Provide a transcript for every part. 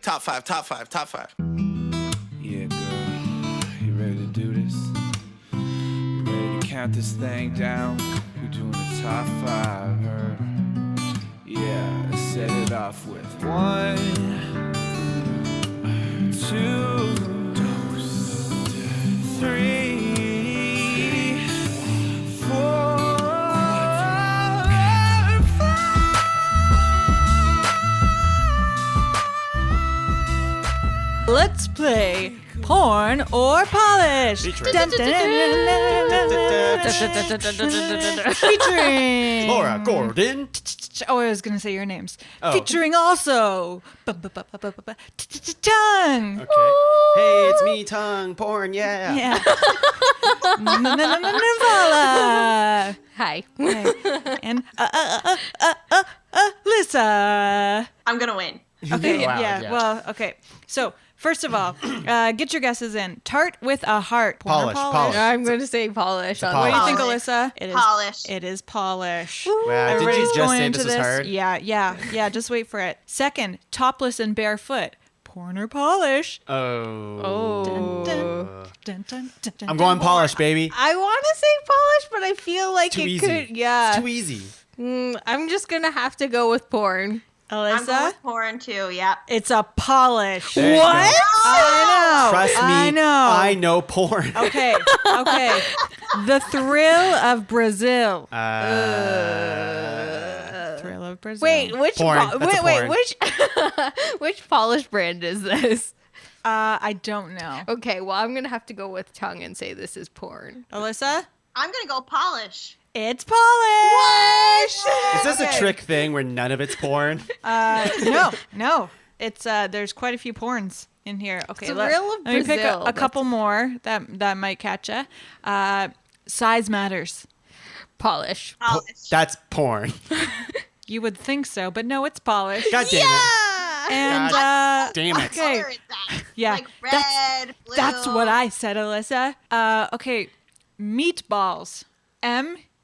Top five. Yeah, girl. You ready to do this? You ready to count this thing down? We're doing the top 5, her. Yeah, let's set it off with 1, 2, 3, 4. Let's play porn or polish. Featuring Featuring Laura Gordon. Oh, I was gonna say your names. Oh. Featuring also Tuong. Okay. Hey, it's me, Tuong. Porn, yeah. Yeah. Nivala. Hi. And Alyssa. I'm gonna win. Okay. Wow, yeah. yeah. Well. Okay. So first of all, get your guesses in. Tart with a heart. Porn or Polish. I'm going to say polish. On What do you Polish. think, Alyssa? It is Polish. It is polish. Wow, did Everybody's you just going say into this was hard? Yeah. Just wait for it. Second, topless and barefoot. Porn or polish? Oh. Dun, dun, dun, dun, I'm going polish, baby. I want to say polish, but I feel like Too it easy. could. Yeah. It's too easy. I'm just going to have to go with porn. I'm going Alyssa? with porn too. Yep. It's a polish. There you go. I know. Trust me. I know. I know porn. Okay. The thrill of Brazil. Thrill of Brazil. Wait, which Porn. That's a porn. which polish brand is this? I don't know. Okay, well, I'm going to have to go with tongue and say this is porn. Alyssa? I'm gonna go polish. It's polish. Is this a trick thing where none of it's porn? No. It's there's quite a few porns in here. Okay, Thrill of let me pick Brazil. a couple more that might catch you. Size matters. Polish. Polish. That's porn. You would think so, but no, it's polish. God damn it. And Damn it. okay, Color is that? yeah, Like red, blue. that's what I said, Alyssa. Okay, meatballs.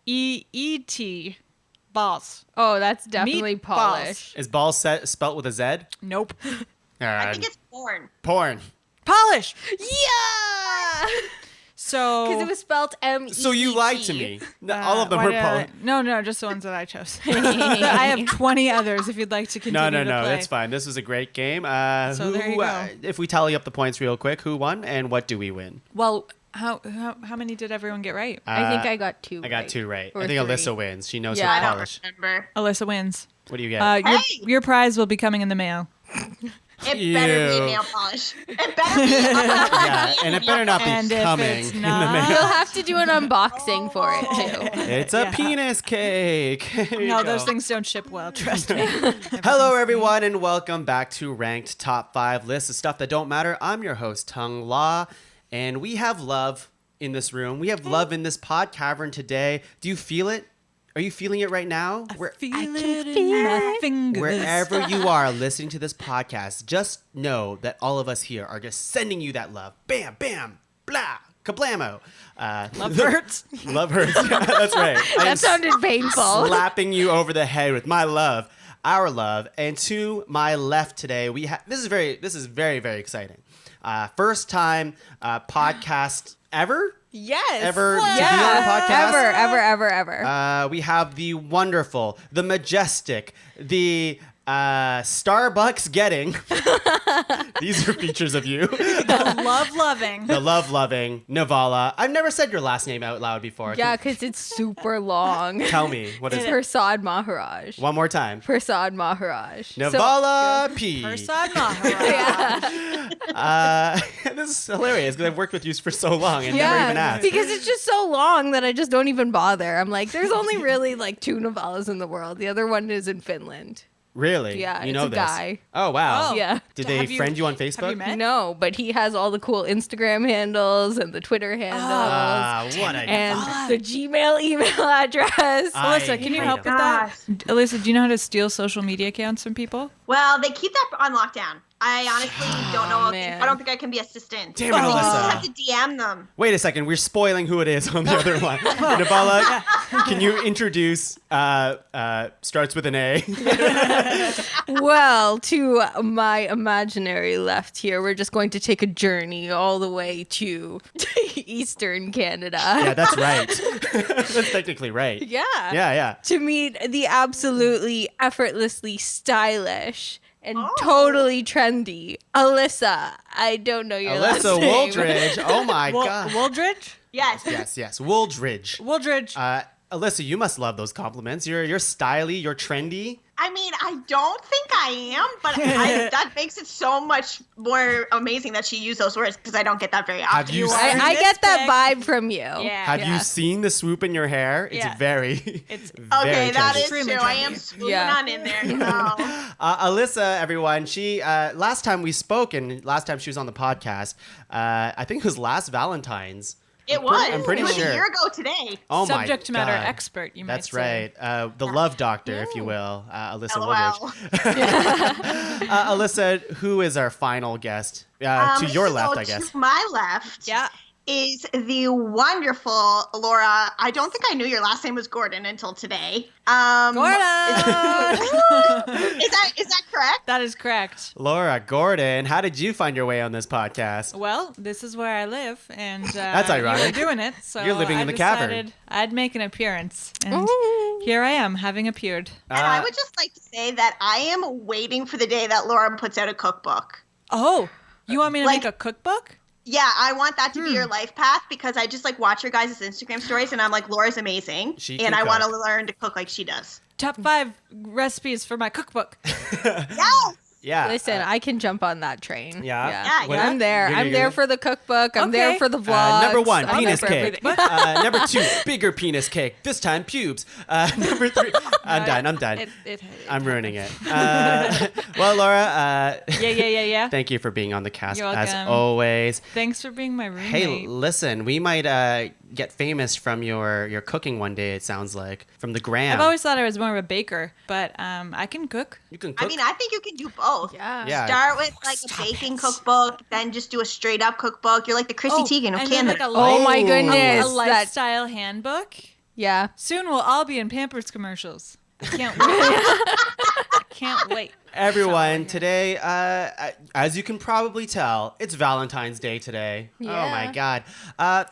MEET. Balls. Oh, that's definitely Meatballs. polish. Is ball spelt with a Z? Nope. I think it's porn. Porn. Polish. Yeah! So. Because it was spelled M-E-E-T. So you lied to me. All of them were porn. No, just the ones that I chose. I have 20 others if you'd like to continue to No, play. that's fine. This was a great game. So there you go. If we tally up the points real quick, who won and what do we win? Well, how many did everyone get right? I think I got 2 I got 2 right. Or I think 3. Alyssa wins. She knows Yeah, I her don't polish. remember. Alyssa wins. What do you get? Your prize will be coming in the mail. It better be Ew. nail polish. It better be. Yeah, and it better not be And if coming it's in the not- mail. You'll have to do an unboxing for it, too. It's a Yeah. penis cake. Here you No, go. those things don't ship well. Trust me. Hello, everyone, and welcome back to Ranked Top 5 List of Stuff That Don't Matter. I'm your host, Tuong La, and we have love in this room. We have love in this pod cavern today. Do you feel it? Are you feeling it right now? Feel it in my fingers. Wherever you are listening to this podcast, just know that all of us here are just sending you that love. Bam, bam, blah, kablamo. Love hurts. Love hurts. Yeah, that's right. I am That sounded painful. slapping you over the head with my love, our love. And to my left today, we have this is very, very exciting. First time podcast ever. Yes. Ever to be on a podcast? Ever. We have the wonderful, the majestic, the Starbucks getting. These are features of you. Loving. The love-loving Nivala. I've never said your last name out loud before. Yeah, because it's super long. Tell me, what is It's it? Prasad Maharaj. One more time. Prasad Maharaj. Nivala P. Prasad Maharaj. This is hilarious because I've worked with you for so long and Yeah, never even asked. because it's just so long that I just don't even bother. I'm like, there's only really like 2 Nivalas in the world. The other one is in Finland. Really? Yeah, you it's know a this. guy. Oh, wow. Oh. Yeah. Did they Have you- friend you on Have Facebook? you met? No, but he has all the cool Instagram handles and the Twitter handles What a and the Gmail email address. I Alyssa, can you hate help him. with that? Alyssa, do you know how to steal social media accounts from people? Well, they keep that on lockdown. I honestly don't know. man. I don't think I can be assistant. Damn it, I think you Alyssa. just have to DM them. Wait a second, we're spoiling who it is on the other line. Nivala, can you introduce, starts with an A? Well, to my imaginary left here, we're just going to take a journey all the way to Eastern Canada. Yeah, that's right. That's technically right. Yeah. Yeah. To meet the absolutely effortlessly stylish and Oh. totally trendy Alyssa. I don't know your last Alyssa name. Wooldridge. Oh my God. Wooldridge? Yes. Yes. Wooldridge. Wooldridge. Alyssa, you must love those compliments. You're styly, you're trendy. I mean, I don't think I am, but that makes it so much more amazing that she used those words because I don't get that very often. Have you I get that vibe from you. Yeah. Have you seen the swoop in your hair? It's Yeah. very, It's Okay, that is Extremely true. I trendy. am swooping Yeah. on in there. No. Alyssa, everyone, she, last time we spoke and last time she was on the podcast, I think it was last Valentine's. It was. I'm pretty it was sure. a year ago today. Oh subject my matter God. expert, you might That's say. right. The love doctor, if you will, Alyssa LOL. Wooldridge. Alyssa, who is our final guest? To your left, I guess. To my left Yeah. is the wonderful Laura. I don't think I knew your last name was Gordon until today. Gordon! Is that correct? That is correct. Laura Gordon, how did you find your way on this podcast? Well, this is where I live, and That's You ironic. were doing it, so You're living I in the cavern. decided I'd make an appearance, and Ooh. here I am, having appeared. And I would just like to say that I am waiting for the day that Laura puts out a cookbook. Oh, you want me to Like- make a cookbook? Yeah, I want that to be your life path because I just like watch your guys' Instagram stories and I'm like, Laura's amazing. She And can I want to cook. learn to cook like she does. Top 5 recipes for my cookbook. Yes! Yeah. Listen, I can jump on that train. Yeah? Yeah, What- I'm there. you're- I'm you're- there for the cookbook. I'm there Okay. for the vlogs. Number 1, I'm penis there for cake. everything. Number 2, bigger penis cake. This time, pubes. Number 3, I'm done. I'm runing it. Well, Laura, Yeah. thank you for being on the cast You're as welcome. always. Thanks for being my roommate. Hey, listen, we might get famous from your cooking one day, it sounds like. From the gram. I've always thought I was more of a baker, but I can cook. You can cook. I mean, I think you can do both. Yeah. Yeah. Start with like a baking cookbook, then just do a straight up cookbook. You're like the Chrissy Teigen of and then Canada. like a Oh my Ooh. goodness. a lifestyle handbook. Yeah. Soon we'll all be in Pampers commercials. I can't wait. I can't wait. Everyone, today, as you can probably tell, it's Valentine's Day today. Oh my Yeah. God.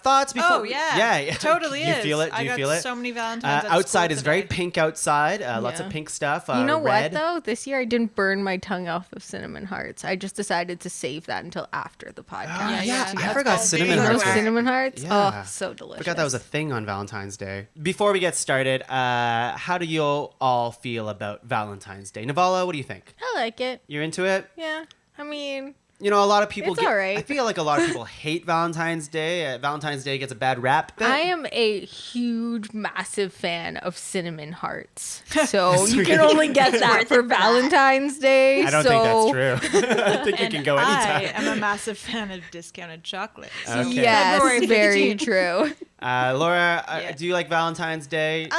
Thoughts before? Oh yeah, Yeah. totally you is. feel it? Do I you got feel it? so many Valentines. at Outside school is very today. pink outside. Lots of Yeah. pink stuff. You know red. what though? This year I didn't burn my tongue off of cinnamon hearts. I just decided to save that until after the podcast. Oh, yeah, I that's forgot all cinnamon big. hearts. Those cinnamon hearts? Yeah. Oh, so delicious. Forgot that was a thing on Valentine's Day. Before we get started, how do you all feel about Valentine's Day? Nivala, what do you think? I like it. You're into it? Yeah. I mean, You know, a lot of people It's all right. I feel like a lot of people hate Valentine's Day. Valentine's Day gets a bad rap. I am a huge, massive fan of cinnamon hearts. So you Sweet. can only get that Worth for it for that. Valentine's Day. I don't think that's true. I think And you can go I anytime. am a massive fan of discounted chocolate. So Okay. February Yes, very 15th. true. Laura, Yeah. do you like Valentine's Day?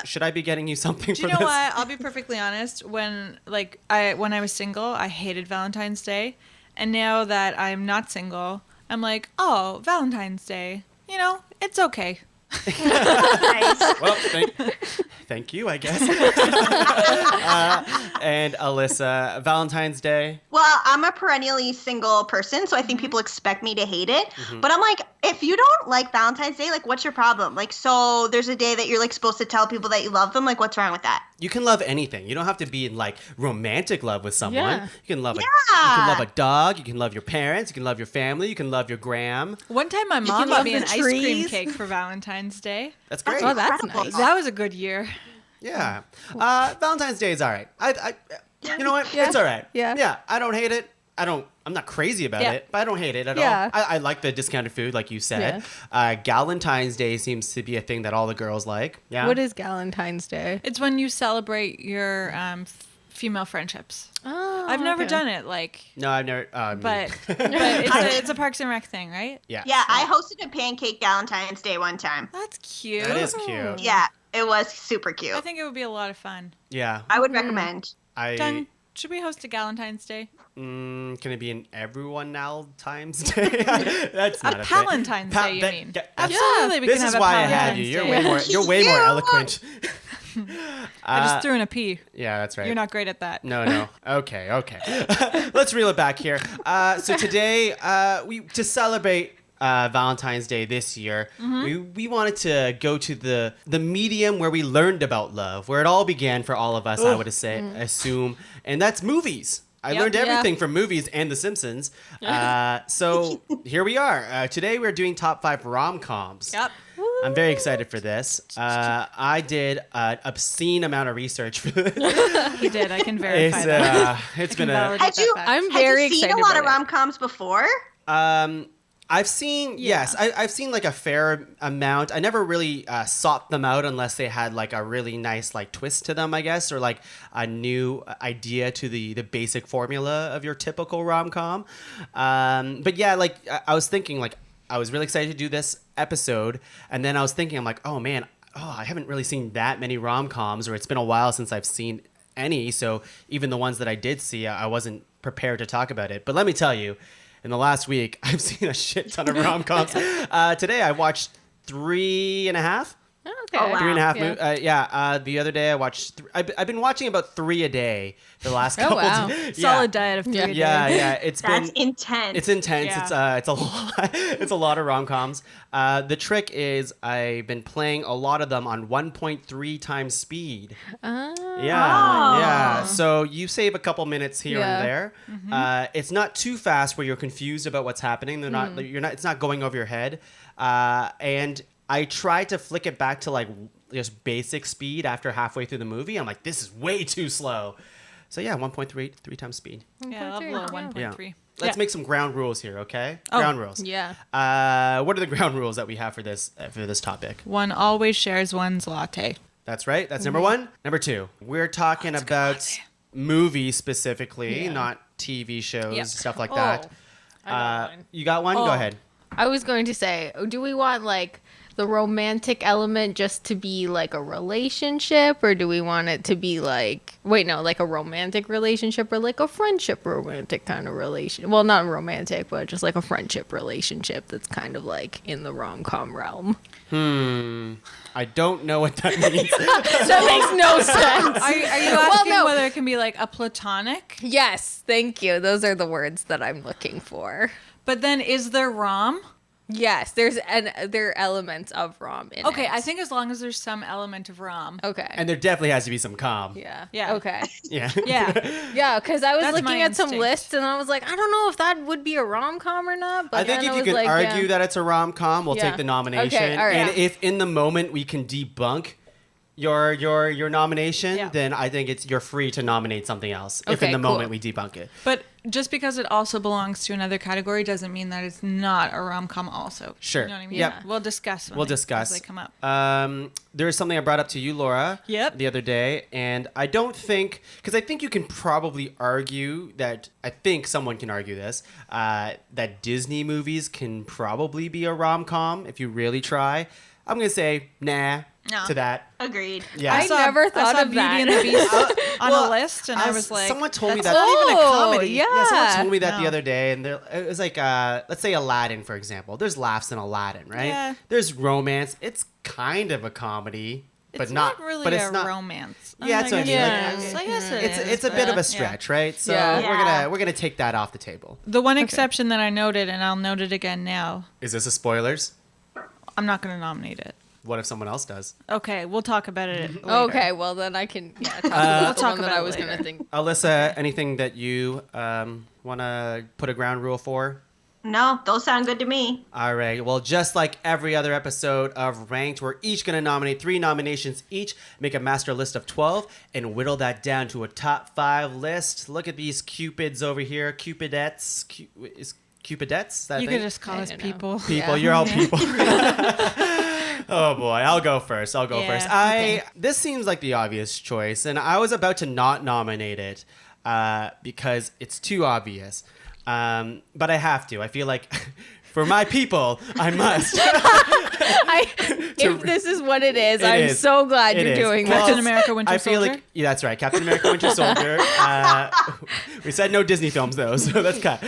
Should I be getting you something Do for you know this? what? I'll be perfectly honest. When I was single, I hated Valentine's Day, and now that I'm not single, I'm like, oh, Valentine's Day. You know, it's okay. Nice. Well, thank you, I guess. And Alyssa, Valentine's Day. Well, I'm a perennially single person, so I think people expect me to hate it. But I'm like, if you don't like Valentine's Day, like, what's your problem? Like, so there's a day that you're like supposed to tell people that you love them. Like, what's wrong with that? You can love anything. You don't have to be in like romantic love with someone. Yeah. You can love you can love a dog. You can love your parents. You can love your family. You can love your gram. One time, my mom can got love me the an ice cream trees. cake for Valentine's Day. That's great. Oh, that's Incredible. nice. That was a good year. Yeah. Valentine's Day is all right. You know what? Yeah. It's all right. Yeah. Yeah. I don't hate it. I'm not crazy about Yeah. it, but I don't hate it at Yeah. all. I like the discounted food, like you said. Galentine's Day seems to be a thing that all the girls like. Yeah. What is Valentine's Day? It's when you celebrate your female friendships. Oh, I've never okay. done it, like, No, I've never. but it's a Parks and Rec thing, right? yeah. Yeah, I hosted a pancake Valentine's Day one time. That's cute. That is cute. Yeah, it was super cute. I think it would be a lot of fun. Yeah. I would recommend. I Done. Should we host a Galentine's Day? Can it be an everyone now times day? That's not a thing. Palentine's Day, you mean? Absolutely, we This can is have a why I Palentine's had you. Day. You're way more eloquent. I just threw in a P. Yeah, that's right. You're not great at that. No. Okay. Let's reel it back here. So today, to celebrate Valentine's Day this year, we wanted to go to the medium where we learned about love, where it all began for all of us, I would assume, and that's movies. I learned everything from movies and The Simpsons. So here we are. Today we're doing top 5 rom-coms. Yep. I'm very excited for this. I did an obscene amount of research for this. You did. I can verify that. It's been a. validate Had you, that fact. I'm had very you seen excited a lot of about it. rom-coms before? I've seen I've seen like a fair amount. I never really sought them out unless they had like a really nice like twist to them, I guess, or like a new idea to the basic formula of your typical rom-com. But yeah, like I was thinking, like I was really excited to do this episode, and then I was thinking, I'm like, oh man, I haven't really seen that many rom-coms, or it's been a while since I've seen any. So even the ones that I did see, I wasn't prepared to talk about it. But let me tell you, in the last week, I've seen a shit ton of rom-coms. Today, I watched 3.5. Okay. Oh, wow. 3.5. The other day, I watched. I've been watching about 3 a day the last couple. wow. days. Solid diet of 3 a day. Yeah. It's That's been intense. It's intense. Yeah. It's a lot. It's a lot of rom-coms. The trick is I've been playing a lot of them on 1.3 times speed. Yeah. So you save a couple minutes here and there. It's not too fast where you're confused about what's happening. They're not. You're not. It's not going over your head. And I tried to flick it back to like just basic speed after halfway through the movie. I'm like, this is way too slow. So yeah, 3 times speed. Yeah, I love a little 1.3. Let's make some ground rules here, okay? Oh. Ground rules. Yeah. What are the ground rules that we have for this topic? One always shares one's latte. That's right. That's number 1. Number 2, we're talking about movies specifically, not TV shows, stuff like that. I got one. You got one? Go ahead. I was going to say, do we want like the romantic element just to be like a relationship, or do we want it to be like like a romantic relationship, or like a friendship romantic kind of relation? Well, not romantic, but just like a friendship relationship that's kind of like in the rom-com realm. I don't know what that means. That makes no sense. Are you asking no. whether it can be like a platonic? Yes, thank you. Those are the words that I'm looking for. But then is there rom? Yes, there are elements of rom in it. Okay, I think as long as there's some element of rom. Okay. And there definitely has to be some calm. Yeah. Yeah. Okay. Yeah. Yeah. Yeah, because I was That's looking my at some instinct. lists and I was like, I don't know if that would be a rom-com or not. But I think then if you was can like, argue that it's a rom-com, we'll Yeah. take the nomination. Okay, all right. And if in the moment we can debunk your nomination, then I think you're free to nominate something else. If in Okay, the cool. moment we debunk it. But just because it also belongs to another category doesn't mean that it's not a rom-com also. Sure. You know what I mean? Yep. We'll discuss. We'll discuss. As they come up. There is something I brought up to you, Laura, the other day, and I don't think, because I think you can probably argue that, I think someone can argue this, that Disney movies can probably be a rom-com if you really try. I'm going to say, nah, No. to that. Agreed. Yeah. I never thought I saw of Beauty that. and the Beast on Well, a list, and I was like, someone told me that's that. not even a comedy. Yeah. Someone told me that the No. other day, and it was like, let's say Aladdin, for example. There's laughs in Aladdin, right? Yeah. There's romance. It's kind of a comedy, but It's not really but it's a not, romance. Yeah, that's what I mean. Yeah. I guess it is. It's a bit of a but- stretch, right? So Yeah. we're gonna take that off the table. The one exception that I noted, and I'll note it again now, Is this a spoilers? I'm not going to nominate it. What if someone else does? Okay, we'll talk about it later. Okay, well then I can talk about the talk one that about I it was later. going to think. Alyssa, anything that you want to put a ground rule for? No, those sound good to me. All right. Well, just like every other episode of Ranked, we're each going to nominate 3 nominations each, make a master list of 12, and whittle that down to a top 5 list. Look at these cupids over here. Cupidettes. Is Cupidettes? That You thing? could just call I us don't know. people. People. You're all people. Oh boy, I'll go first. Yeah, This seems like the obvious choice, and I was about to not nominate it because it's too obvious. But I have to. I feel like for my people, I must. If this is what it is, It I'm is. so glad It you're is. doing Well, this. Captain America Winter I feel Soldier? like that's right, Captain America Winter Soldier. We said no Disney films though, so that's cut.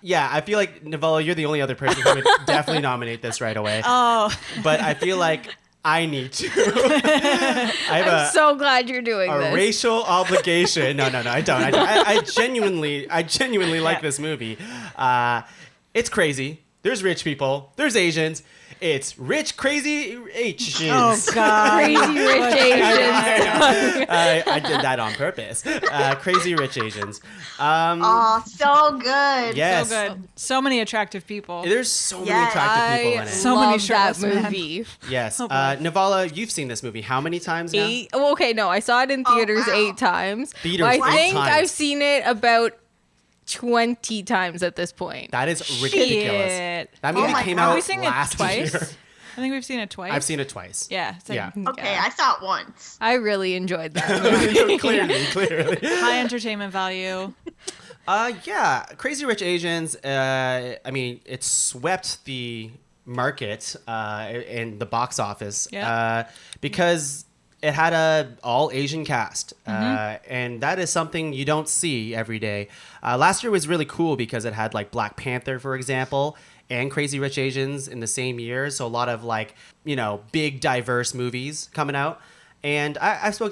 Yeah, I feel like Nivala, you're the only other person who would definitely nominate this right away. Oh, But I feel like I need to. I have I'm so glad you're doing a this. racial obligation. No, I don't. I genuinely like this movie. It's crazy. There's rich people. There's Asians. It's rich, crazy Asians. oh God. Crazy rich Asians. I did that on purpose. Crazy rich Asians. Oh, so good. Yes. So good. So many attractive people. There's so many Yes. attractive people in it. So many love that shirtless men. movie. Yes. Oh, boy. Nivala, you've seen this movie how many times now? 8. Well, okay, no, I saw it in theaters wow. 8 times. Theaters, I 8 think times. I've seen it about 20 times at this point. That is ridiculous. Shit. That movie my came God. out Have we seen it last twice? year. I think we've seen it twice. I've seen it twice. Yeah. It's like, Yeah. Okay, I saw it once. I really enjoyed that movie. Clearly. High entertainment value. Yeah, Crazy Rich Asians. I mean, it swept the market in the box office Yeah. because it had a all Asian cast, and that is something you don't see every day. Last year was really cool because it had like Black Panther, for example, and Crazy Rich Asians in the same year. So a lot of like, big diverse movies coming out. And I spoke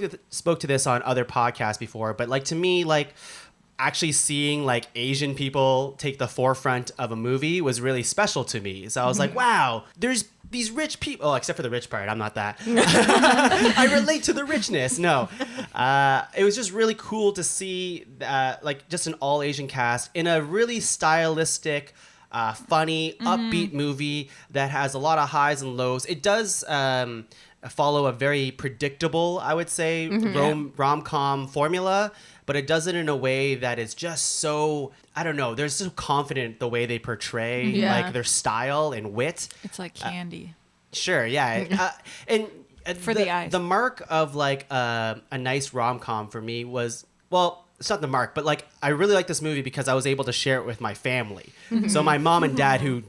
to this on other podcasts before, but like to me, like actually seeing like Asian people take the forefront of a movie was really special to me. So I was like, wow, there's these rich people, except for the rich part. I'm not that. I relate to the richness. No, it was just really cool to see like just an all Asian cast in a really stylistic, funny, upbeat movie that has a lot of highs and lows. It does follow a very predictable, I would say, rom-com formula, but it does it in a way that is just so, I don't know, they're so confident the way they portray like their style and wit. It's like candy. Sure, yeah. And For the eyes. The mark of like a nice rom-com for me was, well, it's not the mark, but like I really like this movie because I was able to share it with my family. So my mom and dad, who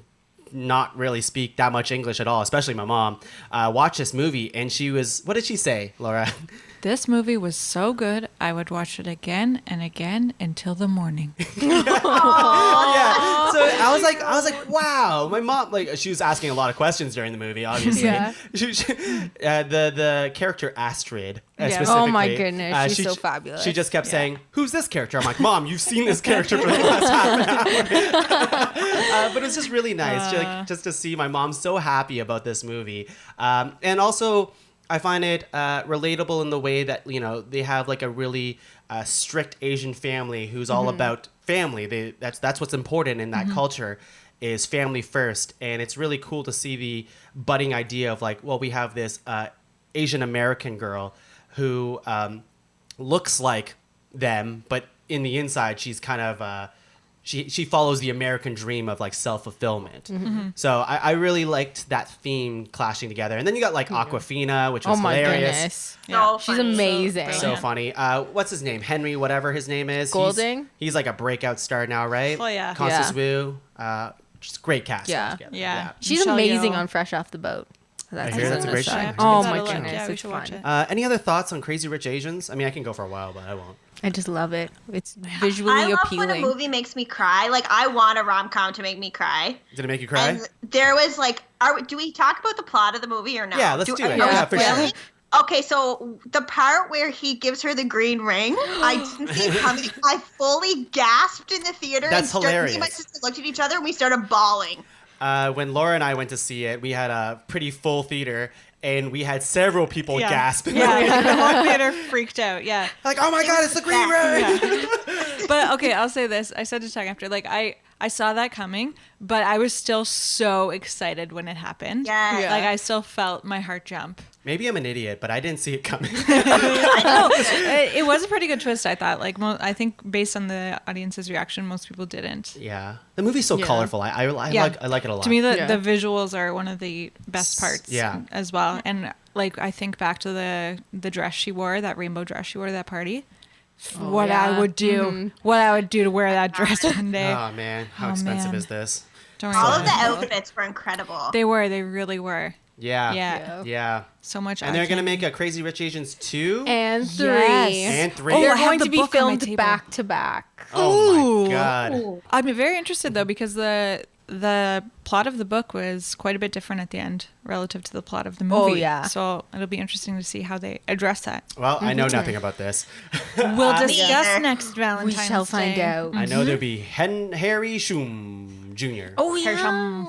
not really speak that much English at all, especially my mom, watched this movie and she was, what did she say, Laura? This movie was so good, I would watch it again and again until the morning. Yeah. So I was like, wow. My mom, like, she was asking a lot of questions during the movie, obviously. Yeah. The character Astrid, Yeah. specifically. Oh my goodness, she's she- so fabulous. She just kept saying, "Who's this character?" I'm like, "Mom, you've seen this character for the last half an hour." But it was just really nice, just to see my mom so happy about this movie, and also. I find it relatable in the way that, they have like a really strict Asian family who's all about family. That's what's important in that culture is family first. And it's really cool to see the budding idea of like, well, we have this Asian American girl who looks like them, but in the inside, she's kind of... She follows the American dream of like self-fulfillment. So I really liked that theme clashing together. And then you got like Aquafina, which was Oh my hilarious. goodness. So She's funny. amazing. So funny. What's his name? Henry, whatever his name is. Golding? He's like a breakout star now, right? Oh, yeah. Constance Yeah. Wu. Just great cast. Yeah. together. Yeah. She's Michelle amazing Yeoh. on Fresh Off the Boat. That's I hear that's a great show. Oh Give my that a look. goodness, Yeah, we it's should watch fun. it. Any other thoughts on Crazy Rich Asians? I mean, I can go for a while, but I won't. I just love it. It's visually I love appealing. when a movie makes me cry. Like, I want a rom-com to make me cry. Did it make you cry? And there was like, do we talk about the plot of the movie or no? Yeah, let's do it. are Yeah, we for sure. really? Okay, so the part where he gives her the green ring, I didn't see it coming. I fully gasped in the theater. That's Me and my hilarious. sister looked at each other and we started bawling. When Laura and I went to see it, we had a pretty full theater, and we had several people gasp. Yeah, the whole theater freaked out. Yeah. Like, oh my God, it's the green ring! But okay, I'll say this. I said to Tuck after, like, I saw that coming, but I was still so excited when it happened. Yeah. Yeah. Like, I still felt my heart jump. Maybe I'm an idiot, but I didn't see it coming. It was a pretty good twist, I thought. Like, I think based on the audience's reaction, most people didn't. Yeah. The movie's so Yeah. colorful. I like it a lot. To me, Yeah. the visuals are one of the best parts Yeah. as well. And, like, I think back to the dress she wore, that rainbow dress she wore to that party. What yeah. I would do to wear that dress one day. Oh man, how Oh, expensive man. is this? Don't All worry of the about it. outfits were incredible. They were. They really were. Yeah. Yeah. Yeah. So much. And they're action. going to make a Crazy Rich Asians 2 And 3. Yes. and 3. Oh, They're I have going the to be book on my filmed table. back to back. Oh my God. I'm very interested though because the plot of the book was quite a bit different at the end relative to the plot of the movie. Oh, yeah. So it'll be interesting to see how they address that. Well, I know nothing about this. We'll discuss either. next Valentine's We shall find Day. out. I know there'll be Harry Shum Jr. Oh, yeah.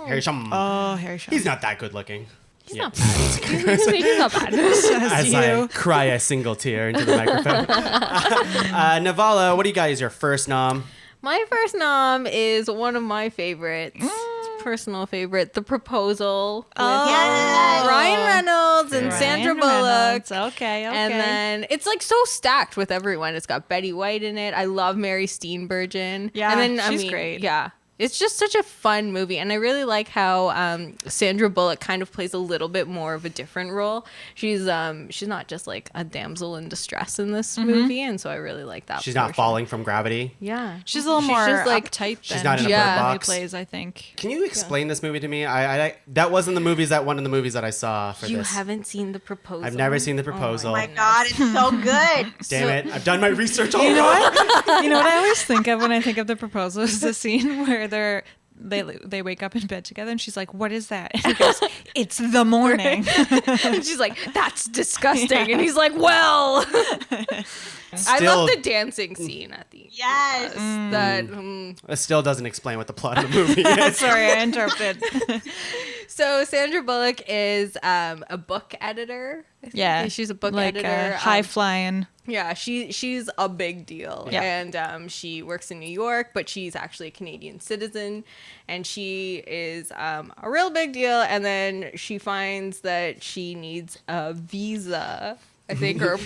Harry Shum. Oh, Harry Shaw. He's not that good looking. He's not bad. He's not bad. As I cry a single tear into the microphone. Nivala, what do you got as your first nom? My first nom is one of my favorites. It's a personal favorite. The Proposal. With Yes. Ryan Reynolds and Ryan Sandra Reynolds. Bullock. Okay. And then it's like so stacked with everyone. It's got Betty White in it. I love Mary Steenburgen. Yeah, and then, she's great. Yeah. It's just such a fun movie, and I really like how Sandra Bullock kind of plays a little bit more of a different role. She's not just like a damsel in distress in this movie, and so I really like that. She's not portion. falling from gravity. Yeah, she's a little more just like uptight. She's than not in a Yeah. bird He box. plays, I think. Can you explain this movie to me? I that wasn't the movies that one of the movies that I saw for you this. haven't seen The Proposal. I've never seen The Proposal. Oh my God, it's so good. Damn it! I've done my research. You know what? You know what I always think of when I think of The Proposal is the scene where they wake up in bed together and she's like, "What is that?" And he goes, "It's the morning." And she's like, "That's disgusting," and he's like, "Well." I love the dancing scene at the Yes. It still doesn't explain what the plot of the movie is. Sorry, I interrupted. So Sandra Bullock is a book editor. I think. Yeah, She's a book like editor. high flying. Yeah, she's a big deal. Yeah. And she works in New York, but she's actually a Canadian citizen. And she is a real big deal. And then she finds that she needs a visa, I think, or a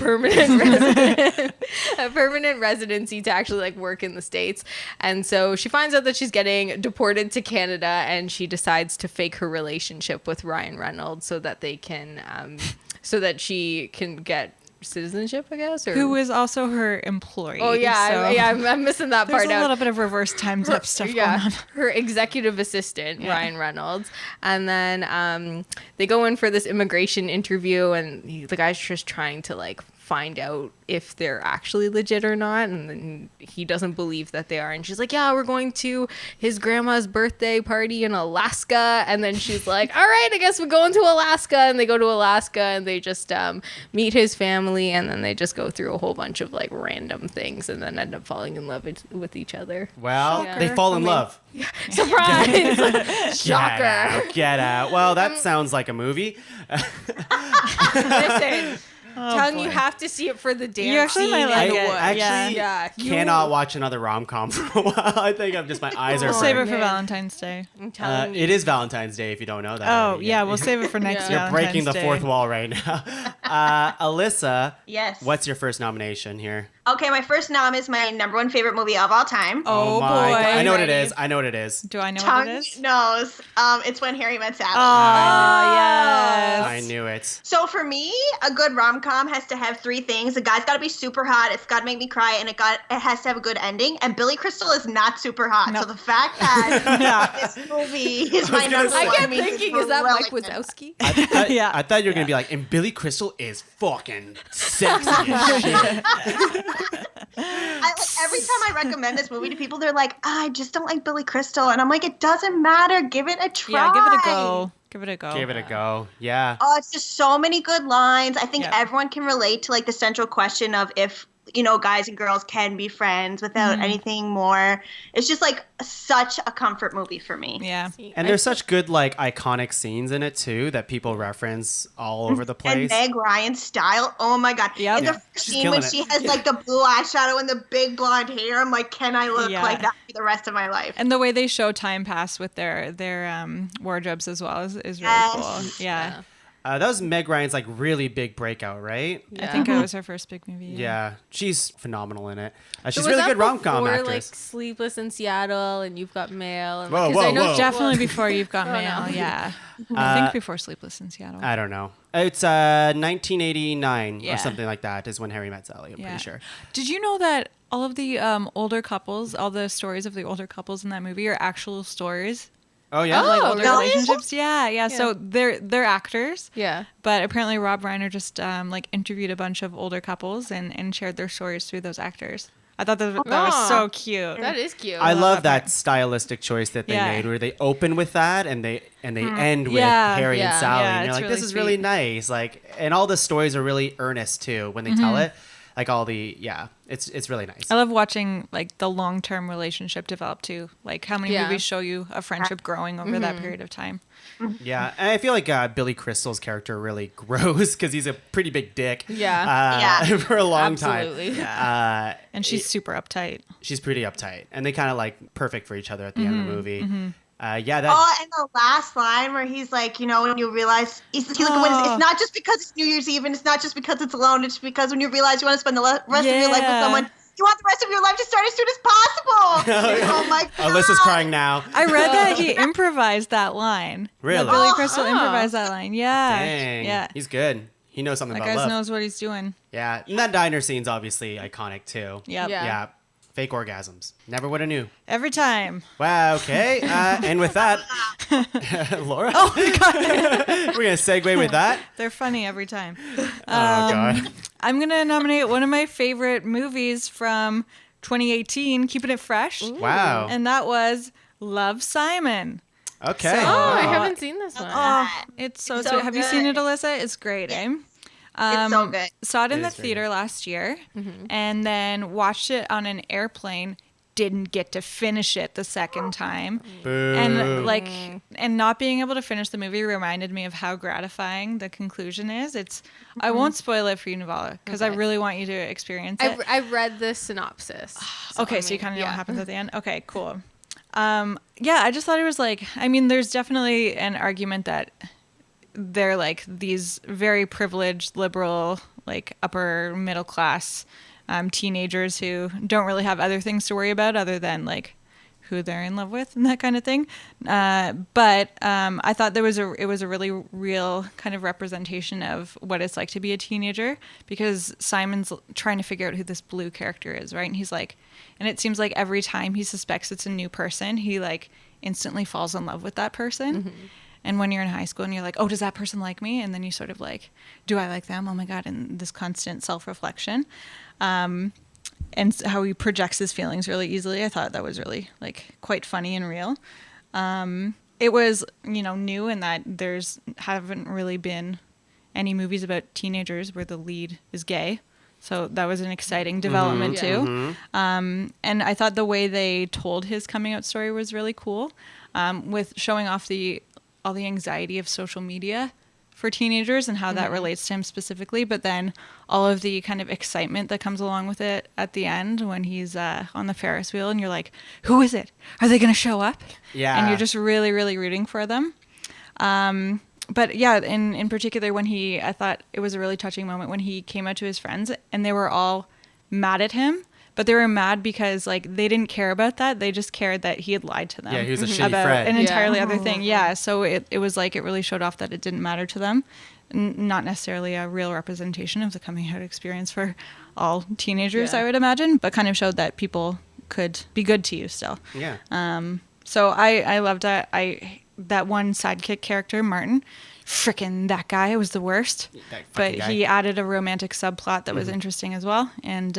permanent residency to actually like work in the States. And so she finds out that she's getting deported to Canada, and she decides to fake her relationship with Ryan Reynolds so that they can so that she can get citizenship, I guess. Or Who is also her employee. oh yeah, so I'm missing that there's part a out. little bit of reverse time zip stuff going on. Her executive assistant, Yeah. Ryan Reynolds. And then they go in for this immigration interview, and the guy's just trying to like find out if they're actually legit or not, and then he doesn't believe that they are, and she's like, "Yeah, we're going to his grandma's birthday party in Alaska." And then she's like, "All right, I guess we're going to Alaska." And they go to Alaska, and they just meet his family, and then they just go through a whole bunch of like random things, and then end up falling in love with each other. Well, Yeah. they fall in love. Surprise! Shocker! Get out. Well, that sounds like a movie. Listen, Tongue, you boy. have to see it for the dance You actually scene might in like the it. woods. Actually, Yeah. cannot watch another rom-com for a while. I think I'm just my eyes are We'll save it burned. for Yeah. Valentine's Day. I'm telling you. It is Valentine's Day if you don't know that. Oh already. yeah, we'll save it for next Yeah. You're Valentine's breaking the Day. fourth wall right now. Alyssa, Yes. what's your first nomination here? Okay, my first nom is my number one favorite movie of all time. Oh, my boy. God. I know what it Ready? is. I know what it is. Do I know Tongue what it is? knows. It's When Harry Met Sally. Oh yes. I knew it. So for me, a good rom-com has to have three things. The guy's got to be super hot. It's got to make me cry, and it has to have a good ending. And Billy Crystal is not super hot. No. So the fact that this movie is my gonna number say- one I kept means thinking, it's is that Mike brilliant. Wazowski? Yeah. I thought you were gonna be like, and Billy Crystal is fucking sexy as shit. Every time I recommend this movie to people, they're like, I just don't like Billy Crystal. And I'm like, it doesn't matter. Give it a try. Yeah, give it a go. Give it a go. Give it a go. Yeah. Oh, it's just so many good lines. I think Yeah. everyone can relate to like the central question of if, you know, guys and girls can be friends without anything more. It's just like such a comfort movie for me. Yeah. And there's such good like iconic scenes in it too that people reference all over the And place. Meg Ryan's style, oh my god! Yep. In the Yeah. first She's scene when killing she it. has like the blue eyeshadow and the big blonde hair, I'm like, can I look Yeah. like that for the rest of my life? And the way they show time pass with their wardrobes as well is really Yes. cool. Yeah. That was Meg Ryan's like really big breakout, right? I think it was her first big movie. Yeah, she's phenomenal in it. She's So really was good that rom-com before, actress. like Sleepless in Seattle and You've Got Mail. And, Whoa, 'cause whoa, I know whoa. Definitely before You've Got Oh, Mail. no. Yeah. I think before Sleepless in Seattle. I don't know. It's 1989 Yeah. or something like that is when Harry Met Sally. I'm Yeah. pretty sure. Did you know that all of the older couples, all the stories of the older couples in that movie are actual stories? Oh yeah. Of, like Oh, older really? relationships. Yeah. So they're actors. Yeah. But apparently Rob Reiner just like interviewed a bunch of older couples and shared their stories through those actors. I thought that was Aw. so cute. That is cute. I love that that stylistic choice that they Yeah. made, where they open with that and they end with Yeah. Harry and Yeah. Sally, Yeah, and you're it's like, really this is really sweet. nice. Like, and all the stories are really earnest too when they tell it. Like all the it's really nice. I love watching like the long-term relationship develop too. Like how many Yeah. movies show you a friendship growing over that period of time. Yeah, and I feel like Billy Crystal's character really grows because he's a pretty big dick. Yeah. For a long Absolutely. time. And she's super uptight. She's pretty uptight, and they kind of like perfect for each other at the end of the movie. That Oh, and the last line where he's like, when you realize he's like, when it's not just because it's New Year's Eve and it's not just because it's alone. It's because when you realize you want to spend the rest of your life with Yeah. someone, you want the rest of your life to start as soon as possible. Oh my god. Alyssa's crying now. I read that he improvised that line. Really? That Billy Oh, Crystal improvised that line. Yeah. Dang. Yeah. He's good. He knows something That about guy love. knows what he's doing. Yeah, and that diner scene's obviously iconic too. Yep. Yeah. Yeah. Fake orgasms. Never would have knew. Every time. Wow, okay. And with that, Laura? Oh, my God. We're going to segue with that. They're funny every time. Oh, God. I'm going to nominate one of my favorite movies from 2018, keeping it fresh. Wow. And that was Love, Simon. Okay. So- Oh, I haven't seen this one. Oh, it's so So sweet. Have you seen it, good. Alyssa? It's great, eh? It's so good. Saw it in It the is very theater good. last year and then watched it on an airplane. Didn't get to finish it the second time. Boo. And not being able to finish the movie reminded me of how gratifying the conclusion is. I won't spoil it for you, Nivala, because I Okay. really want you to experience it. I read the synopsis. Okay, so you kind of know what happens at the end? Okay, cool. I just thought it was like, there's definitely an argument that they're like these very privileged, liberal, like upper middle class teenagers who don't really have other things to worry about other than like who they're in love with and that kind of thing. But I thought it was a really real kind of representation of what it's like to be a teenager, because Simon's trying to figure out who this Blue character is, right? And he's like, and it seems like every time he suspects it's a new person, he like instantly falls in love with that person. And when you're in high school and you're like, oh, does that person like me? And then you sort of like, do I like them? Oh my God. And this constant self-reflection. And how he projects his feelings really easily. I thought that was really like quite funny and real. It was, new in that haven't really been any movies about teenagers where the lead is gay. So that was an exciting development too. And I thought the way they told his coming out story was really cool, with showing off all the anxiety of social media for teenagers and how that relates to him specifically, but then all of the kind of excitement that comes along with it at the end when he's on the Ferris wheel and you're like, who is it? Are they going to show up? Yeah. And you're just really, really rooting for them. But yeah, in particular, I thought it was a really touching moment when he came out to his friends and they were all mad at him. But they were mad because like they didn't care about that. They just cared that he had lied to them. Yeah, he was a shitty about friend. an Yeah. entirely other thing. Yeah, so it was like it really showed off that it didn't matter to them. Not necessarily a real representation of the coming out experience for all teenagers, Yeah. I would imagine, but kind of showed that people could be good to you still. Yeah. So I loved that. That one sidekick character, Martin, frickin' that guy was the worst. That But fucking guy. he added a romantic subplot that was interesting as well. And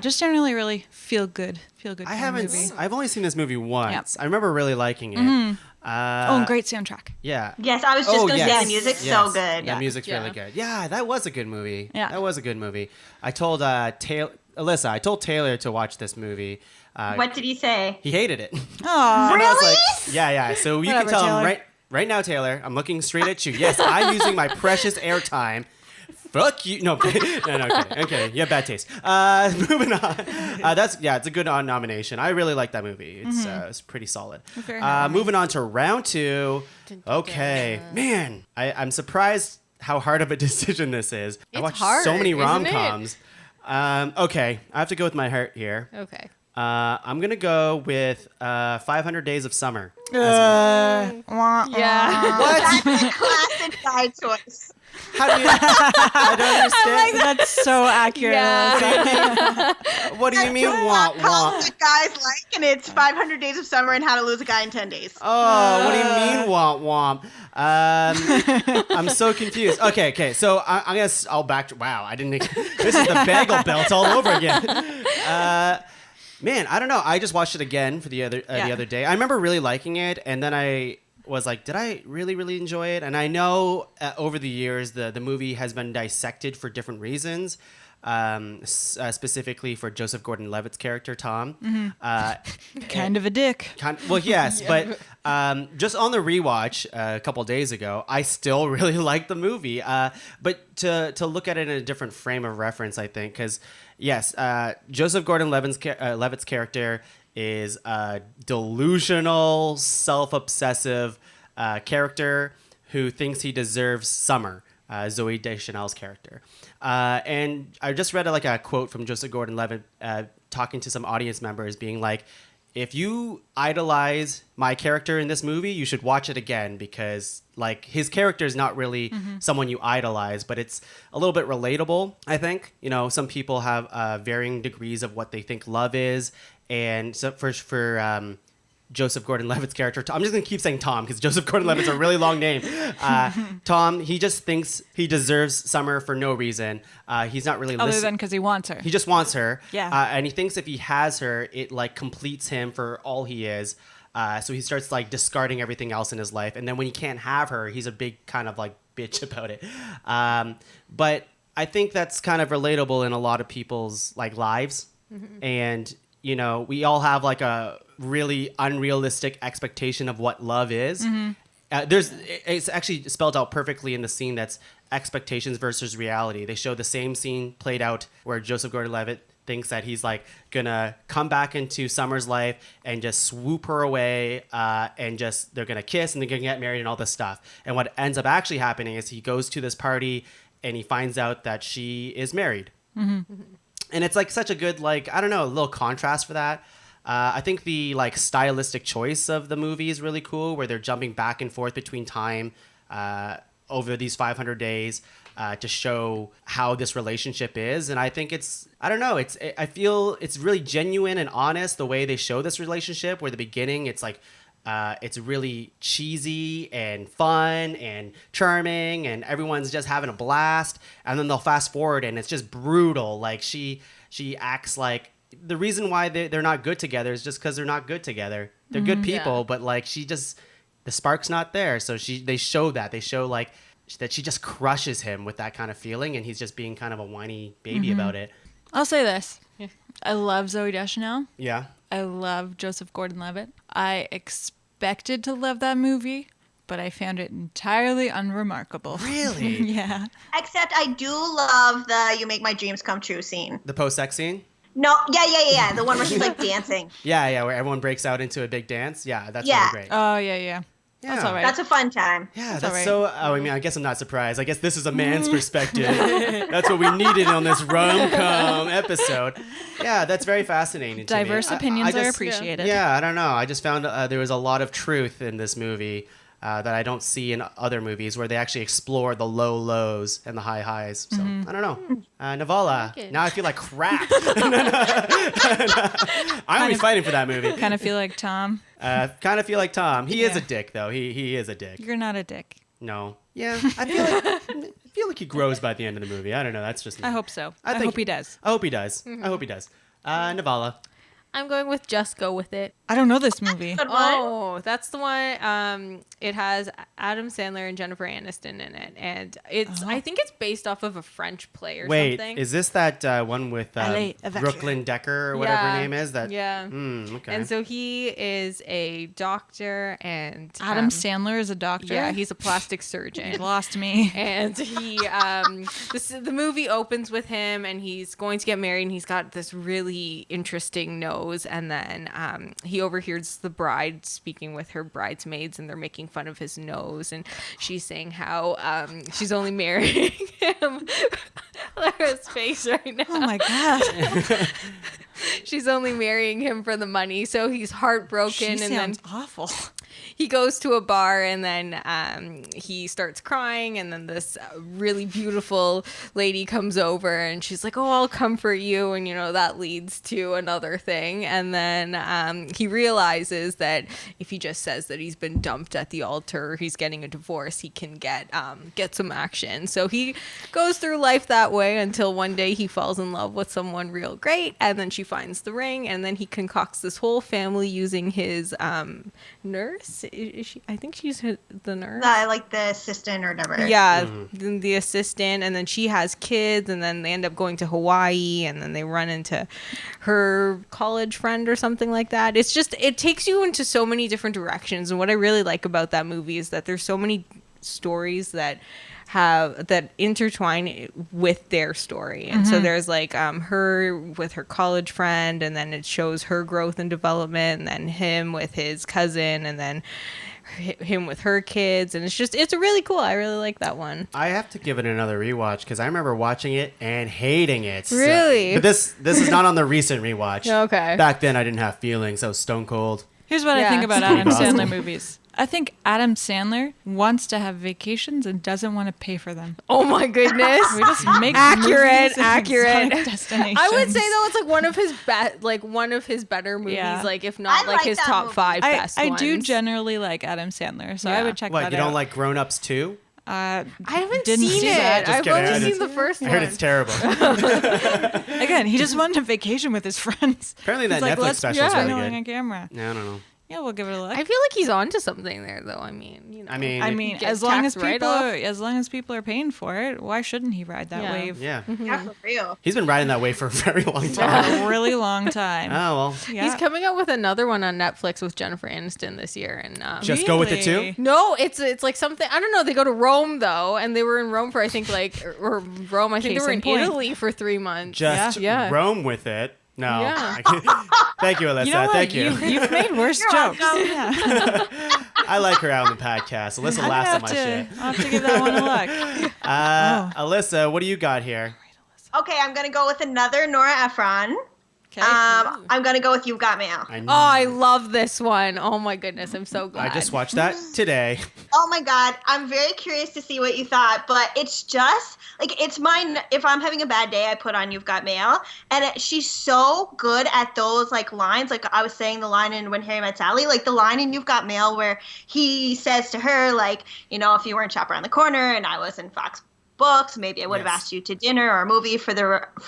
just generally really feel good kind of movie. I've only seen this movie once. Yep. I remember really liking it. And great soundtrack. Yeah. Yes, I was just Oh, going to yes. say the music's Yes. so good. The music's Yeah. really good. Yeah, that was a good movie. Yeah. That was a good movie. I told Alyssa, I told Taylor to watch this movie. What did he say? He hated it. Aw. And I was Really? like, yeah. So you Whatever, can tell Taylor. him right now, Taylor. I'm looking straight at you. Yes, I'm using my precious airtime. Fuck you. No, okay. You have bad taste. Moving on. It's a good nomination. I really like that movie. It's pretty solid. Very nice. Moving on to round 2. Okay, man, I'm surprised how hard of a decision this is. I It's watched hard, so many isn't it? rom-coms. Okay, I have to go with my heart here. Okay. I'm gonna go with 500 Days of Summer. Yeah. That's a classic guy choice. How do you? I don't understand. That's so accurate. Yeah. What do you mean? Womp Rom-coms womp. that guys like, and it's 500 Days of Summer and How to Lose a Guy in 10 Days. Oh, what do you mean womp womp? I'm so confused. Okay. So I'll back. Wow, I didn't. This is the bagel belt all over again. Man, I don't know. I just watched it again for the other day. I remember really liking it, and then I was like, did I really enjoy it? And I know over the years the movie has been dissected for different reasons. Specifically for Joseph Gordon-Levitt's character Tom. Kind of a dick. Well, yes, but just on the rewatch a couple days ago, I still really liked the movie. But to look at it in a different frame of reference, I think, because yes, Joseph Gordon-Levitt's character is a delusional, self-obsessive character who thinks he deserves Summer, Zooey Deschanel's character. And I just read a quote from Joseph Gordon-Levitt talking to some audience members being like, if you idolize my character in this movie, you should watch it again because like his character is not really someone you idolize, but it's a little bit relatable, I think. You know, some people have varying degrees of what they think love is. And so for Joseph Gordon-Levitt's character, I'm just going to keep saying Tom because Joseph Gordon-Levitt's a really long name. Tom, he just thinks he deserves Summer for no reason. He's not really Other than because he wants her. He just wants her. Yeah. And he thinks if he has her, it like completes him for all he is. So he starts like discarding everything else in his life. And then when he can't have her, he's a big kind of like bitch about it. But I think that's kind of relatable in a lot of people's like lives. And, you know, we all have like a really unrealistic expectation of what love is. It's actually spelled out perfectly in the scene that's expectations versus reality. They show the same scene played out where Joseph Gordon-Levitt thinks that he's like gonna come back into Summer's life and just swoop her away and just they're gonna kiss and they're gonna get married and all this stuff. And what ends up actually happening is he goes to this party and he finds out that she is married. And it's like such a good, like, I don't know, a little contrast for that. I think the like stylistic choice of the movie is really cool, where they're jumping back and forth between time over these 500 days to show how this relationship is. And I think I feel it's really genuine and honest the way they show this relationship, where the beginning it's like it's really cheesy and fun and charming and everyone's just having a blast. And then they'll fast forward and it's just brutal. Like she acts like the reason why they're not good together is just because they're not good together. They're good people, but like the spark's not there. So they show like that she just crushes him with that kind of feeling, and he's just being kind of a whiny baby about it. I'll say this. I love Zooey Deschanel. Yeah. I love Joseph Gordon-Levitt. I expected to love that movie, but I found it entirely unremarkable. Really? Yeah. Except I do love the "You Make My Dreams Come True" scene. The post-sex scene? No, yeah. The one where she's like dancing. Yeah, where everyone breaks out into a big dance. Yeah, that's Yeah. really great. Oh, yeah. That's all right. That's a fun time. Yeah, all that's right. so. I mean, I guess I'm not surprised. I guess this is a man's perspective. That's what we needed on this rom-com episode. Yeah, that's very fascinating. To me. Diverse opinions I are just- appreciated. Yeah, I don't know. I just found there was a lot of truth in this movie that I don't see in other movies, where they actually explore the low lows and the high highs. So I don't know. Nivala, now I feel like crap. I'm always fighting for that movie. Kind of feel like Tom. Kind of feel like Tom. He is Yeah. a dick, though. He is a dick. You're not a dick. No. Yeah. I feel like he grows by the end of the movie. I don't know. That's just me. I hope so. I I think- hope he does. I hope he does. I hope he does. Nivala. I'm going with Just Go With It. I don't know this movie. Good one. Oh, that's the one. It has Adam Sandler and Jennifer Aniston in it, and I think it's based off of a French play or Wait, something. is this that one with Allez, avec Brooklyn Decker or whatever her name is? That. Yeah. Okay. And so he is a doctor, and Adam Sandler is a doctor. Yeah, he's a plastic You surgeon. lost me. And he, the movie opens with him, and he's going to get married, and he's got this really interesting nose, and then he overhears the bride speaking with her bridesmaids, and they're making fun of his nose, and she's saying how she's only marrying him. Look at his face right now. Oh my god. she's only marrying him for the money. So he's heartbroken. She and then sounds awful. he goes to a bar and then he starts crying. And then this really beautiful lady comes over and she's like, oh, I'll comfort you. And, that leads to another thing. And then he realizes that if he just says that he's been dumped at the altar, he's getting a divorce, he can get some action. So he goes through life that way until one day he falls in love with someone real great. And then she finds the ring. And then he concocts this whole family using his nurse. Is she? I think she's the nurse. Like the assistant or whatever. Yeah, the assistant, and then she has kids, and then they end up going to Hawaii, and then they run into her college friend or something like that. It's just, it takes you into so many different directions, and what I really like about that movie is that there's so many stories that intertwine with their story. And so there's like her with her college friend, and then it shows her growth and development, and then him with his cousin, and then him with her kids, and it's really cool. I really like that one. I have to give it another rewatch because I remember watching it and hating it. Really? But this is not on the recent rewatch. Okay. Back then I didn't have feelings. I was stone cold. Here's what I think about Pretty Adam awesome. Sandler movies. I think Adam Sandler wants to have vacations and doesn't want to pay for them. Oh my goodness. We just make accurate. movies and exotic destinations. I would say though it's like one of his better movies, Yeah. like if not I like like his that top movie. 5 best I ones. do generally like Adam Sandler, so I Yeah. would check What, that you out. don't like Grown Ups too? I haven't Didn't seen see it. that. Just I've kidding. only I seen just- the first I one. heard it's terrible. Again, he just wanted a vacation with his friends. Apparently that He's like, Netflix let's special is be really annoying good. on camera. No, I don't know. Yeah, we'll give it a look. I feel like he's onto something there, though. I mean, I mean, I mean, Gets as long as taxed right people off. as long as people are paying for it, why shouldn't he ride that Yeah. wave yeah. Yeah, for real. He's been riding that way for a very long for time. a really long time? Oh, well. Yeah. He's coming out with another one on Netflix with Jennifer Aniston this year, and Just go with it too? Really? no, it's like something, I don't know. They go to Rome though, and they were in Rome for I think or Rome. I think Case they were in in point. Italy for 3 months. Just Yeah. roam with it. No. Yeah. I can't- Thank you, Alyssa. You know what? Thank you. You've made worse You're jokes. welcome. Yeah. I like her out on the podcast. Alyssa I'll laughs at have my to, shit. I'll have to give that one a look. Alyssa, what do you got here? Okay, I'm gonna go with another Nora Ephron. Okay. I'm gonna go with You've Got Mail. I, Oh, I love this one. Oh my goodness, I'm so glad. I just watched that today. Oh my god, I'm very curious to see what you thought, but it's just like it's mine. If I'm having a bad day, I put on You've Got Mail, and she's so good at those like lines. Like I was saying, the line in When Harry Met Sally, like the line in You've Got Mail where he says to her, like, if you weren't shop around the corner and I was in Fox Books, maybe I would have Yes. asked you to dinner or a movie for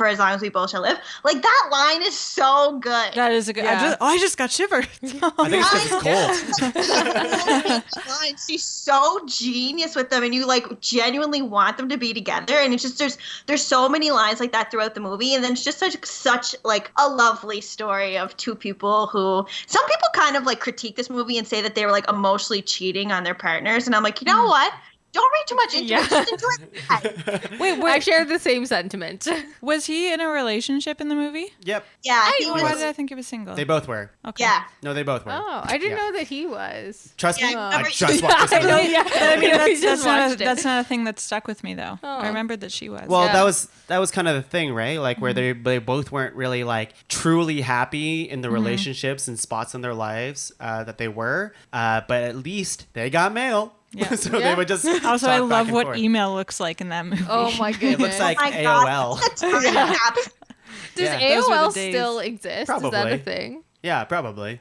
as long as we both shall live. Like that line is so good. That is a good. Yeah. I just got shivered. I think it's because it's cold. Lines. She's so genius with them, and you like genuinely want them to be together. And it's just there's so many lines like that throughout the movie, and then it's just such like a lovely story of two people who some people kind of like critique this movie and say that they were like emotionally cheating on their partners, and I'm like, you know what? Don't read too much into it. Just enjoy it. Wait, I share the same sentiment. was he in a relationship in the movie? Yep. Yeah, he Why was. did I think he was single? They both were. Okay. Yeah. No, they both were. Oh, I didn't Yeah. know that he was. Trust me, Yeah, I remember- just watched this I know, movie. yeah. But I mean, We that's just not watched it. that's not a thing that stuck with me though. Oh. I remembered that she was. Well, Yeah. that was kind of the thing, right? Like where they both weren't really like truly happy in the relationships and spots in their lives that they were, but at least they got mail. Yeah. So Yeah. they would just also, talk I back love and what forth. email looks like in that movie. Oh my goodness. It looks like Oh my AOL. God, that's a time capsule. Does Yeah. Those were the AOL days. still exist? Is that Probably. a thing? Yeah, probably.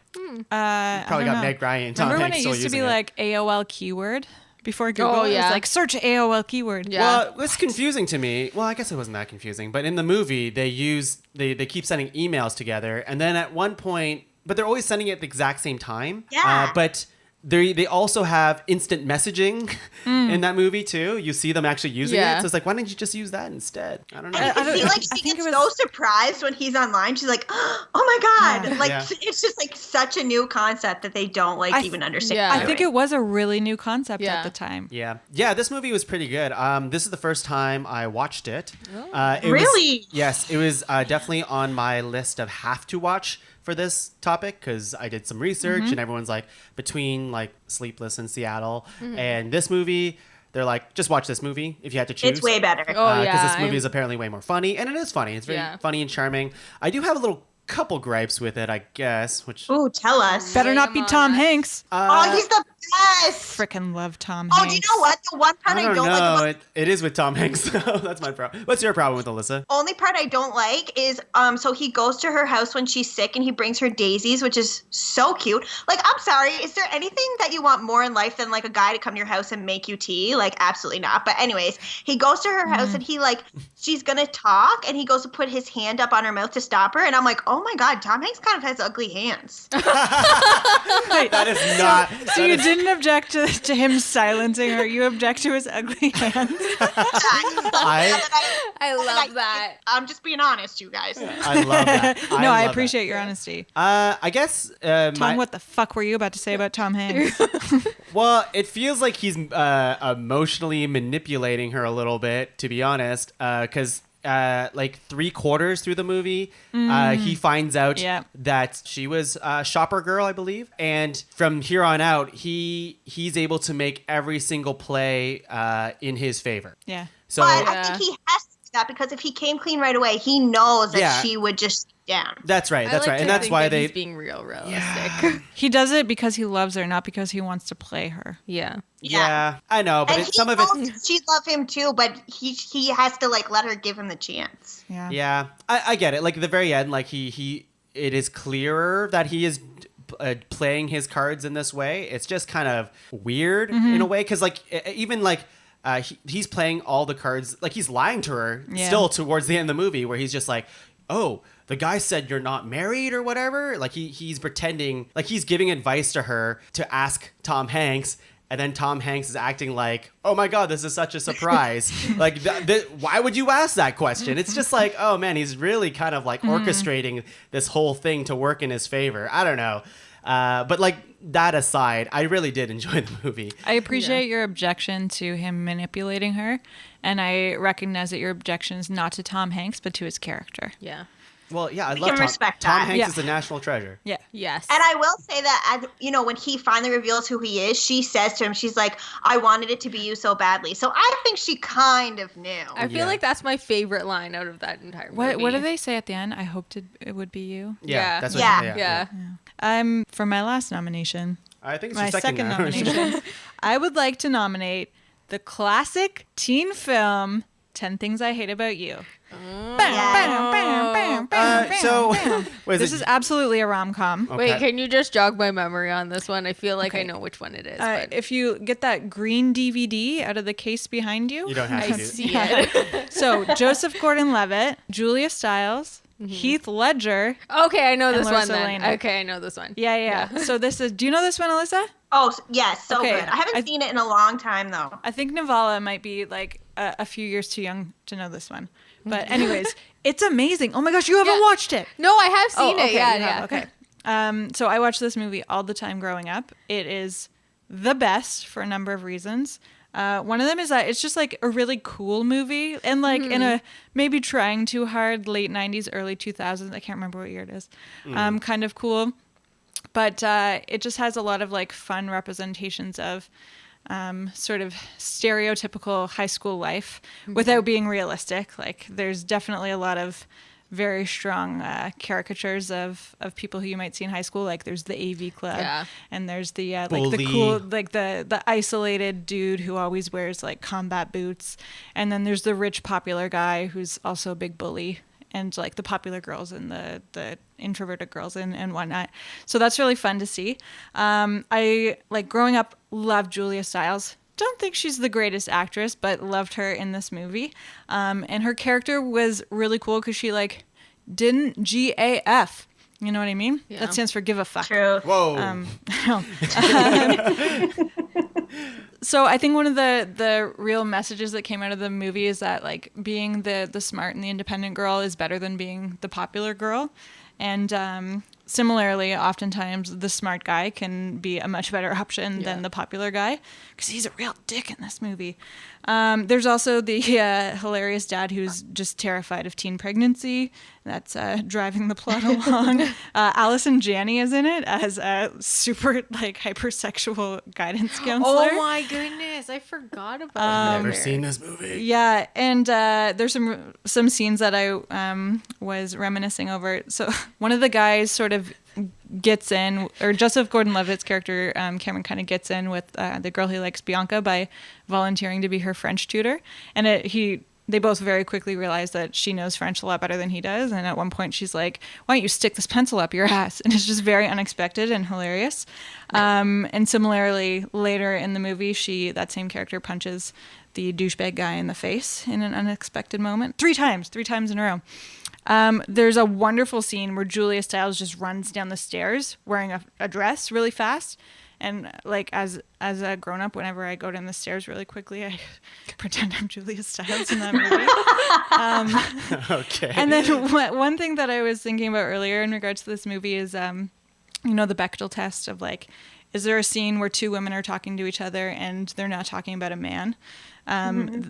I Probably don't got know. Meg Ryan and Tom Remember when Hanks it still used to be using it. like AOL keyword before Google? Oh, It yeah. was like search AOL keyword. Yeah. Well, it's confusing to me. Well, I guess it wasn't that confusing, but in the movie, they keep sending emails together, and then at one point, but they're always sending it at the exact same time. Yeah. But they also have instant messaging in that movie too. You see them actually using Yeah. it, so it's like, why didn't you just use that instead? I don't know. And you can see like I she think gets it so was- surprised when he's online. She's like, "Oh my god!" Yeah. Like Yeah. it's just like such a new concept that they don't like I even understand. yeah. I think it was a really new concept Yeah. at the time. Yeah, this movie was pretty good. This is the first time I watched it. Oh. It Really? Yes, it was definitely on my list of have to watch for this topic because I did some research Mm-hmm. and everyone's like between like Sleepless in Seattle and this movie. They're like, just watch this movie if you had to choose. It's way better. Oh, Because yeah. this movie is apparently way more funny, and it is funny. It's very Yeah. funny and charming. I do have a little couple gripes with it, I guess. Which Ooh, tell us. Better not be Lay 'em Tom on us. Hanks. Oh, he's the best. Frickin' love Tom Oh, Hanks. do you know what? The one part I I don't don't like know. about It is with Tom Hanks. That's my problem. What's your problem with Alyssa? only part I don't like is so he goes to her house when she's sick and he brings her daisies, which is so cute. Like, I'm sorry, is there anything that you want more in life than like a guy to come to your house and make you tea? Like, absolutely not. But anyways, he goes to her house and he like she's gonna talk and he goes to put his hand up on her mouth to stop her, and I'm like, oh my god, Tom Hanks kind of has ugly hands. That is not. So you didn't object to him silencing her. You object to his ugly hands. I love that. I'm just being honest, you guys. I love that. No, I love that. appreciate your honesty. I guess. Tom, what the fuck were you about to say about Tom Hanks? Well, it feels like he's emotionally manipulating her a little bit, to be honest. Because like 3/4 through the movie, he finds out that she was a shopper girl, I believe, and from here on out, he's able to make every single play in his favor. Yeah. So But I think he has to do that because if he came clean right away, he knows that she would just sit down. that's right. That's I like right, to and that's think why that he's being realistic. He does it because he loves her, not because he wants to play her. Yeah. Yeah, I know, but And some of knows it. she love him too, but he has to like let her give him the chance. Yeah. Yeah, I get it. Like at the very end, like it is clearer that he is playing his cards in this way. It's just kind of weird in a way because like even like he's playing all the cards, like he's lying to her still towards the end of the movie, where he's just like, oh, the guy said you're not married or whatever. Like he's pretending, like he's giving advice to her to ask Tom Hanks. And then Tom Hanks is acting like, oh my God, this is such a surprise. Like, why would you ask that question? It's just like, oh man, he's really kind of like orchestrating this whole thing to work in his favor. I don't know. But like that aside, I really did enjoy the movie. I appreciate your objection to him manipulating her. And I recognize that your objection is not to Tom Hanks, but to his character. Yeah. Well, yeah, I We love can Tom. respect Tom that. Hanks Yeah. is a national treasure. Yeah. Yes. And I will say that, when he finally reveals who he is, she says to him, she's like, I wanted it to be you so badly. So I think she kind of knew. I feel like that's my favorite line out of that entire movie. What do they say at the end? I hoped it would be you. Yeah. That's what Yeah. For my last nomination, I think it's my your second nomination, I would like to nominate the classic teen film 10 Things I Hate About You. So, wait, This is absolutely a rom-com. Okay. Wait, can you just jog my memory on this one? I feel like I know which one it is. But If you get that green DVD out of the case behind you, You don't have I to do it. see it. So Joseph Gordon-Levitt, Julia Stiles, Heath Ledger. Okay, I know And this one Larsa then. Lana. Okay, I know this one. Yeah. So this is. Do you know this one, Alyssa? Oh, yes, so Okay, good. I haven't seen it in a long time, though. I think Nivala might be like a few years too young to know this one. But anyways, it's amazing. Oh my gosh, you haven't watched it. No, I have seen okay, it. Yeah, you yeah. have, okay. So I watched this movie all the time growing up. It is the best for a number of reasons. One of them is that it's just like a really cool movie and like in a maybe trying too hard late 90s, early 2000s. I can't remember what year it is. Kind of cool. But it just has a lot of like fun representations of sort of stereotypical high school life without being realistic. Like there's definitely a lot of very strong caricatures of people who you might see in high school. Like there's the AV club and there's the like the Bully. cool, like the isolated dude who always wears like combat boots. And then there's the rich popular guy who's also a big bully, and like the popular girls and the introverted girls and whatnot. So that's really fun to see. I like growing up loved Julia Stiles. Don't think she's the greatest actress, but loved her in this movie. And her character was really cool because she like didn't GAF. You know what I mean? Yeah. That stands for give a fuck. True. Whoa. So I think one of the real messages that came out of the movie is that like being the smart and the independent girl is better than being the popular girl. And similarly, oftentimes the smart guy can be a much better option than the popular guy because he's a real dick in this movie. There's also the hilarious dad who's just terrified of teen pregnancy that's driving the plot along. Allison Janney is in it as a super like hypersexual guidance counselor. Oh my goodness, I forgot about Never seen this movie. Yeah, and there's some scenes that I was reminiscing over. So one of the guys sort of gets in, or Joseph Gordon-Levitt's character, Cameron, kind of gets in with the girl he likes, Bianca, by volunteering to be her French tutor. And they both very quickly realize that she knows French a lot better than he does. And at one point she's like, why don't you stick this pencil up your ass? And it's just very unexpected and hilarious. And similarly, later in the movie, that same character punches the douchebag guy in the face in an unexpected moment. Three times in a row. There's a wonderful scene where Julia Stiles just runs down the stairs wearing a dress really fast. And like as a grown up, whenever I go down the stairs really quickly, I pretend I'm Julia Stiles in that movie. Okay. And then one thing that I was thinking about earlier in regards to this movie is, the Bechdel test of like, is there a scene where two women are talking to each other and they're not talking about a man? I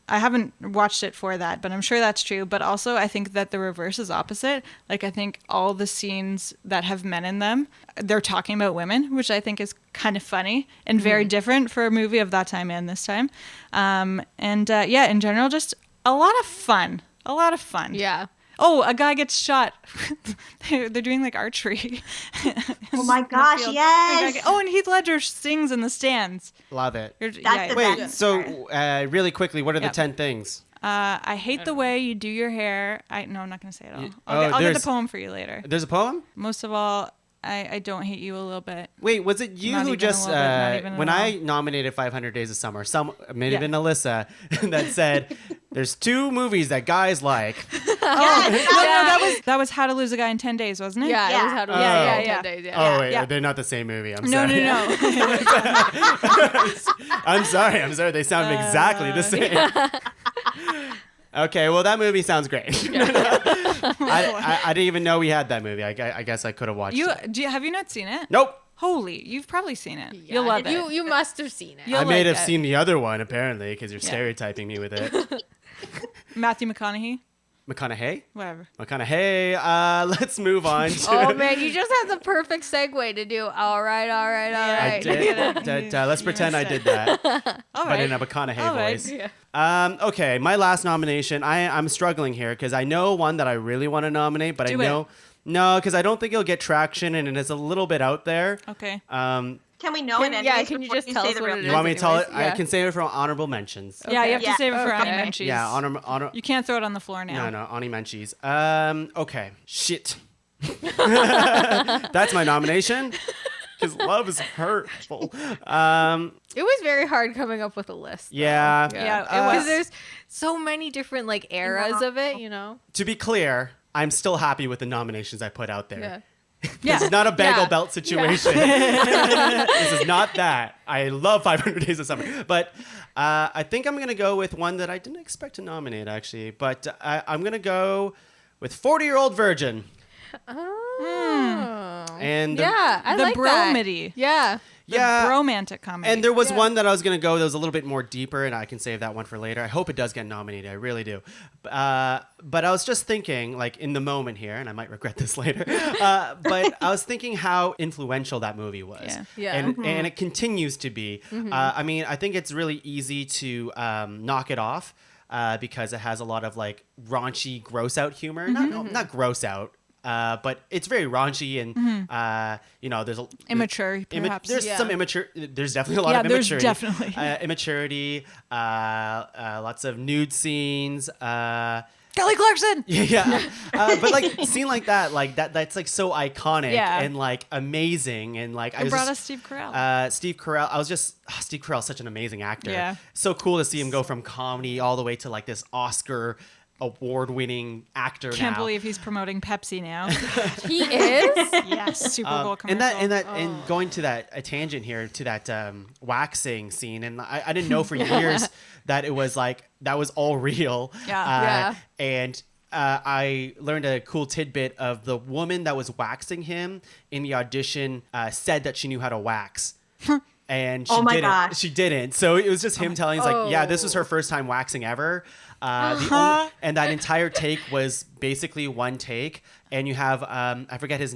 haven't watched it for that, but I'm sure that's true. But also, I think that the reverse is opposite. Like, I think all the scenes that have men in them, they're talking about women, which I think is kind of funny and very different for a movie of that time and this time. In general, just a lot of fun. A lot of fun. Yeah. Oh, a guy gets shot. They're doing like archery. Oh my gosh, yes. Oh, and Heath Ledger sings in the stands. Love it. That's the Wait, best. so really quickly, what are the Yep. 10 things? I hate the way you do your hair. No, I'm not going to say it all. Oh, I'll get the there's- poem for you later. There's a poem? Most of all, I don't hate you a little bit. Wait, was it you Not who even a just, little bit, not even when at all. I nominated 500 Days of Summer, maybe Yeah. even Alyssa, that said, there's two movies that guys like. That was How to Lose a Guy in 10 Days, wasn't it? Yeah, it Yeah. was how to Yeah, lose yeah. 10 days. Yeah. Oh, wait, Yeah. they're not the same movie. I'm No, sorry. no. I'm sorry. They sound exactly the same. Okay, well, that movie sounds great. I didn't even know we had that movie. I guess I could have watched it. Have you not seen it? Nope. Holy, you've probably seen it. Yeah, You'll love it. You must have seen it. You'll I may like have it. seen the other one, apparently, because you're Yeah. stereotyping me with it. Matthew McConaughey, McConaughey? whatever. McConaughey. Let's move on to... Oh man, you just had the perfect segue to do. All right. I did. Let's pretend I did that, All but right. in a McConaughey All right. voice. Yeah. Okay, my last nomination. I'm struggling here because I know one that I really want to nominate, but Do I know... No, because I don't think it'll get traction, and it's a little bit out there. Okay. Can we know it anyways? can you before just tell say us the what real it name? You want me to tell it? anyways, yeah. I can save it for honorable mentions. Yeah, you have to Yeah. save it for Okay. Ani Menchie's. Yeah, honor. You can't throw it on the floor now. No, Ani Menchie's. Okay. Shit. That's my nomination. Because love is hurtful. It was very hard coming up with a list. Yeah. Yeah, it Because was. there's so many different like eras of it, you know. To be clear, I'm still happy with the nominations I put out there. Yeah. Yeah. This is not a bagel Yeah. belt situation. This is not that. I love 500 Days of Summer. But I think I'm going to go with one that I didn't expect to nominate, actually. But I'm going to go with 40-Year-Old Virgin. Oh. And yeah, I The like that. bromedy. Yeah. The yeah. romantic comedy. And there was one that I was going to go that was a little bit more deeper, and I can save that one for later. I hope it does get nominated. I really do. But I was just thinking, like, in the moment here, and I might regret this later, but I was thinking how influential that movie was. Yeah. Yeah. And it continues to be. I mean, I think it's really easy to knock it off because it has a lot of, like, raunchy, gross-out humor. Not gross-out. But it's very raunchy and, there's Immature, perhaps. There's Yeah. some immature. There's definitely a lot Yeah, of there's immaturity. definitely. Immaturity. Lots of nude scenes. Kelly Clarkson. Yeah. But like a scene like that's like so iconic Yeah. and like amazing and like And brought us Steve Carell. Steve Carell. Steve Carell's such an amazing actor. Yeah. So cool to see him go from comedy all the way to like this Oscar award-winning actor Can't now. believe he's promoting Pepsi now. He is? Yes, Super Bowl commercial. And going to a tangent here to that waxing scene, and I didn't know for years that it was like that was all real. Yeah. And I learned a cool tidbit of the woman that was waxing him in the audition said that she knew how to wax. And she Oh my didn't. gosh. She didn't. So it was just him telling us like, yeah, this was Oh. her first time waxing ever. And that entire take was basically one take. And you have, I forget his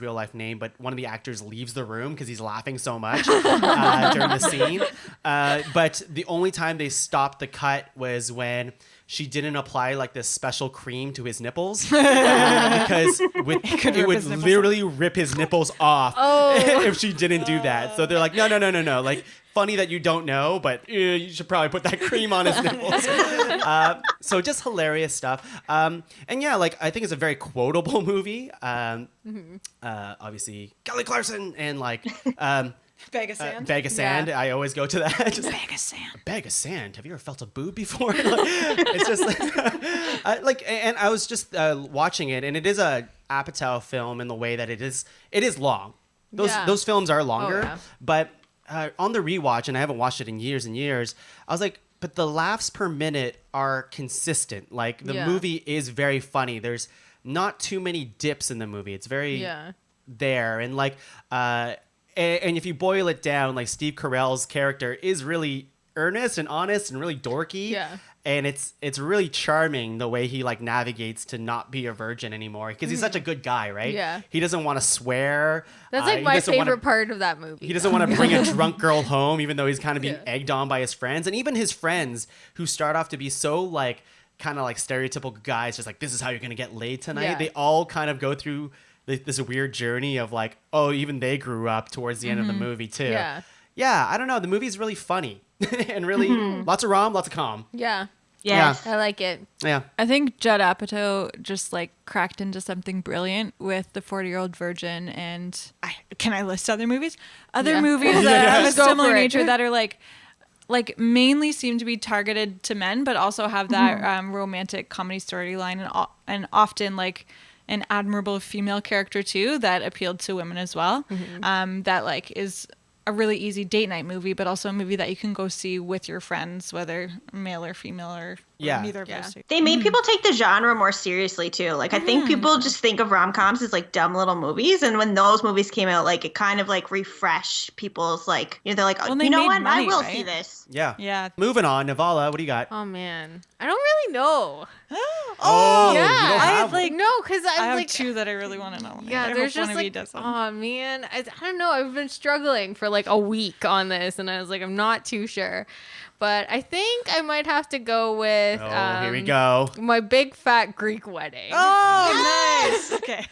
real life name, but one of the actors leaves the room because he's laughing so much during the scene. But the only time they stopped the cut was when she didn't apply like this special cream to his nipples because it would literally rip his nipples off if she didn't do that. So they're like, no. Like, funny that you don't know, but you should probably put that cream on his nipples. So just hilarious stuff. And yeah, like I think it's a very quotable movie. Obviously, Kelly Clarkson and like Bag of sand. Bag of sand. I always go to that. Just, Bag of sand. a bag of sand. Have you ever felt a boob before? Like, it's just like, and I was just watching it, and it is a Apatow film in the way that it is long. Those films are longer, but on the rewatch, and I haven't watched it in years and years, I was like, but the laughs per minute are consistent. Like the movie is very funny. There's not too many dips in the movie. It's very there, and like and if you boil it down, like Steve Carell's character is really earnest and honest and really dorky. Yeah. And it's really charming the way he like navigates to not be a virgin anymore because he's such a good guy, right? Yeah. He doesn't want to swear. That's like my favorite part of that movie. He doesn't want to bring a drunk girl home, even though he's kind of being egged on by his friends. And even his friends who start off to be so like kind of like stereotypical guys, just like, this is how you're going to get laid tonight. Yeah. They all kind of go through this weird journey of like, oh, even they grew up towards the end of the movie too. Yeah. Yeah, I don't know. The movie's really funny and really lots of rom, lots of com. Yeah. Yes. I like it. Yeah. I think Judd Apatow just like cracked into something brilliant with The 40-Year-Old Virgin, and can I list other movies? Other movies that have a similar nature that are like mainly seem to be targeted to men, but also have that romantic comedy storyline and often like an admirable female character too that appealed to women as well. That like is a really easy date night movie, but also a movie that you can go see with your friends, whether male or female or neither of those two. They made people take the genre more seriously too. Like I think people just think of rom-coms as like dumb little movies, and when those movies came out, like it kind of like refreshed people's like, you know, they're like, oh, you know what, money, I will right? see this. Yeah. Moving on, Nivala, what do you got? Oh man, I don't really know. Oh, yeah. you don't I have have like No, because I I'm have like two that I really want to know. Yeah, I there's hope one just of you like, does them. oh man, I don't know. I've been struggling for like a week on this, and I was like, I'm not too sure, but I think I might have to go with. Oh, here we go. My Big Fat Greek Wedding. Oh, nice. Okay.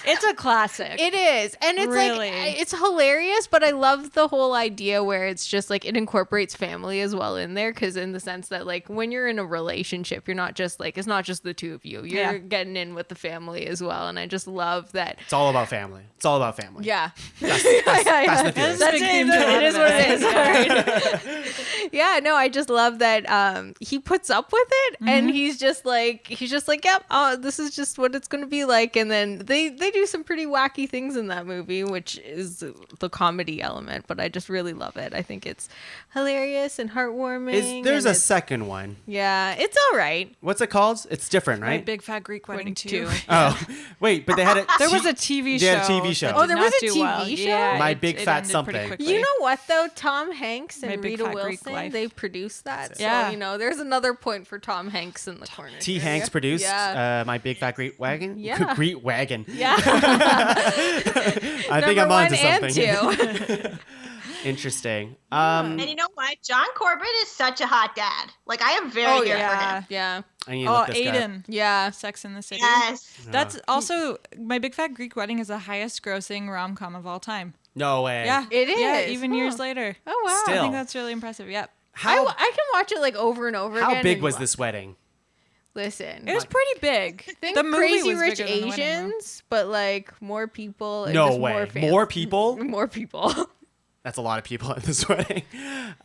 It's a classic. It is. And it's Really? like, it's hilarious, but I love the whole idea where it's just like, it incorporates family as well in there. Cause in the sense that like, when you're in a relationship, you're not just like, it's not just the two of you. You're getting in with the family as well. And I just love that. It's all about family. It's all about family. Yeah. That's the theory. That's big theme to It is what it is. Yeah. All right. Yeah, no, I just love that he puts up with it, and he's just like, yep, this is just what it's going to be like. And then they do some pretty wacky things in that movie, which is the comedy element, but I just really love it. I think it's hilarious and heartwarming. There's a second one. Yeah, it's all right. What's it called? It's different, My right? Big Fat Greek Wedding too. Oh, wait, but they had a There was a TV show. They had a TV show. that Oh, did there not was a do TV well. show? Yeah, My it- Big it Fat ended something. pretty quickly. You know what though? Tom Hanks My and Big Rita Fat Greek Wilson, Life. they produced that. Yeah. So, you know, there's another point for Tom Hanks in the corner. T. here. Hanks produced Yeah. My Big Fat Greek Wagon. Yeah. Greek Wagon. Yeah. I think I'm Number on to one and something. two. Interesting. And you know what? John Corbett is such a hot dad. Like I am very here for him. Yeah. I need to Oh, look this guy up. Aiden. Yeah. Sex in the City. Yes. That's also My Big Fat Greek Wedding is the highest grossing rom-com of all time. No way. Yeah. It Yeah, is. even Huh. years later. Oh wow. I Still. think that's really impressive. Yep. How I can watch it like over and over again. how big and was this wedding? Listen. It was pretty big. Think the movie Crazy was Rich bigger than the wedding, though. Asians, but like more people. And No just way. More, fans. More people? More people. That's a lot of people at this wedding.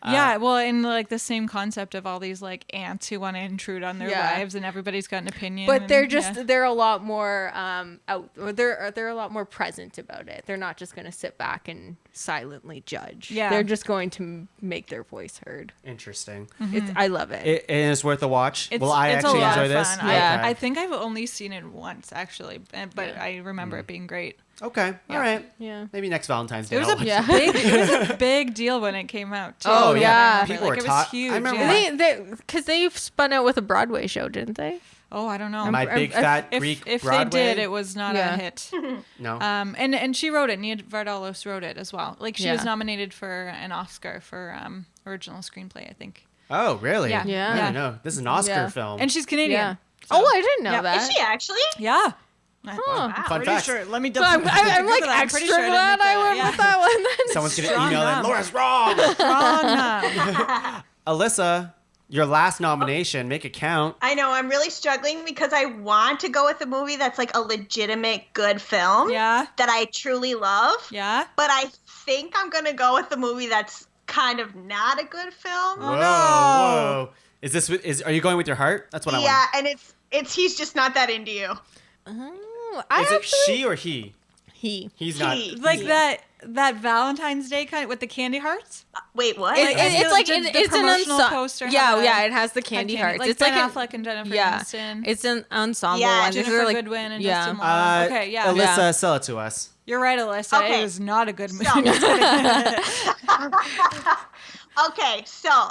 Yeah, well, in like the same concept of all these like aunts who want to intrude on their Yeah. lives, and everybody's got an opinion. But they're and- just yeah. they're a lot more out. Or they're a lot more present about it. They're not just going to sit back and silently judge. Yeah. They're just going to make their voice heard. Interesting. It's I love it. And it's worth a watch. It's, Will I it's actually a lot enjoy of this? fun. Yeah. I think I've only seen it once actually, but I remember it being great. Okay. All right. Yeah. Maybe next Valentine's Day. It was I'll a watch Yeah. it was a big deal when it came out. Too. Oh, yeah. People like, were it was talking. huge. I remember yeah. Because they spun out with a Broadway show, didn't they? Oh, I don't know. my big fat Greek if Broadway. they did, it was not Yeah. a hit. No. And she wrote it. Nia Vardalos wrote it as well. Like she Yeah. was nominated for an Oscar for original screenplay, I think. Oh, really? Yeah. Yeah. I didn't know. This is an Oscar Yeah. film. And she's Canadian. Yeah. So- Oh, I didn't know Yeah. that. Is she actually? Yeah. Huh. Fun fact. Let me So I'm like extra glad I went with that one then. Someone's going to Strong email in. arm. Laura's wrong. Wrong. Alyssa, your last nomination. Make it count. I know, I'm really struggling because I want to go with a movie that's like a legitimate good film Yeah. that I truly love. Yeah. But I think I'm going to go with the movie that's kind of not a good film. Oh, Whoa, no. whoa. Are you going with your heart? That's what I Yeah, want. and it's he's just not that into you. Oh, Is it she or he? He. He's not. He. Like that Valentine's Day kind with the candy hearts. Wait, what? It's like it's the an promotional ensemble. poster Yeah, had yeah, it has the candy hearts. Like It's Ben like Affleck and Jennifer yeah, Aniston. it's an ensemble Yeah, one. These Jennifer are like Goodwin and yeah. Justin Long. Okay, yeah. Alyssa, Yeah. sell it to us. You're right, Alyssa. Okay. It was not a good movie. Okay, so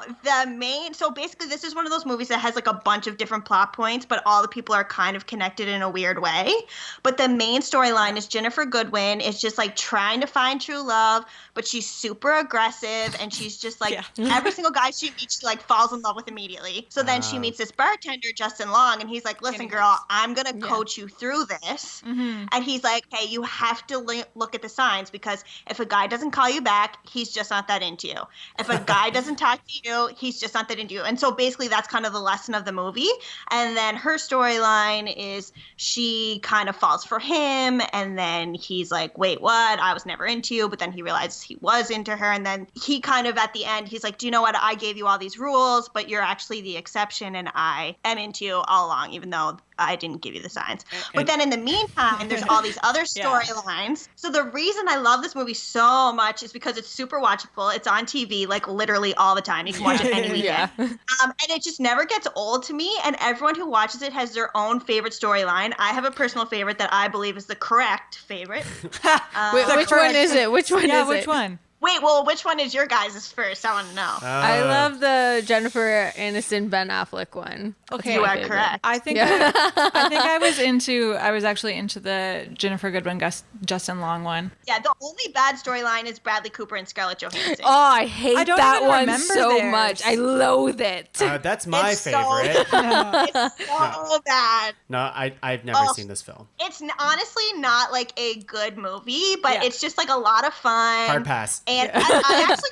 basically this is one of those movies that has like a bunch of different plot points, but all the people are kind of connected in a weird way. But the main storyline is Jennifer Goodwin is just like trying to find true love, but she's super aggressive and she's just like every single guy she meets, she like falls in love with immediately. So then she meets this bartender, Justin Long, and he's like, listen, girl, I'm going to coach you through this. Mm-hmm. And he's like, hey, you have to look at the signs because if a guy doesn't call you back, he's just not that into you. If a guy doesn't talk to you, he's just not that into you. And so basically that's kind of the lesson of the movie. And then her storyline is she kind of falls for him. And then he's like, wait, what? I was never into you. But then he realizes he was into her. And then he kind of at the end, he's like, do you know what? I gave you all these rules, but you're actually the exception. And I am into you all along, even though I didn't give you the signs. But then in the meantime, there's all these other storylines. So the reason I love this movie so much is because it's super watchable. It's on TV like literally all the time. You can watch it any weekend. And it just never gets old to me. And everyone who watches it has their own favorite storyline. I have a personal favorite that I believe is the correct favorite. Which one is it? Which one is it? Which one? Wait, well, which one is your guys' first? I want to know. I love the Jennifer Aniston Ben Affleck one. Okay, You are correct. I think I was actually into the Jennifer Goodwin Justin Long one. Yeah, the only bad storyline is Bradley Cooper and Scarlett Johansson. Oh, I hate I don't that even one remember so theirs. much. I loathe it. That's my It's so favorite. It's so bad. No, I've never seen this film. It's honestly not like a good movie, but Yeah. it's just like a lot of fun. Hard pass. And I actually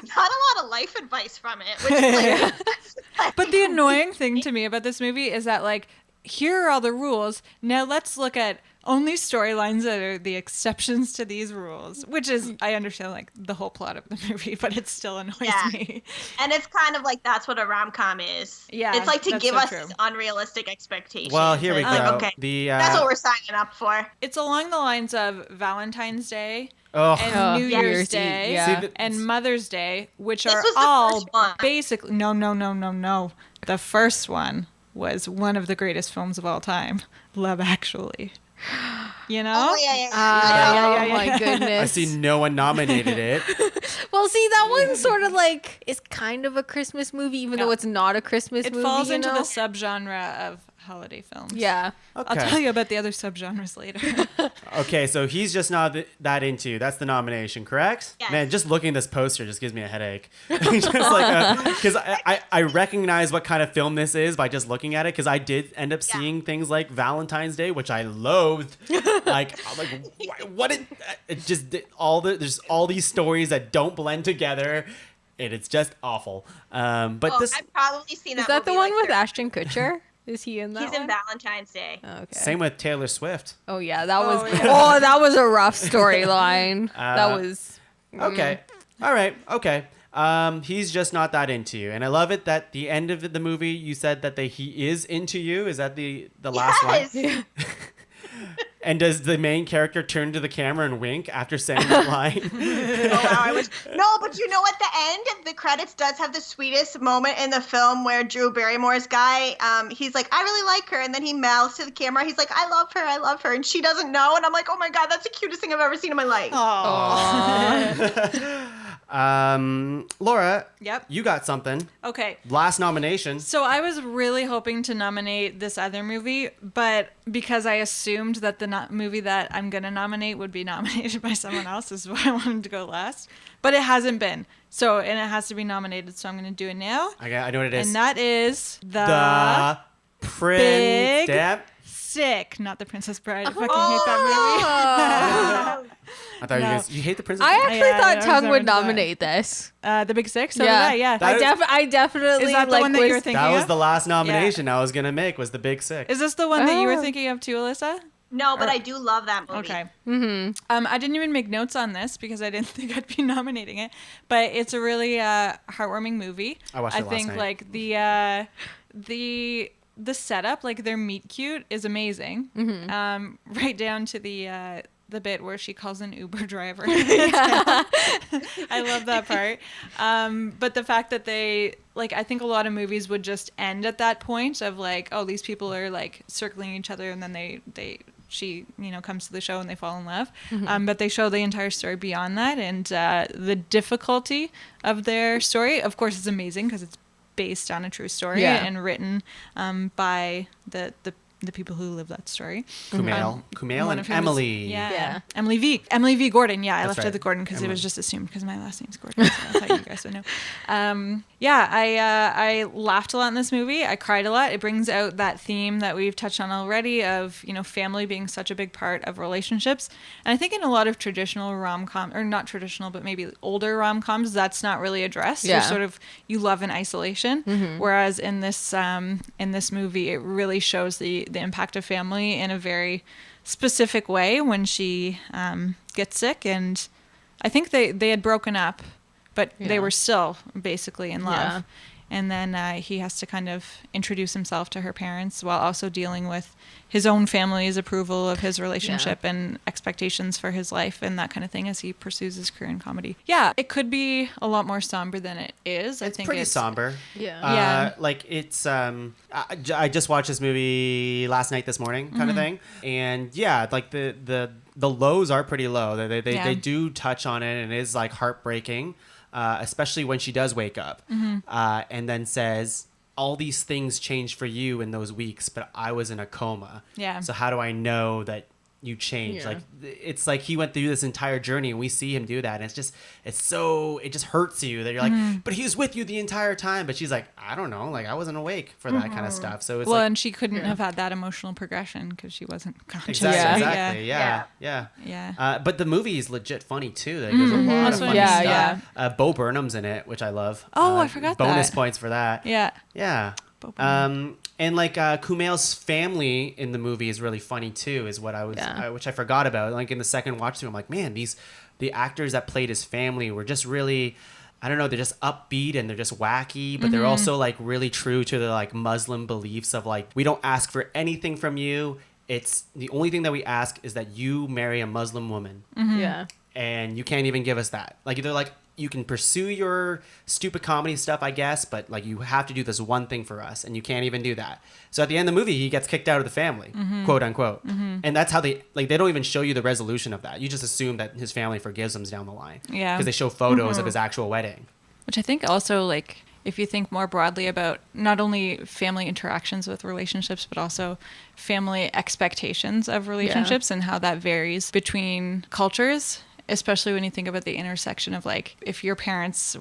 got a lot of life advice from it, which is like, But the annoying thing to me about this movie is that, like, here are all the rules. Now let's look at only storylines that are the exceptions to these rules, which is, I understand, like, the whole plot of the movie, but it still annoys me. and it's kind of like that's what a rom-com is. Yeah, it's like to that's give so us true. these unrealistic expectations. Well, here we It's go. like, okay, The that's what we're signing up for. It's along the lines of Valentine's Day oh, and New New Year's Year's Day Eve, yeah. See, and Mother's Day, which This are was the all first one. basically no. The first one was one of the greatest films of all time, Love Actually. You know? Oh yeah. Oh my goodness. I see no one nominated it. Well, see, that one's sort of like is kind of a Christmas movie, even though it's not a Christmas It movie. falls you into know? the subgenre of holiday films. Yeah. I'll Okay. tell you about the other subgenres later. Okay, so he's just not that into you. That's the nomination, correct? Yes. Man, just looking at this poster just gives me a headache. Just like, because I recognize what kind of film this is by just looking at it. Because I did end up seeing things like Valentine's Day, which I loathed. Like, I'm like, what? It just there's all these stories that don't blend together, and it's just awful. But Oh, this I've probably seen that. Is that the movie, one like, with Ashton Kutcher? Is he in that He's one? in Valentine's Day. Oh, okay. same with Taylor Swift. Oh yeah, that was that was a rough storyline. That was Okay. All right. Okay. He's just not that into you, and I love it that the end of the movie you said that he is into you. Is that the last line? Yes. And does the main character turn to the camera and wink after saying that line? No, but you know, at the end, the credits does have the sweetest moment in the film where Drew Barrymore's guy, he's like, I really like her. And then he mouths to the camera. He's like, I love her. And she doesn't know. And I'm like, oh my God, that's the cutest thing I've ever seen in my life. Laura, Yep. you got something. Okay. Last nomination. So I was really hoping to nominate this other movie, but because I assumed that the movie that I'm going to nominate would be nominated by someone else, is why I wanted to go last. But it hasn't been. So, and it has to be nominated, so I'm going to do it now. I know what it is. And that is The Prince. Big Sick. Not The Princess Bride. I fucking hate that movie. I thought you hate The Princess I Bride? actually thought I Tung was would never nominate this. The Big Sick? So Yeah. yeah. I definitely Is that the one that you were thinking That was of? the last nomination I was going to make, was The Big Sick. Is this the one that you were thinking of too, Alyssa? No, but I do love that movie. Okay. I didn't even make notes on this because I didn't think I'd be nominating it, but it's a really heartwarming movie. I watched it last think night. like the setup, like their meet cute, is amazing. Right down to the bit where she calls an Uber driver. I love that part. But the fact that they, like, I think a lot of movies would just end at that point of like, oh, these people are like circling each other, and then she comes to the show and they fall in love. But they show the entire story beyond that, and the difficulty of their story, of course, is amazing because it's based on a true story and written by the people who live that story. Kumail One and of whom is- Emily. Yeah. Emily V. Gordon. Yeah, I That's left out right. the Gordon because it Emily. was just assumed because my last name's Gordon. So I thought you guys would know. I laughed a lot in this movie. I cried a lot. It brings out that theme that we've touched on already of, family being such a big part of relationships. And I think in a lot of traditional rom-com, or not traditional, but maybe older rom-coms, that's not really addressed. Yeah. You're sort of, you love in isolation. Whereas in this movie, it really shows the impact of family in a very specific way when she gets sick. And I think they had broken up, but they were still basically in love. Yeah. And then he has to kind of introduce himself to her parents while also dealing with his own family's approval of his relationship and expectations for his life and that kind of thing as he pursues his career in comedy. Yeah, it could be a lot more somber than it is. I think Pretty somber. Yeah. Like it's I just watched this movie last night, this morning, kind of thing, and like the lows are pretty low. They do touch on it, and it is like heartbreaking, especially when she does wake up and then says, all these things changed for you in those weeks, but I was in a coma. Yeah. So how do I know that you changed? Yeah. Like, it's like he went through this entire journey, and we see him do that, and it just hurts you that you're like, but he was with you the entire time. But she's like, I don't know, like I wasn't awake for that kind of stuff. So it's and she couldn't have had that emotional progression because she wasn't conscious. Exactly. Yeah. But the movie is legit funny too. Like, there's a lot of funny stuff. Bo Burnham's in it, which I love. Oh, I forgot bonus that. points for that. Yeah. Yeah. And like Kumail's family in the movie is really funny too, is what I was, which I forgot about. Like in the second watch through, I'm like, man, the actors that played his family were just really, I don't know, they're just upbeat and they're just wacky, but they're also like really true to the like Muslim beliefs of like, we don't ask for anything from you. It's the only thing that we ask is that you marry a Muslim woman. Yeah. And you can't even give us that. Like they're like, you can pursue your stupid comedy stuff, I guess, but like you have to do this one thing for us, and you can't even do that. So at the end of the movie, he gets kicked out of the family, quote unquote. And that's how they don't even show you the resolution of that. You just assume that his family forgives him down the line. Yeah. Because they show photos of his actual wedding. Which I think also, like, if you think more broadly about not only family interactions with relationships, but also family expectations of relationships and how that varies between cultures, especially when you think about the intersection of like, if your parents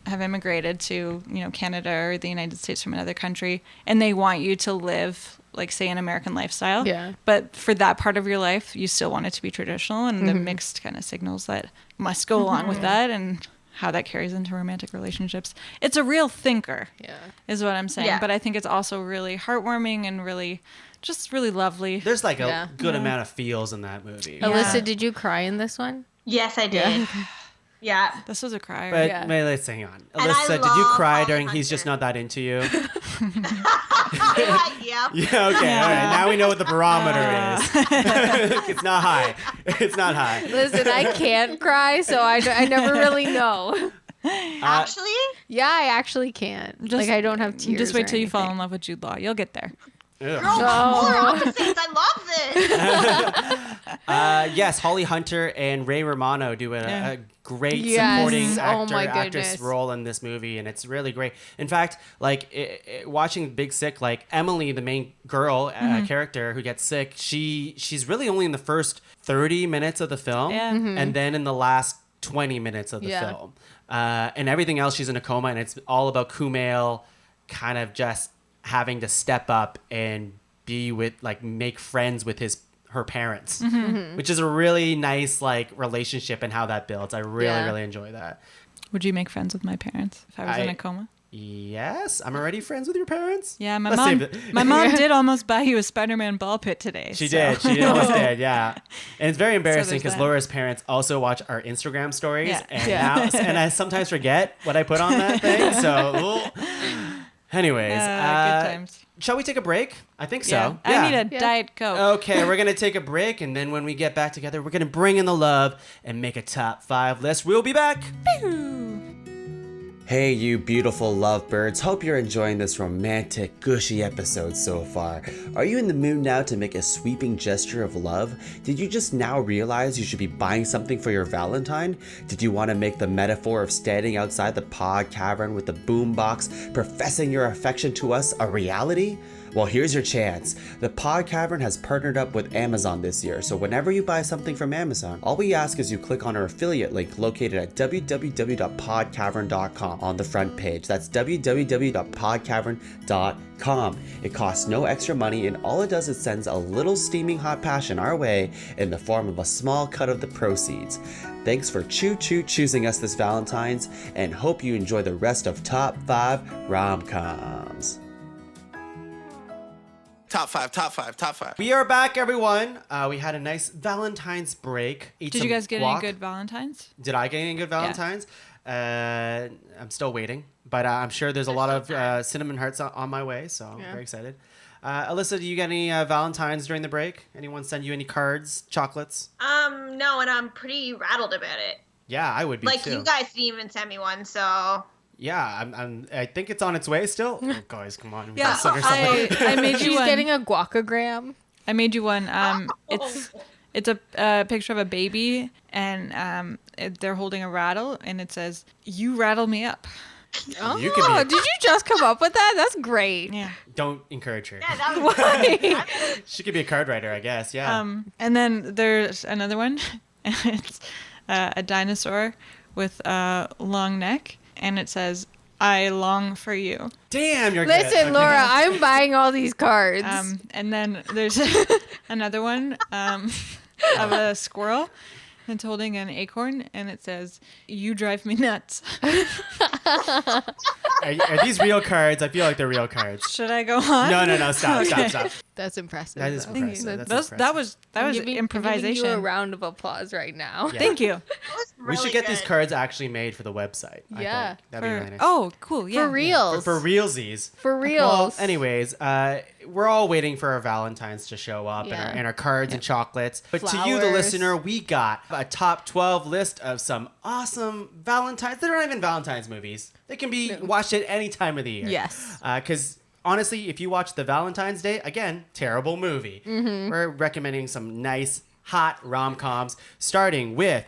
have immigrated to, Canada or the United States from another country, and they want you to live, like, say, an American lifestyle. Yeah. But for that part of your life, you still want it to be traditional, and the mixed kind of signals that must go along with that, and how that carries into romantic relationships. It's a real thinker, is what I'm saying. Yeah. But I think it's also really heartwarming and really lovely. There's like a good amount of feels in that movie. Alyssa, did you cry in this one? Yes, I did. Yeah. This was a crier. But let's hang on. Alyssa, did you cry during He's Just Not That Into You? Yep. Yeah, okay, all right. Now we know what the barometer is. It's not high. It's not high. Listen, I can't cry, so I never really know. Actually? Yeah, I actually can't. Like, I don't have tears. Just wait or till you fall anything. in love with Jude Law. You'll get there. Ugh. Girl, polar opposites. I love this. Yes, Holly Hunter and Ray Romano do a great Yes. supporting Oh actor, my actress goodness. role in this movie, and it's really great. In fact, like watching Big Sick, like Emily, the main girl character who gets sick, she's really only in the first 30 minutes of the film, Yeah. and then in the last 20 minutes of the Yeah. film, and everything else she's in a coma, and it's all about Kumail kind of just having to step up and be with, like, make friends with her parents, which is a really nice, like, relationship and how that builds. I really, really enjoy that. Would you make friends with my parents if I was in a coma? Yes, I'm already friends with your parents. Yeah, my Let's mom. save it. My mom did almost buy you a Spider-Man ball pit today. She so. did. She almost did. Yeah, and it's very embarrassing there's because that. Laura's parents also watch our Instagram stories, Yeah. and Yeah. and I sometimes forget what I put on that thing. So, anyways, Good times. shall we take a break? I think so. Yeah. I need a Yeah. Diet Coke. Okay, we're going to take a break, and then when we get back together, we're going to bring in the love and make a top 5 list. We'll be back. Hey, you beautiful lovebirds. Hope you're enjoying this romantic, gushy episode so far. Are you in the mood now to make a sweeping gesture of love? Did you just now realize you should be buying something for your Valentine? Did you want to make the metaphor of standing outside the pod cavern with the boombox, professing your affection to us, a reality? Well, here's your chance. The Pod Cavern has partnered up with Amazon this year, so whenever you buy something from Amazon, all we ask is you click on our affiliate link located at www.podcavern.com on the front page. That's www.podcavern.com. It costs no extra money, and all it does is sends a little steaming hot passion our way in the form of a small cut of the proceeds. Thanks for choosing us this Valentine's, and hope you enjoy the rest of Top 5 Rom-Coms. Top five. We are back, everyone. We had a nice Valentine's break. Did you guys get any good Valentines? Did I get any good Valentines? I'm still waiting, but I'm sure there's a lot of cinnamon hearts on my way, so I'm very excited. Alyssa, do you get any Valentines during the break? Anyone send you any cards, chocolates? No, and I'm pretty rattled about it. Yeah, I would be Like, too. you guys didn't even send me one, so... Yeah, I think it's on its way still. Oh, guys, come on. we Yeah, gotta send her something. I made you She's one. getting a guacagram. I made you one. It's a picture of a baby, and they're holding a rattle, and it says, "You rattle me up." Oh, You could be- did you just come up with that? That's great. Yeah. Don't encourage her. Yeah, that was... She could be a card writer, I guess. Yeah. And then there's another one. And it's a dinosaur with a long neck, and it says, "I long for you." Damn, you're Listen, good. Okay. Laura, I'm buying all these cards. And then there's another one of a squirrel. It's holding an acorn, and it says, "You drive me nuts." Are these real cards? I feel like they're real cards. Should I go on? No. Stop. That's impressive. That is though. impressive. Thank you. That's That was I'm giving improvisation. you a round of applause right now. Yeah. Thank you. That was We really should get these good. cards actually made for the website. I Yeah. think. That'd be really nice. Oh, cool. Yeah. For reals. For realsies. For Well, reals. anyways, we're all waiting for our Valentines to show up Yeah. and our cards and chocolates. But to you, the Flowers. listener, we got a top 12 list of some awesome Valentines. They're not even Valentine's movies. They can be watched at any time of the year. Yes. Because honestly, if you watch the Valentine's Day, again, terrible movie. Mm-hmm. We're recommending some nice, hot rom-coms, starting with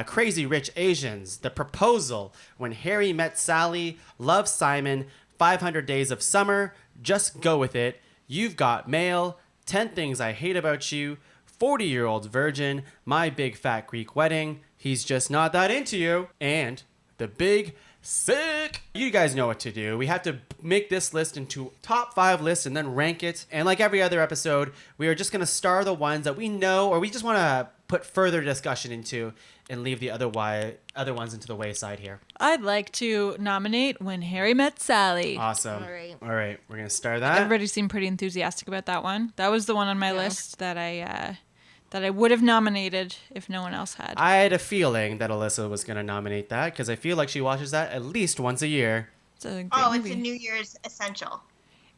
Crazy Rich Asians, The Proposal, When Harry Met Sally, Love Simon, 500 Days of Summer, Just Go With It, You've Got Mail, 10 Things I Hate About You, 40-Year-Old Virgin, My Big Fat Greek Wedding, He's Just Not That Into You, and The Big Sick. You guys know what to do. We have to make this list into top 5 lists and then rank it. And like every other episode, we are just going to star the ones that we know or we just want to put further discussion into and leave the other ones into the wayside here. I'd like to nominate When Harry Met Sally. Awesome. All right. All right. We're going to star that. Everybody seemed pretty enthusiastic about that one. That was the one on my list that I would have nominated if no one else had. I had a feeling that Alyssa was going to nominate that because I feel like she watches that at least once a year. It's a great Oh, it's movie. a New Year's essential.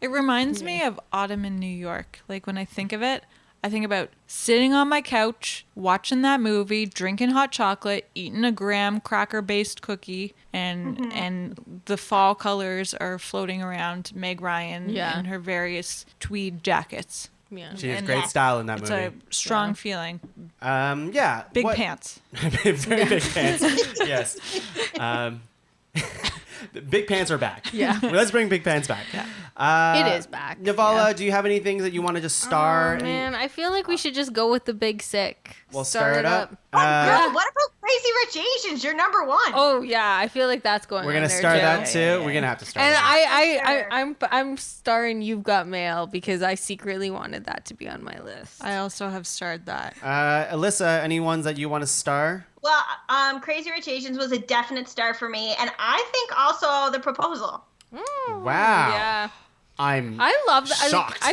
It reminds me of autumn in New York. Like when I think of it, I think about sitting on my couch, watching that movie, drinking hot chocolate, eating a graham cracker-based cookie, and the fall colors are floating around Meg Ryan in her various tweed jackets. Yeah. She has And great style in that It's movie. a strong feeling. Yeah. Big pants. Very big pants. Yes. The big pants are back. Yeah. Well, let's bring big pants back. It is back. Nivala, do you have anything that you want to just star? Oh, man, I feel like we should just go with the big sick. We'll star it up. Girl, what about Crazy Rich Asians? You're number one. Oh yeah, I feel like that's going. We're on gonna there star too. that too. We're gonna have to star And that. I'm starring You've Got Mail because I secretly wanted that to be on my list. I also have starred that. Alyssa, any ones that you want to star? Well, Crazy Rich Asians was a definite star for me, and I think also The Proposal. Wow. Yeah. I love that. Shocked.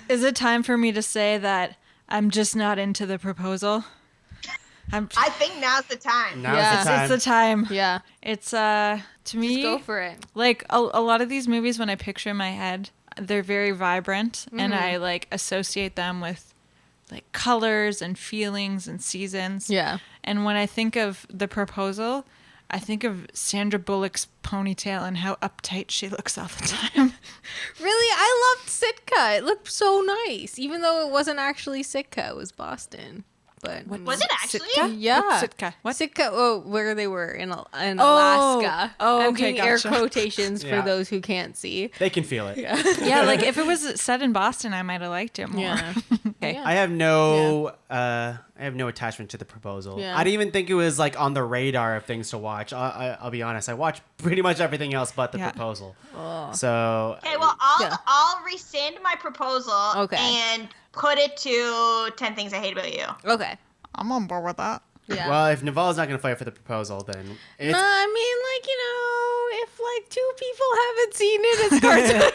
Is it time for me to say that I'm just not into The Proposal? I think now's the time. Now's the time. It's the time. Yeah. It's to me, Just go for it. like a lot of these movies, when I picture in my head, they're very vibrant, and I like associate them with like colors and feelings and seasons. Yeah. And when I think of The Proposal, I think of Sandra Bullock's ponytail and how uptight she looks all the time. Really, I loved Sitka. It looked so nice, even though it wasn't actually Sitka. It was Boston. But Was it actually? Sitka? Yeah. What's Sitka? What? Sitka, where they were in Alaska. Oh, I'm okay, doing air gotcha. quotations Yeah. for those who can't see. They can feel it. Yeah, like if it was set in Boston, I might have liked it more. Yeah. Okay. Yeah. I have no attachment to The Proposal. Yeah. I didn't even think it was like on the radar of things to watch. I'll be honest. I watched pretty much everything else but The Yeah. Proposal. So Okay, well, I'll rescind my proposal Okay. and put it to 10 Things I Hate About You. Okay. I'm on board with that. Yeah. well, if Nivala's not going to fight for The Proposal, then it's I mean, like, if like two people haven't seen it,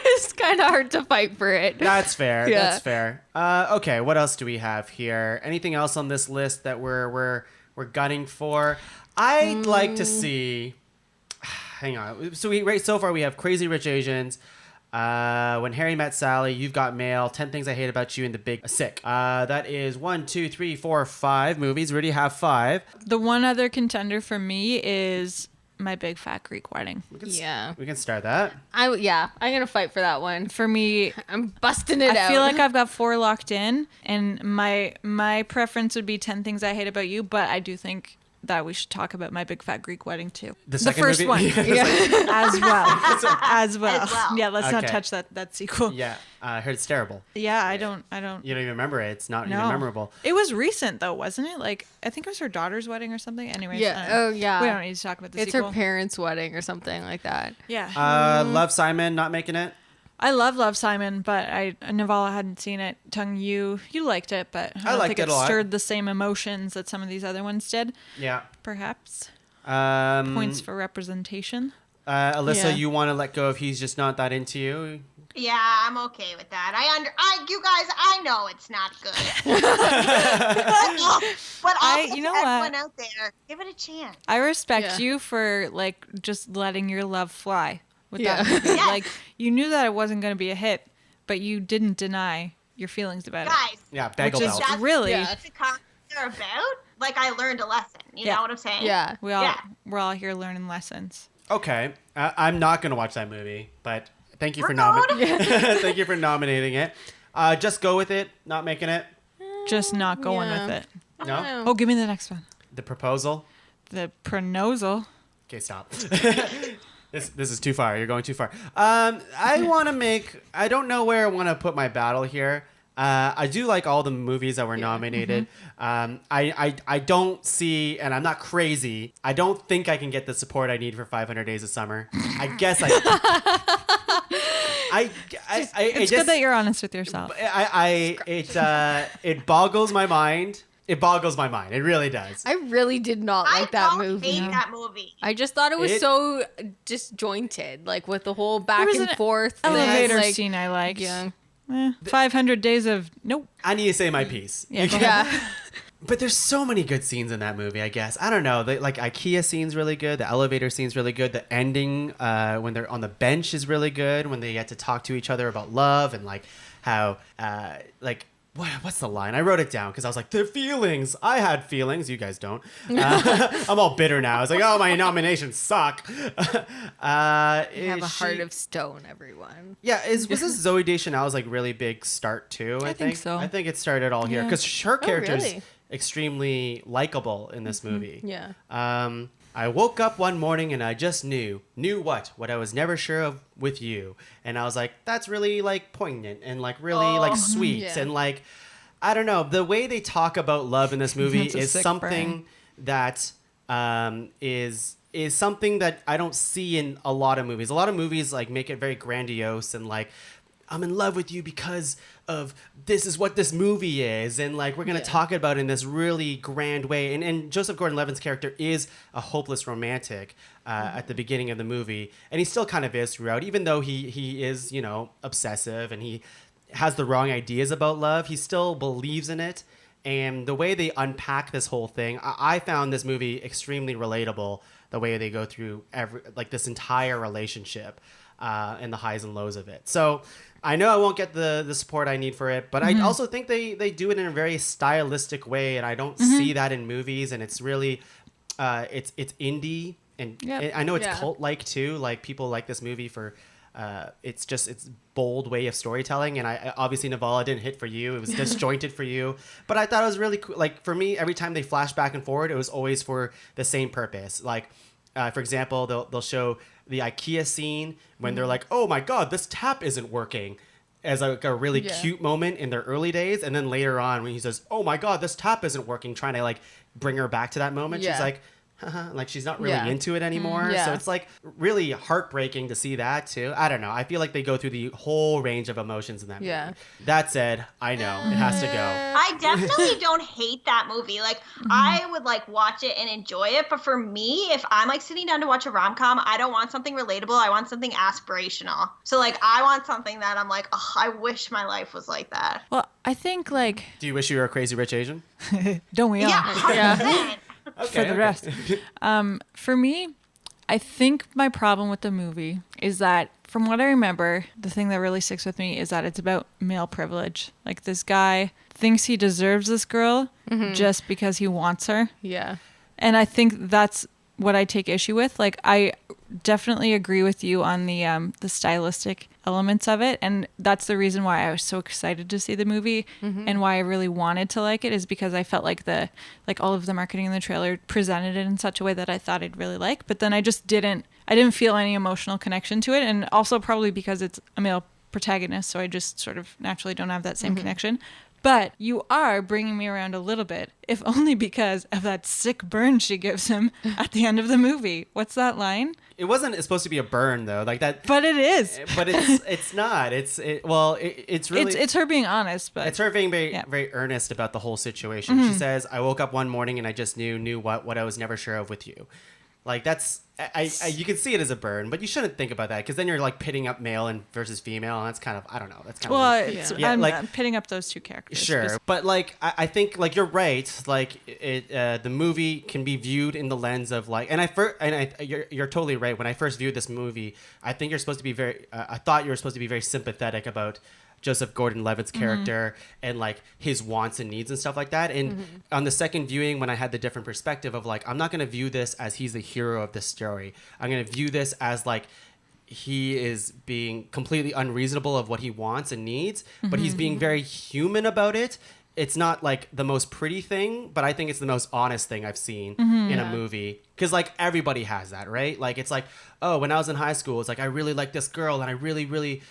it's kind of hard to fight for it. that's fair. Yeah. That's fair. Okay, what else do we have here? Anything else on this list that we're gunning for? I'd like to see. Hang on. So far we have Crazy Rich Asians. When Harry Met Sally, You've Got Mail, 10 Things I Hate About You, and The Big Sick. That is 1, 2, 3, 4, 5 movies. We already have 5. The one other contender for me is My Big Fat Greek Wedding. Yeah. We can start that. I'm gonna fight for that one. For me, I'm busting it out. I feel like I've got 4 locked in, and my preference would be 10 Things I Hate About You, but I do think that we should talk about My Big Fat Greek Wedding too. The second first movie? one. Yeah. As well. As well. well. Yeah, let's not Okay. touch that sequel. Yeah, I heard it's terrible. Yeah, I don't. You don't even remember it. It's not No. even memorable. It was recent though, wasn't it? Like I think it was her daughter's wedding or something. Anyways. Yeah. Oh, yeah. We don't need to talk about the it's sequel. her parents' wedding or something like that. Yeah. Love Simon not making it. I love Simon, but Nivala hadn't seen it. Tung, you liked it, but I don't liked think it a lot. stirred the same emotions that some of these other ones did. Yeah. Perhaps Points points for representation. Alyssa, Yeah. you want to let go of He's Just Not That Into You? Yeah, I'm okay with that. You guys, I know it's not good. but also you know everyone what? out there, give it a chance. I respect Yeah. you for like just letting your love fly with Yeah. that movie. Yes. Like you knew that it wasn't going to be a hit, but you didn't deny your feelings about it. Guys, Yeah, Bagel Which is Belt. That's- really Yeah. what the comments are about. Like, I learned a lesson. You Yeah. know what I'm saying? Yeah. Yeah. we're all here learning lessons. Okay, I'm not going to watch that movie, but thank you for Rude. thank you for nominating it. Just go with it, not making it. Just not going Yeah. with it. No, Oh, give me the next one. The Proposal. The pronosal. Okay, stop. This is too far. You're going too far. I want to make. I don't know where I want to put my battle here. I do like all the movies that were nominated. I don't see, and I'm not crazy. I don't think I can get the support I need for 500 Days of Summer. I guess I. It's good that you're honest with yourself. It boggles my mind. It boggles my mind. It really does. I really did not like that don't movie. hate that movie. I just thought it was It- so disjointed, like with the whole back was and an forth thing, Elevator like, scene I liked. Yeah. 500 Days of nope. I need to say my piece. Yeah, go Yeah. But there's so many good scenes in that movie, I guess. I don't know. The, like, IKEA scene's really good. The elevator scene's really good. The ending when they're on the bench is really good. When they get to talk to each other about love and, like, how, like... What's the line? I wrote it down because I was like, the feelings. I had feelings. You guys don't. I'm all bitter now. I was like, oh, my nominations suck. You have a heart of stone, everyone. Yeah, was this Zooey Deschanel's like really big start too? I think so. I think it started all here because her character's really? extremely likable in this movie. Yeah. I woke up one morning and I just knew what I was never sure of with you. And I was like, that's really like poignant and like really like sweet. Yeah. And like, I don't know, the way they talk about love in this movie is something that is something that I don't see in a lot of movies. A lot of movies like make it very grandiose and like, I'm in love with you because of this is what this movie is. And like, we're going to talk about it in this really grand way. And Joseph Gordon-Levitt's character is a hopeless romantic at the beginning of the movie. And he still kind of is throughout, even though he is, you know, obsessive and he has the wrong ideas about love. He still believes in it. And the way they unpack this whole thing, I found this movie extremely relatable, the way they go through this entire relationship and the highs and lows of it. So I know I won't get the support I need for it, but I also think they do it in a very stylistic way, and I don't see that in movies. And it's really, it's indie, and I know it's cult-like too. Like people like this movie for, it's bold way of storytelling. And I obviously Nivala didn't hit for you; it was disjointed for you. But I thought it was really cool. Like for me, every time they flash back and forward, it was always for the same purpose. Like, for example, they'll show the IKEA scene when they're like, oh my God, this tap isn't working, as like a really cute moment in their early days. And then later on when he says, oh my God, this tap isn't working, trying to like bring her back to that moment. She's like, like she's not really into it anymore. So it's like really heartbreaking to see that too. I don't know. I feel like they go through the whole range of emotions in that movie. That said, I know it has to go. I definitely don't hate that movie. Like I would like watch it and enjoy it, but for me, if I'm like sitting down to watch a rom-com, I don't want something relatable. I want something aspirational. So like I want something that I'm like, oh, I wish my life was like that. Well, I think like... Do you wish you were a crazy rich Asian? Don't we all? Yeah. For the rest. For me, I think my problem with the movie is that, from what I remember, the thing that really sticks with me is that it's about male privilege. Like this guy thinks he deserves this girl just because he wants her. Yeah. And I think that's what I take issue with. Like I definitely agree with you on the stylistic elements of it, and that's the reason why I was so excited to see the movie and why I really wanted to like it, is because I felt like all of the marketing in the trailer presented it in such a way that I thought I'd really like, but then I didn't feel any emotional connection to it, and also probably because it's a male protagonist, so I just sort of naturally don't have that same connection. But you are bringing me around a little bit, if only because of that sick burn she gives him at the end of the movie. What's that line? It wasn't supposed to be a burn though, like that. But it is. But it's not. It's really. It's her being honest, but it's her being very earnest about the whole situation. She says, "I woke up one morning and I just knew what I was never sure of with you." Like that's you can see it as a burn, but you shouldn't think about that because then you're like pitting up male and versus female, and that's kind of, I don't know. That's kind of I'm pitting up those two characters. Sure, but like I think like you're right. Like the movie can be viewed in the lens of like, you're totally right. When I first viewed this movie, I think you're supposed to be I thought you were supposed to be very sympathetic about Joseph Gordon-Levitt's character and like his wants and needs and stuff like that. And on the second viewing, when I had the different perspective of like, I'm not going to view this as he's the hero of this story. I'm going to view this as like he is being completely unreasonable of what he wants and needs, but he's being very human about it. It's not like the most pretty thing, but I think it's the most honest thing I've seen in a movie. Because like everybody has that, right? Like it's like, oh, when I was in high school, it's like I really like this girl and I really, really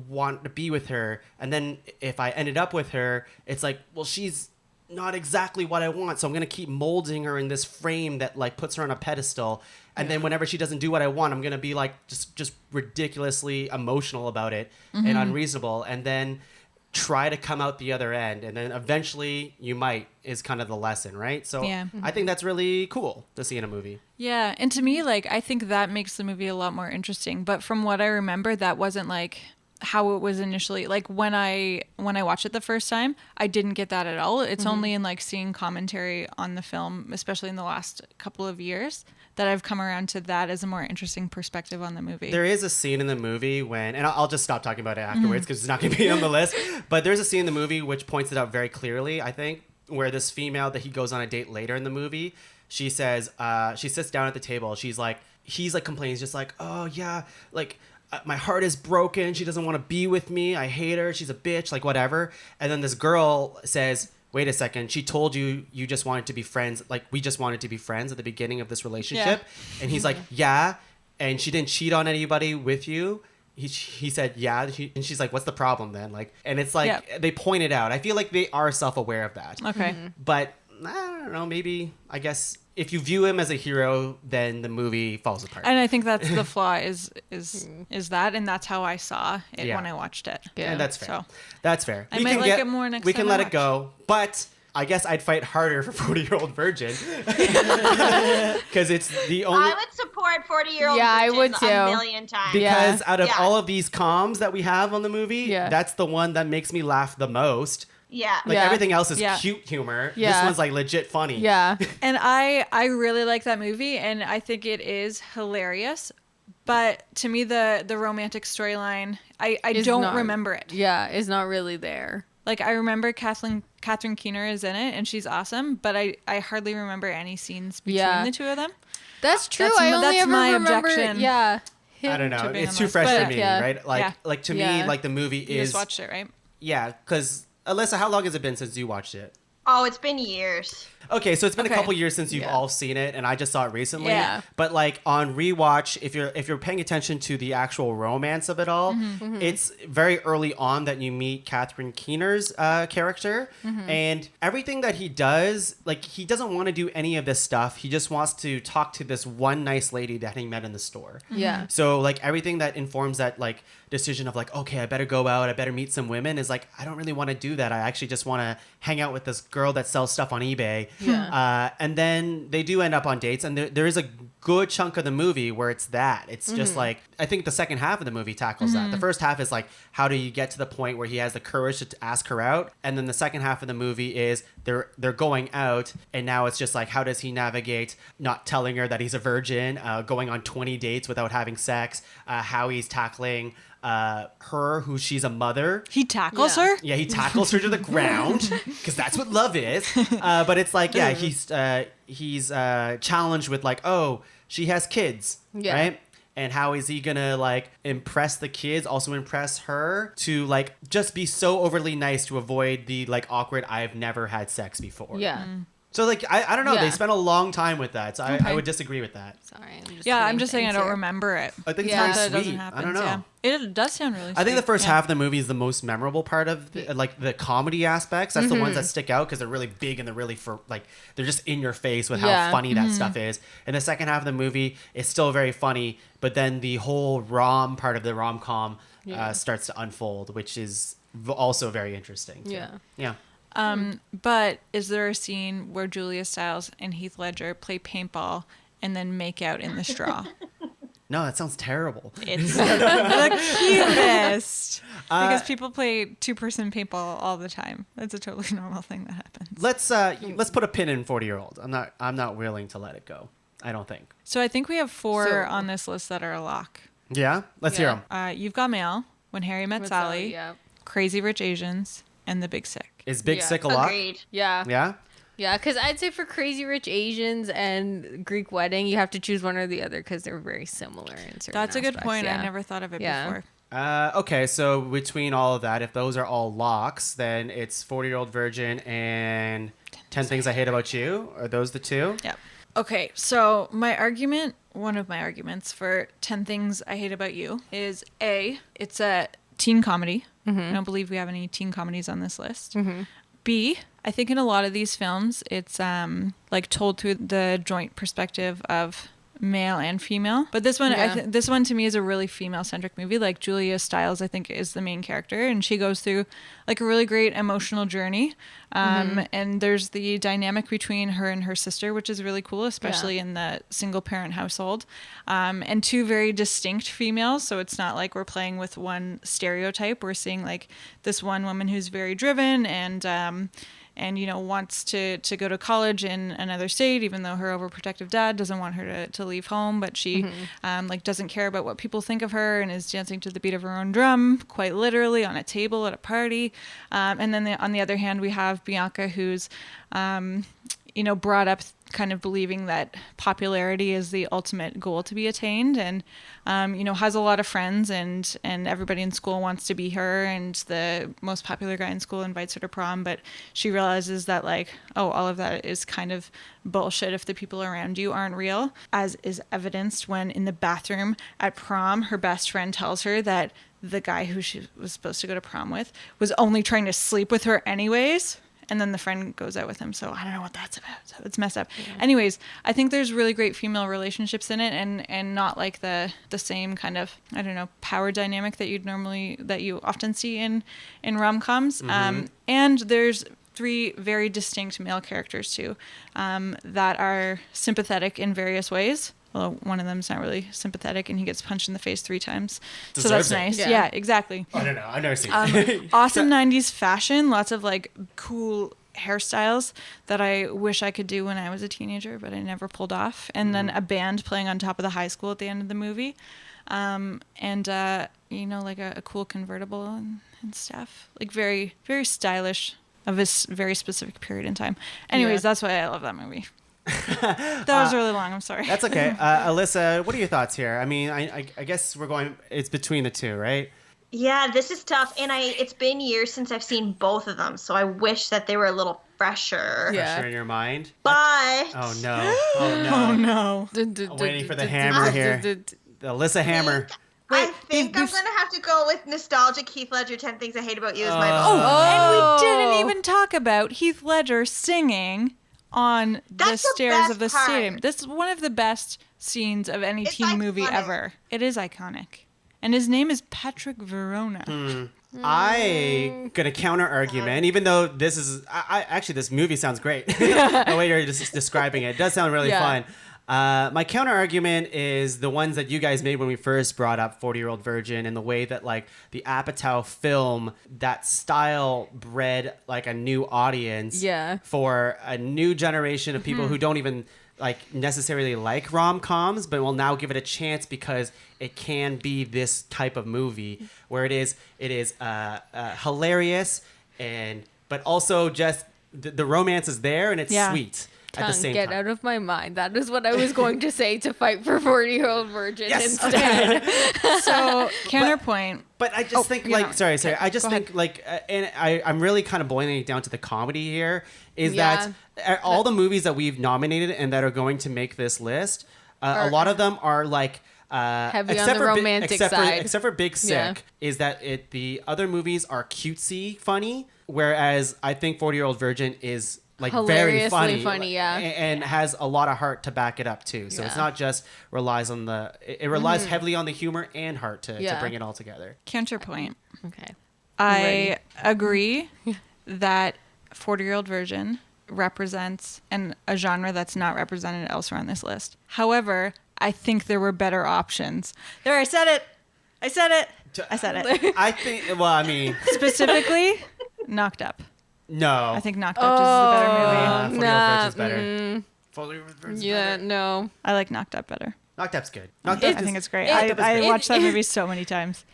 want to be with her. And then if I ended up with her, it's like, well, she's not exactly what I want. So I'm going to keep molding her in this frame that like puts her on a pedestal. And then whenever she doesn't do what I want, I'm going to be like just ridiculously emotional about it and unreasonable. And then try to come out the other end, and then eventually you might, is kind of the lesson, right? So I think that's really cool to see in a movie. Yeah, and to me, like, I think that makes the movie a lot more interesting. But from what I remember, that wasn't like how it was initially like when I watched it the first time. I didn't get that at all. It's only in like seeing commentary on the film, especially in the last couple of years, that I've come around to that as a more interesting perspective on the movie. There is a scene in the movie when, and I'll just stop talking about it afterwards because it's not going to be on the list, but there's a scene in the movie which points it out very clearly, I think, where this female that he goes on a date later in the movie, she says, she sits down at the table. He's like complaining, just like, oh yeah, like my heart is broken. She doesn't want to be with me. I hate her. She's a bitch, like whatever. And then this girl says, wait a second, she told you just wanted to be friends. Like, we just wanted to be friends at the beginning of this relationship. Yeah. And he's like, yeah. And she didn't cheat on anybody with you. He said, yeah. And she's like, what's the problem then? Like, and it's like, they point it out. I feel like they are self-aware of that. Okay. But I don't know, maybe, I guess, if you view him as a hero, then the movie falls apart. And I think that's the flaw is that, and that's how I saw it when I watched it. Yeah, and that's fair. So, that's fair. I might like it more next time. We can I let watch. it go, but I guess I'd fight harder for 40-Year-Old Virgin because it's the only. I would support 40-Year-Old Yeah, I Virgin would too. a million times. Because out of Yeah. all of these comms that we have on the movie, that's the one that makes me laugh the most. Yeah. Like everything else is cute humor. Yeah. This one's like legit funny. Yeah. And I really like that movie, and I think it is hilarious. But to me, the romantic storyline, I don't remember it. Yeah, is not really there. Like, I remember Catherine Keener is in it, and she's awesome, but I hardly remember any scenes between the two of them. That's true. That's I only that's ever my remember. objection. Yeah. I don't know. to being It's on too this, fresh but for me, yeah. right? Like to me, like the movie You is. just watched it, right? Yeah, because Alyssa, how long has it been since you watched it? Oh, it's been years. Okay, so it's been a Okay. couple years since you've all seen it, and I just saw it recently. Yeah. But like on rewatch, if you're paying attention to the actual romance of it all, it's very early on that you meet Catherine Keener's character, and everything that he does, like he doesn't want to do any of this stuff. He just wants to talk to this one nice lady that he met in the store. Yeah. So like everything that informs that like decision of like, okay, I better go out, I better meet some women is like, I don't really want to do that. I actually just want to hang out with this girl that sells stuff on eBay. Yeah. And then they do end up on dates, and there is a good chunk of the movie where it's that. It's just like, I think the second half of the movie tackles that. The first half is like, how do you get to the point where he has the courage to ask her out? And then the second half of the movie is they're going out, and now it's just like, how does he navigate not telling her that he's a virgin, going on 20 dates without having sex, how he's tackling her, who she's a mother. He tackles Yeah. her? Yeah, he tackles her to the ground because that's what love is. But it's like, yeah, he's challenged with like, oh, she has kids, right? And how is he gonna like impress the kids, also impress her to like just be so overly nice to avoid the like awkward, I've never had sex before. Yeah. So like, I don't know. Yeah. They spent a long time with that. So I would disagree with that. Sorry. I'm just saying I don't remember it. I think it's Yeah. very That it doesn't sweet. happen. I don't know. Yeah. It does sound really sweet. I think the first Yeah. half of the movie is the most memorable part of the, like the comedy aspects. That's the ones that stick out because they're really big and they're really they're just in your face with how funny that stuff is. And the second half of the movie is still very funny, but then the whole part of the rom-com starts to unfold, which is also very interesting. Too. Yeah. But is there a scene where Julia Stiles and Heath Ledger play paintball and then make out in the straw? No, that sounds terrible. It's the cutest. Because people play two-person paintball all the time. That's a totally normal thing that happens. Let's put a pin in 40-Year-Old. I'm not willing to let it go. I don't think. So I think we have four So- on this list that are a lock. Yeah, let's hear them. You've Got Mail, When Harry Met Sally, Yeah. Crazy Rich Asians, and The Big Sick. Is Big Yeah. Sick a lock? Agreed. Yeah. Yeah. Yeah, because I'd say for Crazy Rich Asians and Greek Wedding, you have to choose one or the other because they're very similar in certain That's a good aspects, point. yeah. I never thought of it Yeah. before. Okay, so between all of that, if those are all locks, then it's 40-Year-Old Virgin and 10 Things I Hate About You. Are those the two? Yep. Okay, so one of my arguments for 10 Things I Hate About You is A, it's a teen comedy. I don't believe we have any teen comedies on this list. B, I think in a lot of these films, it's like told through the joint perspective of male and female, but this one Yeah. this one to me is a really female centric movie. Like Julia Stiles I think is the main character, and she goes through like a really great emotional journey, and there's the dynamic between her and her sister, which is really cool, especially in the single parent household, and two very distinct females. So it's not like we're playing with one stereotype. We're seeing like this one woman who's very driven and you know wants to go to college in another state, even though her overprotective dad doesn't want her to leave home, but she like doesn't care about what people think of her and is dancing to the beat of her own drum, quite literally, on a table at a party. And then on the other hand, we have Bianca, who's you know, brought up kind of believing that popularity is the ultimate goal to be attained, and you know, has a lot of friends, and everybody in school wants to be her, and the most popular guy in school invites her to prom, but she realizes that like, oh, all of that is kind of bullshit if the people around you aren't real, as is evidenced when in the bathroom at prom her best friend tells her that the guy who she was supposed to go to prom with was only trying to sleep with her anyways. And then the friend goes out with him. So I don't know what that's about. So it's messed up. Yeah. Anyways, I think there's really great female relationships in it, and not like the same kind of, I don't know, power dynamic that you often see in rom-coms. And there's 3 very distinct male characters too, that are sympathetic in various ways. Well, one of them's not really sympathetic, and he gets punched in the face 3 times. So that's nice. Yeah, exactly. I don't know. I've never seen it. Awesome 90s fashion. Lots of like cool hairstyles that I wish I could do when I was a teenager, but I never pulled off. And then a band playing on top of the high school at the end of the movie. And you know, like a cool convertible and stuff. Like very, very stylish of this very specific period in time. Anyways, that's why I love that movie. That was really long. I'm sorry. That's okay. Alyssa, what are your thoughts here? I mean, I guess it's between the 2, right? Yeah, this is tough, and it's been years since I've seen both of them, so I wish that they were a little fresher. Fresher in your mind? But oh no! Oh no! I'm waiting for the hammer here. The Alyssa hammer. I think I'm gonna have to go with nostalgic Heath Ledger. 10 Things I Hate About You is my vote. And we didn't even talk about Heath Ledger singing on the stairs of the stadium. This is one of the best scenes of any teen movie ever. It is iconic. And his name is Patrick Verona. I got a counter argument, even though this is... actually, this movie sounds great. The way you're just describing it. It does sound really fun. My counter argument is the ones that you guys made when we first brought up 40-Year-Old Virgin, and the way that like the Apatow film, that style bred like a new audience for a new generation of people who don't even like necessarily like rom-coms, but will now give it a chance because it can be this type of movie where it is hilarious, but also just the romance is there and it's sweet. At the same get time. out of my mind. That is what I was going to say to fight for 40-Year-Old Virgin instead. So, counterpoint. But I just think, sorry. I just think, like, and I'm really kind of boiling it down to the comedy here, is that all the movies that we've nominated and that are going to make this list, a lot of them are, like, heavy on the romantic side. Except for Big Sick, is that the other movies are cutesy funny, whereas I think 40-Year-Old Virgin is... like very funny, and has a lot of heart to back it up too. So it's not just relies on it relies heavily on the humor and heart to bring it all together. Counterpoint. Okay. I agree that 40-Year-Old Virgin represents a genre that's not represented elsewhere on this list. However, I think there were better options. There, I said it. I said it. I think, well, I mean... Specifically, Knocked Up. No. I think Knocked Up is the better movie. 40-Year-Old Virgin's better. 40-Year-Old Virgin's better. No. I like Knocked Up better. Knocked Up's good. I think it's great. I watched that movie so many times.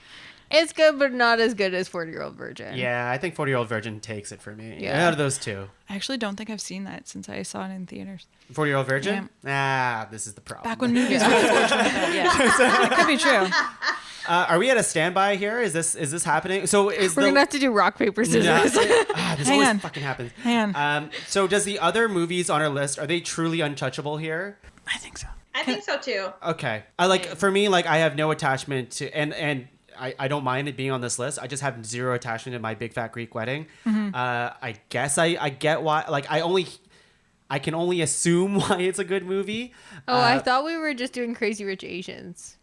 It's good, but not as good as 40-Year-Old Virgin. Yeah, I think 40-Year-Old Virgin takes it for me. Yeah. Out of those two. I actually don't think I've seen that since I saw it in theaters. 40-Year-Old Virgin? This is the problem. Back when movies were that could be true. Are we at a standby here? Is this happening? So we're gonna have to do rock paper scissors. This always fucking happens. Hang on. So does the other movies on our list, are they truly untouchable here? I think so. I think so too. Okay. For me, like I have no attachment to and I don't mind it being on this list. I just have zero attachment to My Big Fat Greek Wedding. I guess I get why. Like I can only assume why it's a good movie. Oh, I thought we were just doing Crazy Rich Asians.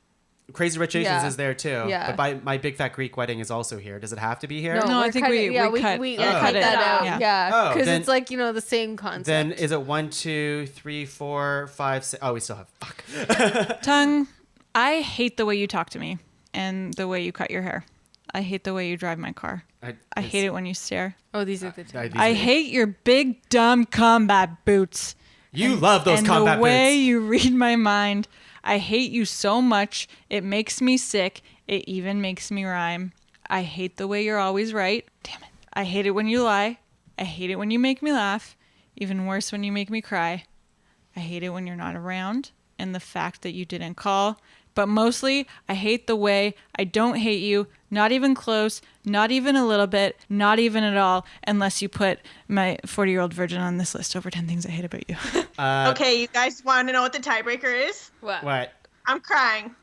Crazy Rich Asians Yeah. is there too. Yeah. But My Big Fat Greek Wedding is also here. Does it have to be here? No, I we're think cutting- we cut- we cut cut it that out. out. Yeah. Yeah, Oh, because then- it's like the same concept. Then is it 1, 2, 3, 4, 5, 6? Oh, we still have fuck. Tongue, I hate the way you talk to me and the way you cut your hair. I hate the way you drive my car. I hate it when you stare. Oh, these are the two. I hate your big dumb combat boots. You love those and combat the way boots. you read my mind. I hate you so much. It makes me sick. It even makes me rhyme. I hate the way you're always right. Damn it. I hate it when you lie. I hate it when you make me laugh. Even worse when you make me cry. I hate it when you're not around and the fact that you didn't call. But mostly, I hate the way I don't hate you, not even close, not even a little bit, not even at all, unless you put my 40-year-old virgin on this list over 10 things I hate about you. Okay, you guys want to know what the tiebreaker is? What? I'm crying.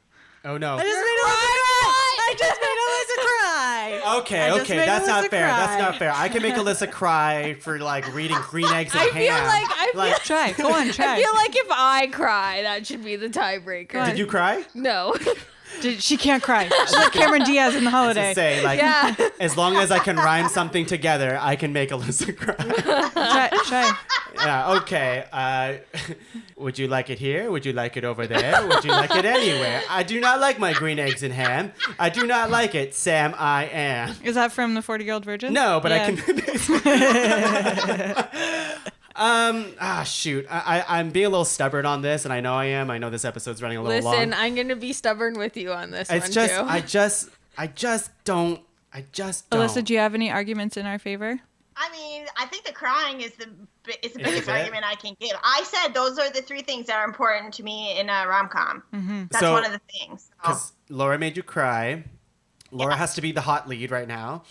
Oh no. I just made Alyssa cry. Okay, I just made that's not Alyssa fair. That's cry. not fair. I can make Alyssa cry for like reading green eggs and I ham. feel like Try. Go on, try. I feel like if I cry, that should be the tiebreaker. Did you cry? No. She can't cry. She's like Cameron Diaz in The To Holiday. say like, Yeah. as long as I can rhyme something together, I can make Alyssa cry. Try. Yeah. Okay. Would you like it here? Would you like it over there? Would you like it anywhere? I do not like my green eggs and ham. I do not like it, Sam. I am. Is that from the 40-year-old virgin? No, but Yeah. I can. Shoot. I'm being a little stubborn on this, and I know I am. I know this episode's running a little Listen, long. I'm gonna be stubborn with you on this It's one just, too. I just don't. Alyssa, do you have any arguments in our favor? I mean, I think the crying is the biggest it? argument I can give. I said those are the 3 things that are important to me in a rom-com. That's So- one of the things. So. Because Laura made you cry. Laura has to be the hot lead right now.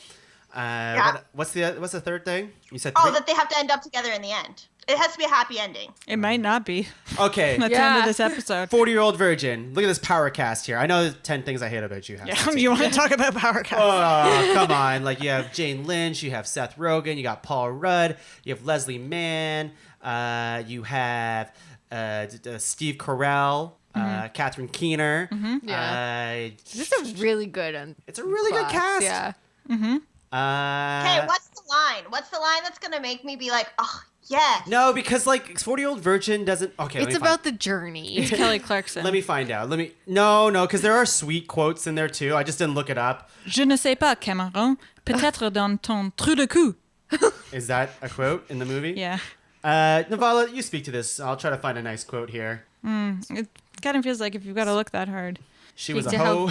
What's the third thing? You said 3? Oh, that they have to end up together in the end. It has to be a happy ending. It might not be. Okay. That's the end of Yeah. this episode. 40-year-old virgin. Look at this power cast here. I know there's 10 things I hate about you. You want to talk about Power Cast? Oh, come on. Like, you have Jane Lynch, you have Seth Rogen, you got Paul Rudd, you have Leslie Mann, you have Steve Carell, Catherine Keener. Yeah. This is really good. It's a really good cast. Yeah. Okay, what's the line? What's the line that's going to make me be like, oh, yes. No, because, like, 40-year-old virgin doesn't... Okay, let It's me about the journey. It's Kelly Clarkson. Let me find out. No, because there are sweet quotes in there, too. I just didn't look it up. Je ne sais pas, Cameron. Peut-être dans ton trou de cul. Is that a quote in the movie? Yeah. Navala, you speak to this. I'll try to find a nice quote here. It kind of feels like if you've got to look that hard. She was a to hoe.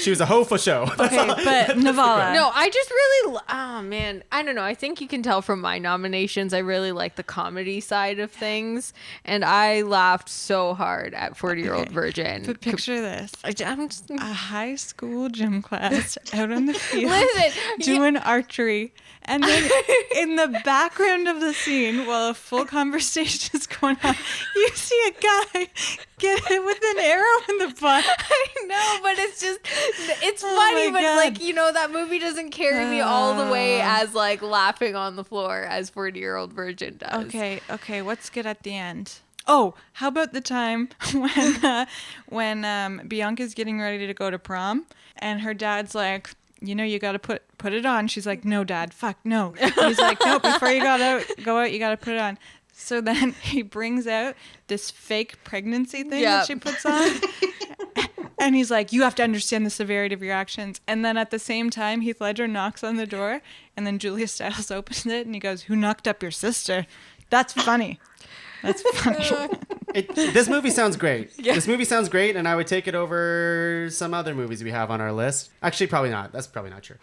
She was a hoe for show. Okay, but Nivala. No, I just really, oh man, I don't know. I think you can tell from my nominations, I really like the comedy side of things. And I laughed so hard at 40-Year-Old Virgin. But picture this. I'm just, A high school gym class out on the field listen, doing archery. And then in the background of the scene, while a full conversation is going on, you see a guy get hit with an arrow in the butt. I know, but it's just, it's Oh funny, my but God. like, you know, that movie doesn't carry me all the way as like laughing on the floor as 40-Year-Old Virgin does. Okay, what's good at the end? Oh, how about the time when Bianca's getting ready to go to prom and her dad's like, you know, you got to put it on. She's like, no, Dad, fuck, no. And he's like, no, before you go out, you got to put it on. So then he brings out this fake pregnancy thing that Yep. she puts on. And he's like, you have to understand the severity of your actions. And then at the same time, Heath Ledger knocks on the door. And then Julia Stiles opens it. And he goes, who knocked up your sister? That's funny. That's funny. This movie sounds great. Yeah. This movie sounds great, and I would take it over some other movies we have on our list. Actually, probably not. That's probably not true.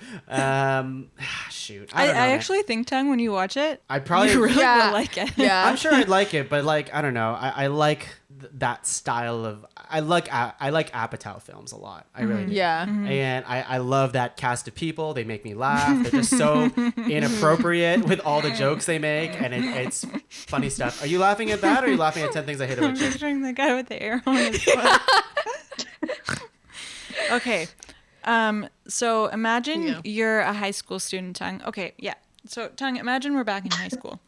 Shoot. I don't know, I man. actually think, Tung, when you watch it, I probably you really Yeah. will like it. Yeah. I'm sure I'd like it, but like I don't know. I like that style of. I like Apatow films a lot. I really do. Yeah. And I love that cast of people. They make me laugh. They're just so inappropriate with all the jokes they make, and it's funny stuff. Are you laughing at that, or are you laughing at 10 Things I Hate I'm About You? picturing the guy with the arrow in his butt. Okay. So imagine you're a high school student, Tung. Okay, yeah. So, Tung, imagine we're back in high school.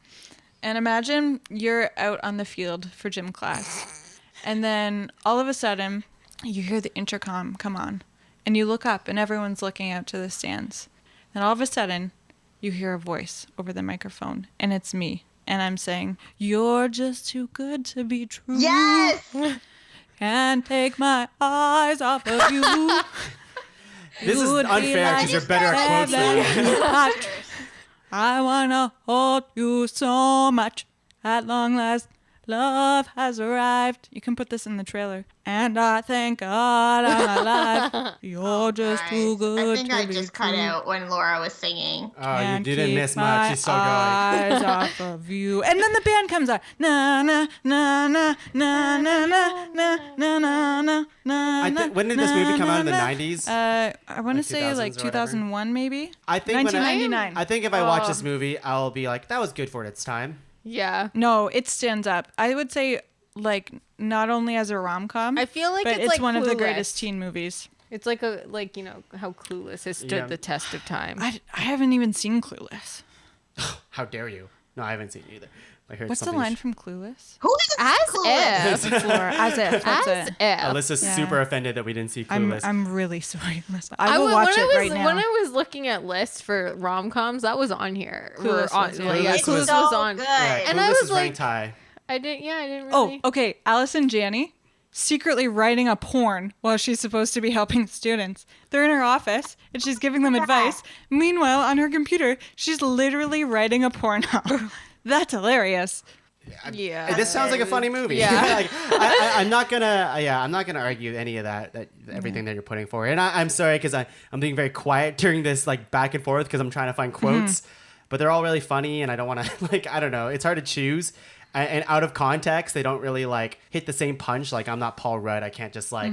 And imagine you're out on the field for gym class. And then all of a sudden, you hear the intercom come on. And you look up and everyone's looking out to the stands. And all of a sudden, you hear a voice over the microphone. And it's me. And I'm saying, "You're just too good to be true. Yes. Can't take my eyes off of you." This is unfair because you're better at quotes than me. I wanna hold you so much. At long last, love has arrived. You can put this in the trailer. And I thank God I'm alive. You're just too good. I think to I be just true. cut out when Laura was singing. Oh, you Can't didn't keep miss my much. She's so going. eyes off of you. And then the band comes on. Na na na na na na na na na na na. I think, when did this movie come out in the 90s? I want to Like say 2000s like or whatever? 2001 maybe. I think when 1999. I think if I watch this movie, I'll be like, that was good for its time. Yeah. No, it stands up. I would say like not only as a rom-com, I feel like but it's it's like one of the Clueless. greatest teen movies. It's like you know how Clueless has stood Yeah. the test of time. I haven't even seen Clueless. How dare you? No, I haven't seen it either. I heard What's the something line from Clueless? Who is As Clueless? if. Flora, as if. That's As it. if. Alyssa's Yeah. super offended that we didn't see Clueless. I'm really sorry. Listen, I will watch when it I was, right now. When I was looking at lists for rom-coms, that was on here. Clueless was, yeah. Yeah, Clueless Clueless was- was so on. good. yeah, And Clueless I was is like, ranked high. I didn't Oh, really. okay. Alice and Janney secretly writing a porn while she's supposed to be helping students. They're in her office and she's giving them advice. Meanwhile, on her computer, she's literally writing a porno. That's hilarious. Yeah. This sounds like a funny movie. Yeah. Like, I'm not gonna argue any of that everything that you're putting forward. And I'm sorry because I'm being very quiet during this like back and forth because I'm trying to find quotes, but they're all really funny and I don't want to like I don't know. It's hard to choose. And out of context, they don't really like hit the same punch. Like I'm not Paul Rudd. I can't just like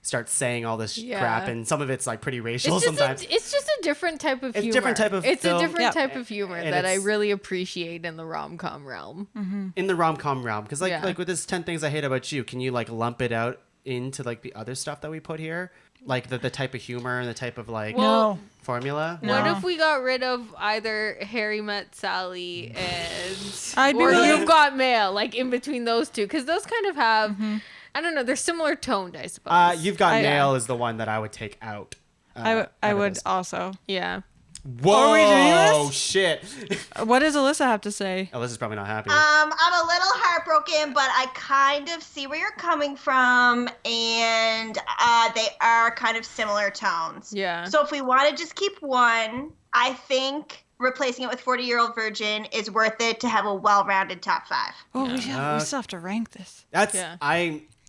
start saying all this Yeah. crap. And some of it's like pretty racial It's just, sometimes. it's just a different type of It's humor. different type of It's film. a different Yep. type of humor And that I it's- really appreciate in the rom-com realm. In the rom-com realm, because like Yeah. like with this 10 Things I Hate About You, can you like lump it out into like the other stuff that we put here, like the type of humor and the type of like No. formula? What No. if we got rid of either Harry Met Sally and I'd be or really- You've Got Mail, like in between those two, because those kind of have, I don't know, they're similar toned, I suppose. You've Got I- Mail is the one that I would take out. I out of would this. also. Yeah. Whoa! Are we doing this? Shit! What does Alyssa have to say? Alyssa's probably not happy. I'm a little heartbroken, but I kind of see where you're coming from, and they are kind of similar tones. Yeah. So if we want to just keep one, I think replacing it with 40-Year-Old Virgin is worth it to have a well-rounded top 5. Oh, we still have to rank this. That's Yeah.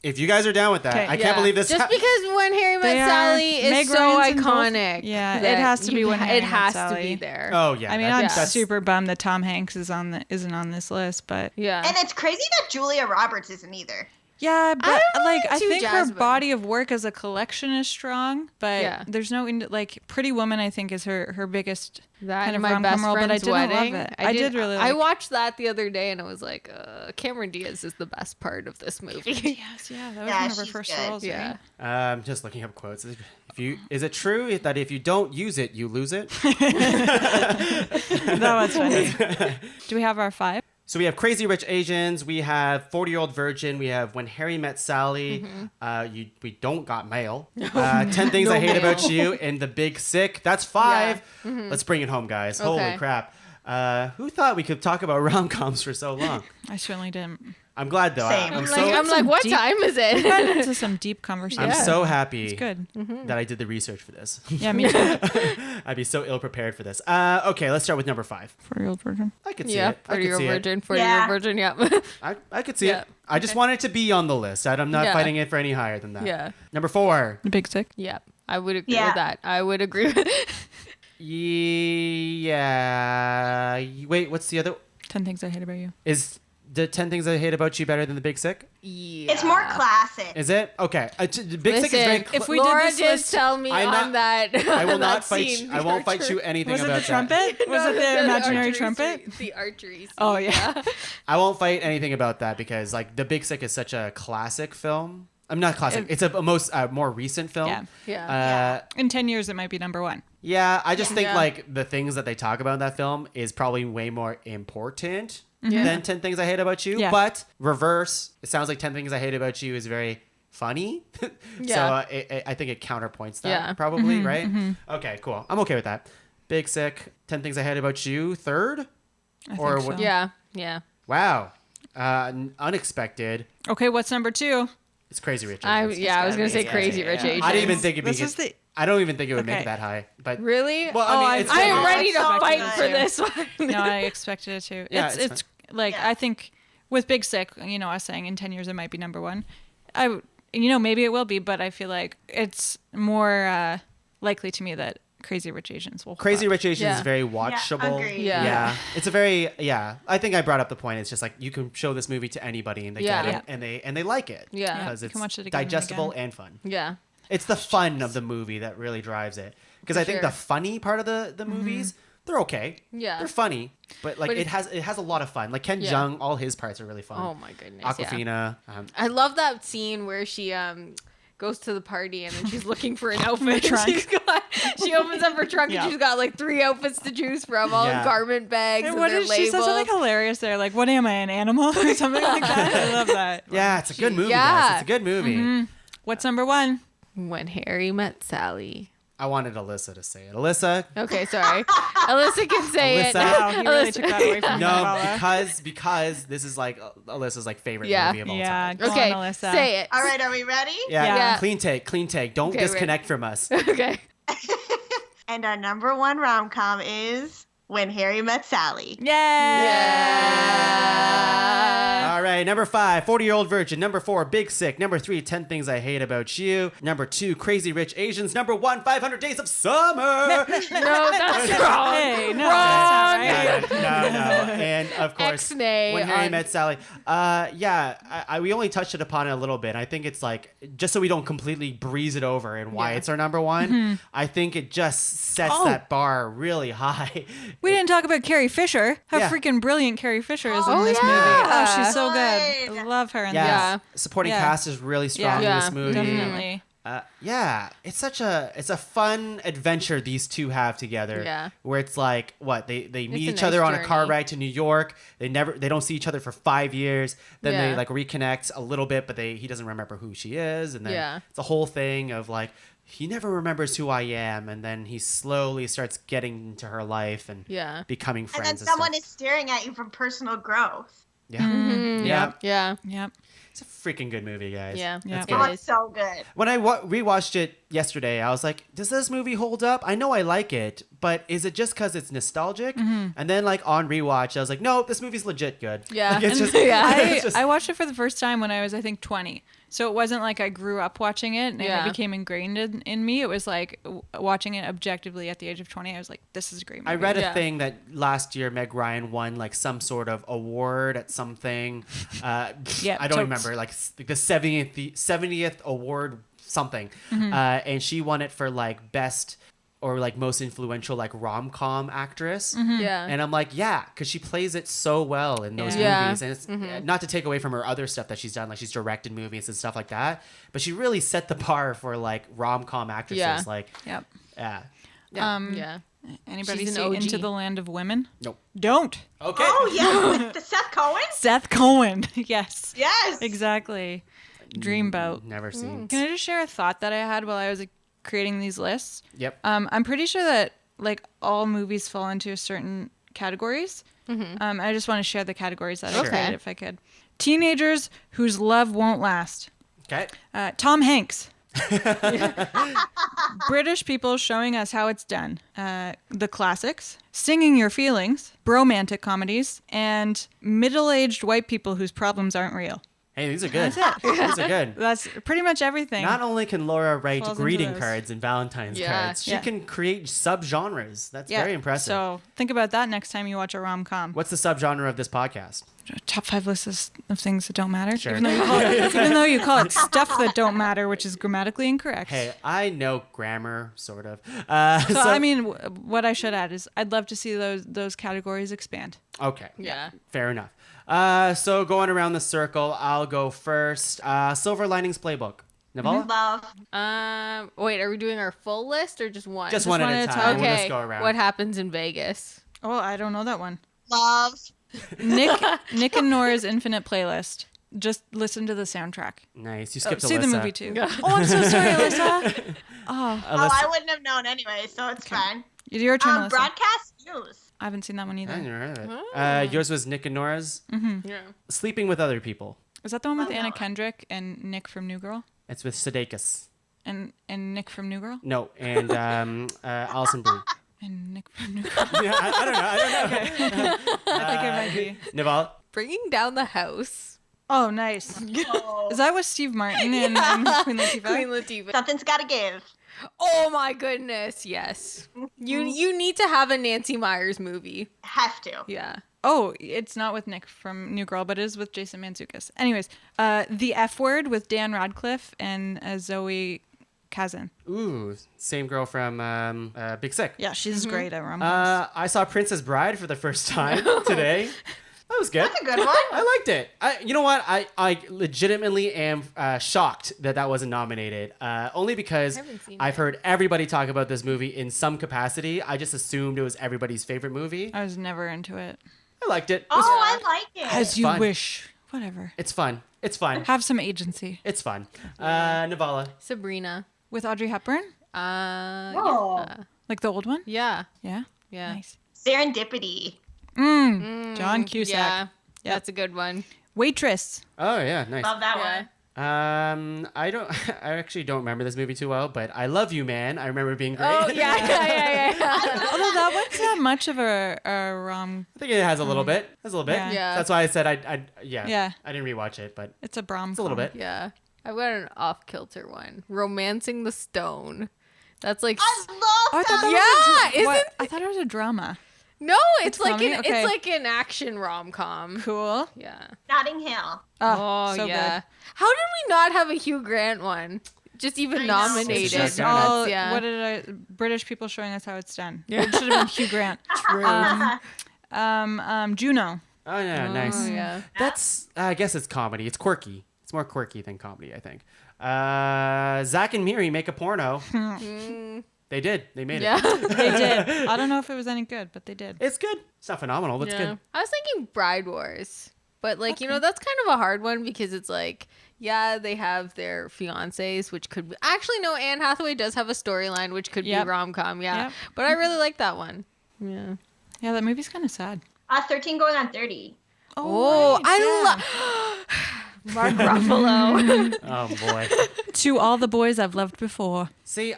If you guys are down with that, Okay. I can't believe this. Just because When Harry Met They are- Sally is Meg so Ryan's in both. iconic. Yeah, it that has to be When Harry It Met has Sally. to be there. Oh yeah. I mean, that's- I'm super bummed that Tom Hanks isn't on this list, but Yeah. And it's crazy that Julia Roberts isn't either. yeah, but don't like know I too think her jazzed about body of work as a collection is strong, but Yeah. there's no like Pretty Woman. I think is her biggest That kind of and my rom-com best role, but I friend's didn't wedding. love it. I did really. I like watched that the other day and I was like, Cameron Diaz is the best part of this movie. Yes, yeah, that was Yeah, one of her she's first good. roles. Yeah. Right? just looking up quotes. Is it true that if you don't use it, you lose it? That was funny. Do we have our 5? So we have Crazy Rich Asians, we have 40-Year-Old Virgin, we have When Harry Met Sally, we don't got mail, 10 Things I Hate About You, and The Big Sick. That's 5. Let's bring it home, guys. Holy Okay. crap. Who thought we could talk about rom-coms for so long? I certainly didn't. I'm glad though. Same. I'm like, what deep- time is it? Got into some deep conversation. I'm so happy It's good. that I did the research for this. Yeah, me too. I'd be so ill prepared for this. Okay, let's start with number 5. 40-year-old virgin. I could see Yeah, it. I could 40-year-old see it. virgin, 40-year-old Yeah. virgin, yeah. I could see Yeah. it. I just want it to be on the list. I'm not Yeah. fighting it for any higher than that. Yeah. Number 4. The Big Sick. Yeah, I would agree Yeah. with that. I would agree with Yeah. Wait, what's the other? 10 Things I Hate About You. Is the 10 Things I Hate About You better than The Big Sick? Yeah. It's more classic. Is it? Okay. The Big Sick is very. Listen, If we did Laura this did list- tell me I'm on not- that. I will that not fight. scene, I won't fight you anything Was it about the trumpet? that. Was it the imaginary archery trumpet? scene, the archery scene. Oh, yeah. I won't fight anything about that because like The Big Sick is such a classic film. I'm not classic. It's a more recent film. Yeah. Yeah. In 10 years, it might be number 1. Yeah, I just think Yeah. like the things that they talk about in that film is probably way more important than 10 Things I Hate About You. Yeah. But reverse, it sounds like 10 Things I Hate About You is very funny. Yeah. So I think it counterpoints that Yeah. probably, right? Okay, cool. I'm okay with that. Big Sick, 10 Things I Hate About You, third? I Or think what- so. Yeah. Wow. Unexpected. Okay, what's number 2? It's Crazy Rich I Asians. was gotta gonna be, say yeah, Crazy yeah, Rich yeah. Asians. I didn't even think it'd be This is the. I don't even think it would make Okay. it that high. But Really? Well, I mean, it's I am gonna- ready to I fight expected for it this one. No, I expected it to. Yeah, it's it's like Yeah. I think with Big Sick, us saying in 10 years it might be number 1. Maybe it will be, but I feel like it's more likely to me that Crazy Rich Asians will. hold Crazy up. Rich Asians Yeah. is very watchable. agreed. Yeah. Yeah. It's a very I think I brought up the point. It's just like you can show this movie to anybody and they Yeah. get it and they like it. Yeah. Because You it's can watch it again and digestible again. and fun. Yeah. It's the fun of the movie that really drives it. Because I think sure. the funny part of the movies, they're okay. Yeah. They're funny, but like But it has a lot of fun. Like Ken Yeah. Jeong, all his parts are really fun. Oh my goodness. Yeah. Aquafina. I love that scene where she goes to the party and then she's looking for an outfit. trunk. She opens up her trunk Yeah. and she's got like 3 outfits to choose from, all Yeah. garment bags. And And what they're did she say? labeled. Something hilarious there, like "What am I, an animal?" or something like that. I love that. Yeah, it's a good movie, Yeah. guys. It's a good movie. What's number 1? When Harry Met Sally. I wanted Alyssa to say it. Alyssa, Okay, sorry. Alyssa can say it. Alyssa. Wow, he really took that away from no, Nivala. because this is like Alyssa's like favorite Yeah. movie of all Yeah, time. go Okay, on, Alyssa. say it. All right, are we ready? Yeah, Yeah. clean take. Don't Okay, disconnect from us. Okay. And our number 1 rom-com is When Harry Met Sally. Yeah. All right, number 5, 40-Year-Old Virgin. Number 4, Big Sick. Number 3, 10 Things I Hate About You. Number 2, Crazy Rich Asians. Number 1, 500 Days of Summer. No, that's wrong. Hey, no, Wrong. that's not right. No. And of course, X-nay When Harry on- Met Sally. We only touched it upon it a little bit. I think it's like, just so we don't completely breeze it over and why Yeah. it's our number 1, I think it just sets Oh. that bar really high. We didn't talk about Carrie Fisher. How Yeah. freaking brilliant Carrie Fisher is Oh, in this yeah. movie. Oh, she's so good. Good. I love her in Yeah. this. Supporting Yeah. cast is really strong Yeah. in this movie. Definitely. It's a fun adventure these two have together. Yeah. Where it's like they meet a each nice other on a car journey. ride to New York. They don't see each other for 5 years. Then they Yeah. like reconnect a little bit, but he doesn't remember who she is, and then Yeah. it's a whole thing of like he never remembers who I am, and then he slowly starts getting into her life and Yeah. becoming And friends. then And someone stuff. is staring at you from personal growth. Yeah. Mhm. Yeah. Yeah. Yep. It's a freaking good movie, guys. Yeah. It's Yeah. good. Oh, it's so good. When I rewatched it yesterday, I was like, does this movie hold up? I know I like it, but is it just because it's nostalgic? And then like on rewatch, I was like, no, this movie's legit good. Yeah. Like, it's just, Yeah. it's just- I watched it for the first time when I was, I think, 20. So it wasn't like I grew up watching it and Yeah. it became ingrained in me. It was like watching it objectively at the age of 20. I was like, this is a great movie. I read a Yeah. thing that last year Meg Ryan won like some sort of award at something. Yeah, I don't totes. remember, like the 70th award something. And she won it for like best or like most influential like rom-com actress. Yeah. And I'm like, yeah, because she plays it so well in those Yeah. movies. And it's not to take away from her other stuff that she's done, like she's directed movies and stuff like that. But she really set the bar for like rom-com actresses. Yeah. Like, Yep. yeah. yeah. Anybody She's see an OG. Into the Land of Women? Nope. Don't. Okay. Oh, yeah, with the Seth Cohen? Seth Cohen. Yes. Yes. Exactly. Dreamboat. Never seen. Can I just share a thought that I had while I was creating these lists? Yep. I'm pretty sure that like all movies fall into certain categories. I just want to share the categories that I Sure. created if I could. Teenagers whose love won't last. Okay. Tom Hanks. British people showing us how it's done. The classics, singing your feelings, bromantic comedies, and middle-aged white people whose problems aren't real. Hey, these are good. That's These are good. That's pretty much everything. Not only can Laura write Falls into greeting those. cards and Valentine's Yeah. cards, she Yeah. can create subgenres. That's very impressive. So think about that next time you watch a rom-com. What's the subgenre of this podcast? Top 5 lists of things that don't matter. Sure. Even though you call it stuff that don't matter, which is grammatically incorrect. Hey, I know grammar, sort of. So I mean, what I should add is I'd love to see those categories expand. Okay. Yeah. Fair enough. So going around the circle, I'll go first. Silver Linings Playbook. Nivala? Love. Wait, are we doing our full list or just one? Just one at a time. We'll Okay. just go around. What happens in Vegas? Oh, I don't know that one. Love. Nick and Nora's Infinite Playlist. Just listen to the soundtrack. Nice. You skipped Alyssa. See the movie too. Oh, I'm so sorry, Alyssa. Oh, I wouldn't have known anyway, so it's fine. Your turn, Alyssa. Broadcast news. I haven't seen that one either. I never heard of it. Yours was Nick and Nora's? Mm-hmm. Yeah. Sleeping with Other People. Is that the one with Anna Kendrick and Nick from New Girl? It's with Sudeikis. And Nick from New Girl? No, and Alison Brie. And Nick from New Girl. Yeah, I don't know. I think it might be. Nivala? Bringing Down the House. Oh, nice. Is that with Steve Martin and Queen Latifah? Queen Latifah. Something's got to give. Oh my goodness, yes. You need to have a Nancy Meyers movie. Have to. Yeah. Oh, it's not with Nick from New Girl, but it is with Jason Mantzoukas. Anyways, The F Word with Dan Radcliffe and Zoe Kazan. Ooh, same girl from Big Sick. Yeah, she's great at rom-coms. I saw Princess Bride for the first time today. That was good. That's a good one. I liked it. You know what? I legitimately am shocked that wasn't nominated. Only because I've heard everybody talk about this movie in some capacity. I just assumed it was everybody's favorite movie. I was never into it. I liked it. Oh, I like it. As you fun. wish. Whatever. It's fun. It's fun. Have some agency. It's fun. Nivala. Sabrina. With Audrey Hepburn? Oh. Like the old one? Yeah. Yeah? Yeah. Nice. Serendipity. John Cusack. Yeah. Yep. That's a good one. Waitress. Oh yeah, nice. Love that Yeah. one. I actually don't remember this movie too well, but I Love You, Man. I remember it being great. Oh, yeah. Although that one's not much of a rom. I think it has a little bit. Yeah. Yeah. That's why I said I Yeah. I didn't rewatch it, but It's a brom. it's a little bit. Yeah. I've got an off-kilter one. Romancing the Stone. That's like... I love I thought that. that Yeah, was isn't... I thought it was a drama. No, it's like comedy? an Okay. it's like an action rom-com. Cool. Yeah. Notting Hill. Oh, so yeah. good. How did we not have a Hugh Grant one? Just even I know. nominated. It's Just just all yeah. what did I British people showing us how it's done. Yeah. It should have been Hugh Grant. Juno. Oh yeah, nice. Oh, yeah. That's I guess it's comedy. It's quirky. It's more quirky than comedy, I think. Zach and Miri make a porno. They did. They made Yeah. it. They did. I don't know if it was any good, but they did. It's good. It's not phenomenal, but it's Yeah. good. I was thinking Bride Wars. But like, you know, that's kind of a hard one because it's like, yeah, they have their fiancés, which could be... Actually, no, Anne Hathaway does have a storyline, which could Yep. be rom-com, yeah. Yep. But I really like that one. Yeah. Yeah, that movie's kind of sad. 13 going on 30. Oh, right, I love... Mark Ruffalo. Oh boy. To all the boys I've loved before. See, Yeah.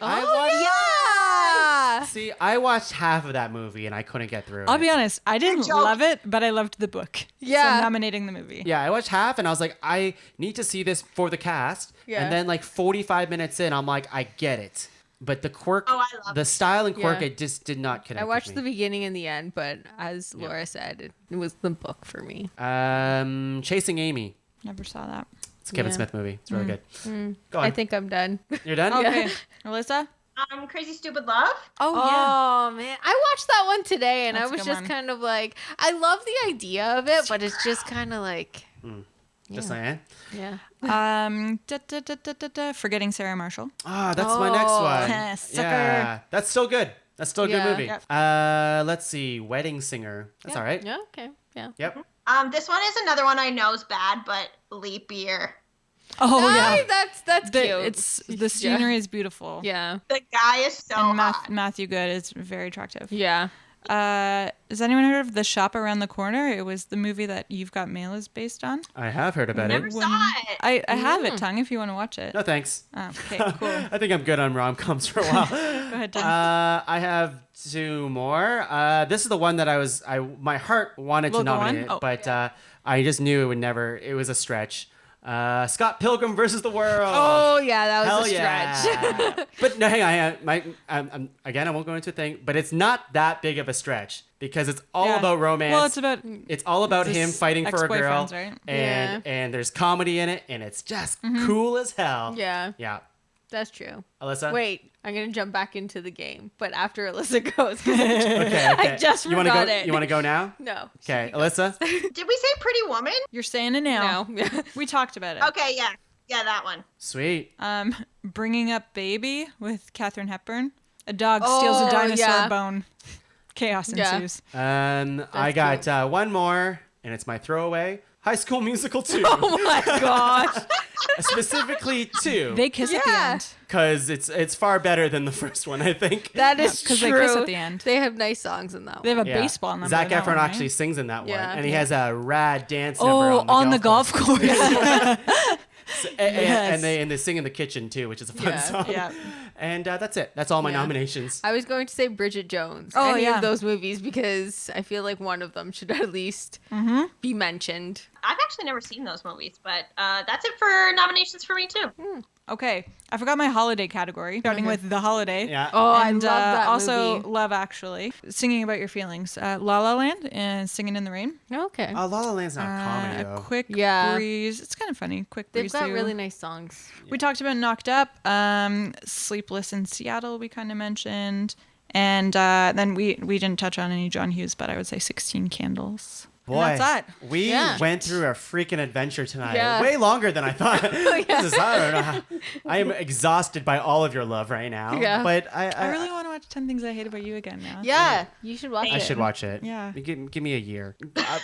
I watched half of that movie and I couldn't get through I'll it. be honest, I didn't joke. love it, but I loved the book. Yeah. So nominating the movie. Yeah, I watched half and I was like, I need to see this for the cast. Yeah. And then like 45 minutes in, I'm like, I get it. But the quirk, Oh, I love the style and quirk, Yeah. it just did not connect I watched with the me. beginning and the end, but as Laura said, it was the book for me. Chasing Amy. Never saw that. It's a Kevin Yeah. Smith movie. It's really good. Go on. I think I'm done. You're done? Okay. Alyssa? Crazy Stupid Love. Oh, Oh man, I watched that one today, and That's I a was good just one. kind of like, I love the idea of it, but it's just kind of like, Just saying. yeah. yeah. Forgetting Sarah Marshall. Ah, that's my next one. Sucker. Yeah, that's still good. That's still a good Yeah. movie. Yep. Let's see. Wedding Singer. That's all right. Yeah. Okay. Yeah. Yep. This one is another one I know is bad, but Leap Year. Oh, Ay, yeah. that's cute. It's the scenery is beautiful. Yeah. The guy is so And hot. Matthew Good is very attractive. Yeah. Has anyone heard of The Shop Around the Corner? It was the movie that You've Got Mail is based on. I have heard about Never it. saw it. I have it, Tongue, if you want to watch it. No, thanks. Oh, okay, cool. I think I'm good on rom-coms for a while. Go ahead, Tongue. I have two more. This is the one that my heart wanted to Will go on? nominate, Oh. but I just knew it would never. It was a stretch. Scott Pilgrim versus the World. Oh yeah, that Hell was a stretch. yeah. But no, hang on. Again, I won't go into a thing, but it's not that big of a stretch because it's all Yeah. about romance. Well, it's about It's all about It's him his fighting for a girl, ex-boyfriends, right? and there's comedy in it, and it's just cool as hell. Yeah, Yeah. that's true. Alyssa? Wait, I'm gonna jump back into the game, but after Alyssa goes, 'cause Okay. I just you wanna forgot go? it. You want to go now? no. Okay, Alyssa. Did we say Pretty Woman? you're saying it now. No. We talked about it. Okay, yeah. Yeah, that one. Sweet. Bringing Up Baby with Katharine Hepburn. A dog steals a Oh, dinosaur yeah. bone. Chaos Yeah. ensues. I got one more. and it's my throwaway. High School Musical 2. Oh my gosh. Specifically 2. They kiss at the Yeah. end. Because it's far better than the first one, I think. That is true. Because they kiss at the end. They have nice songs in that They one. have a baseball number. Zac in that Efron one, right? actually sings in that one. Yeah. And he has a rad dance number Oh, on the golf course. And they sing in the kitchen, too, which is a fun Yeah. song. Yeah. And that's it. That's all my Yeah. nominations. I was going to say Bridget Jones. Oh, any yeah. of those movies because I feel like one of them should at least be mentioned. I've actually never seen those movies, but that's it for nominations for me too. Okay, I forgot my holiday category, starting with The Holiday. Yeah. Oh, And I love that also movie. Love Actually. Singing About Your Feelings. La La Land and Singing in the Rain. Okay. La La Land's not a comedy, A though. Quick Yeah. Breeze. It's kind of funny. Quick They've Breeze got too. really nice songs. We talked about Knocked Up. Sleepless in Seattle we kind of mentioned. And then we didn't touch on any John Hughes, but I would say 16 Candles. Boy, And that's that. we Yeah. went through a freaking adventure tonight. Yeah. Way longer than I thought. This is, I don't know. I am exhausted by all of your love right now. Yeah. But I really want to watch 10 Things I Hate About You again now. Yeah, you should watch I it. should watch it. Yeah. Give me a year.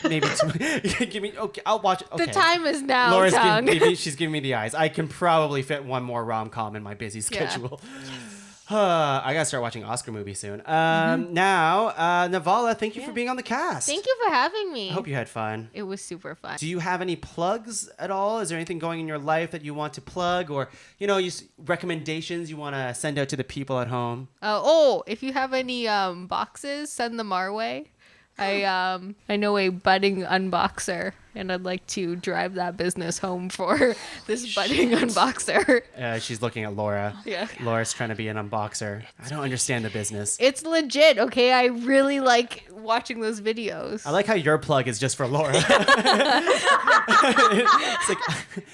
Maybe two. Give me. Okay, I'll watch it. Okay. The time is now, Laura's Tongue. she's giving me the eyes. I can probably fit one more rom-com in my busy schedule. I gotta start watching Oscar movies soon. Now, Nivala, thank you for being on the cast. Thank you for having me. I hope you had fun. It was super fun. Do you have any plugs at all? Is there anything going in your life that you want to plug, or recommendations you want to send out to the people at home? If you have any boxes, send them our way. I know a budding unboxer, and I'd like to drive that business home for this budding unboxer. She's looking at Laura. Yeah. Laura's trying to be an unboxer. I don't understand the business. It's legit, okay? I really like watching those videos. I like how your plug is just for Laura. It's like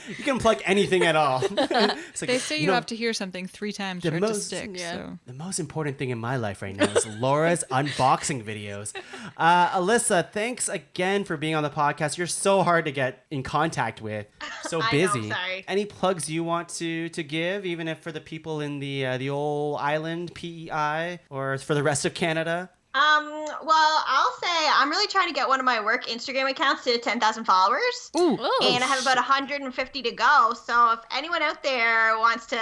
you can plug anything at all. It's like, They say you have to hear something 3 times the for it to most- stick. Yeah. So. The most important thing in my life right now is Laura's unboxing videos. Alyssa, thanks again for being on the podcast. You're so hard to get in contact with. So I know, busy. sorry. Any plugs you want to give, even if for the people in the old island, PEI, or for the rest of Canada? Well, I'll say I'm really trying to get one of my work Instagram accounts to 10,000 followers. Ooh. And I have about 150 to go. So if anyone out there wants to,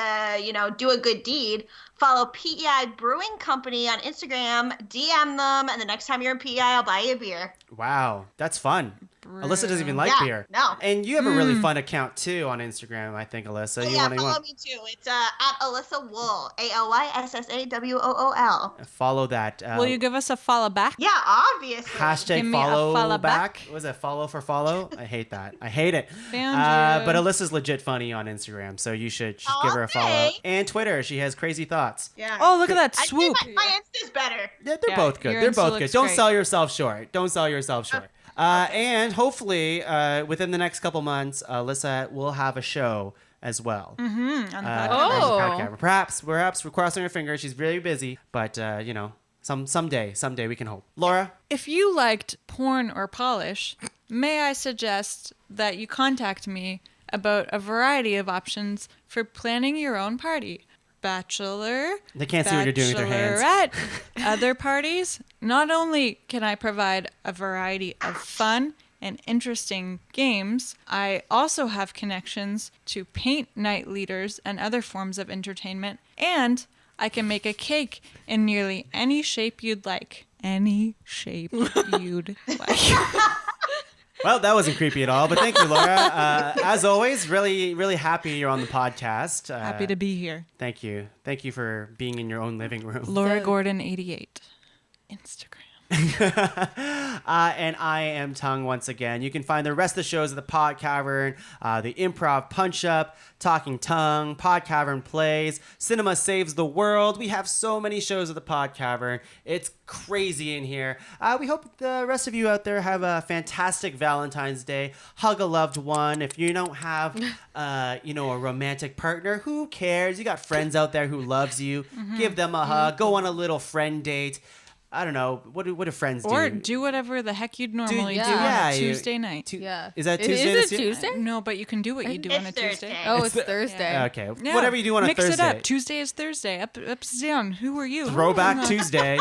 do a good deed, follow PEI Brewing Company on Instagram, DM them, and the next time you're in PEI, I'll buy you a beer. Wow, that's fun. Alyssa doesn't even like Yeah, beer. no. And you have a really fun account too on Instagram, I think, Alyssa. Follow me too. It's at Alyssa Wool, ALYSSAWOOL. Follow that. Will you give us a follow back? Yeah, obviously. Hashtag Give me a follow follow back. back. Was it follow for follow? I hate that. I hate it. Found you. But Alyssa's legit funny on Instagram, so you should just give her a follow. thanks. And Twitter, she has crazy thoughts. Yeah. Oh, look at that I swoop. think my Insta's better. Yeah, they're Yeah, both good. your They're Insta both good. looks Don't great. sell yourself short. Don't sell yourself short. And hopefully, within the next couple months, Alyssa will have a show as well. On the podcast. Oh. Podcast. Perhaps we're crossing our fingers. She's very busy, but someday we can hope. Laura, If you liked porn or polish, may I suggest that you contact me about a variety of options for planning your own party. Bachelor, They can't see what you're doing with your hands. bachelorette, other parties. Not only can I provide a variety of fun and interesting games, I also have connections to paint night leaders and other forms of entertainment, and I can make a cake in nearly any shape you'd like. Any shape you'd like. well, that wasn't creepy at all, but thank you, Laura. As always, really, really happy you're on the podcast. Happy to be here. Thank you. Thank you for being in your own living room. Laura Gordon 88. Instagram. And I am Tuong once again. You can find the rest of the shows at the Pod Cavern, the Improv Punch Up, Talking Tongue, Pod Cavern Plays, Cinema Saves the World. We have so many shows at the Pod Cavern. It's crazy in here. We hope the rest of you out there have a fantastic Valentine's Day. Hug a loved one. If you don't have, a romantic partner, who cares? You got friends out there who loves you. Give them a hug. Go on a little friend date. I don't know. What do friends do? Or do whatever the heck you'd normally do on yeah, a Tuesday night. Yeah. Is that Is Tuesday? it this year? Tuesday? No, but you can do what you do on a It's Tuesday. Thursday. Oh, it's Thursday. Okay. Yeah. Whatever you do on a Mix Thursday. it up. Tuesday is Thursday. Up and down. Who are you? Throwback Tuesday.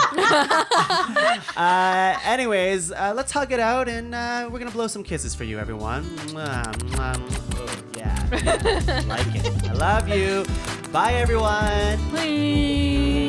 Anyways, let's hug it out, and we're gonna blow some kisses for you, everyone. Mwah, mwah. Oh, yeah. Like it. I love you. Bye, everyone. Please.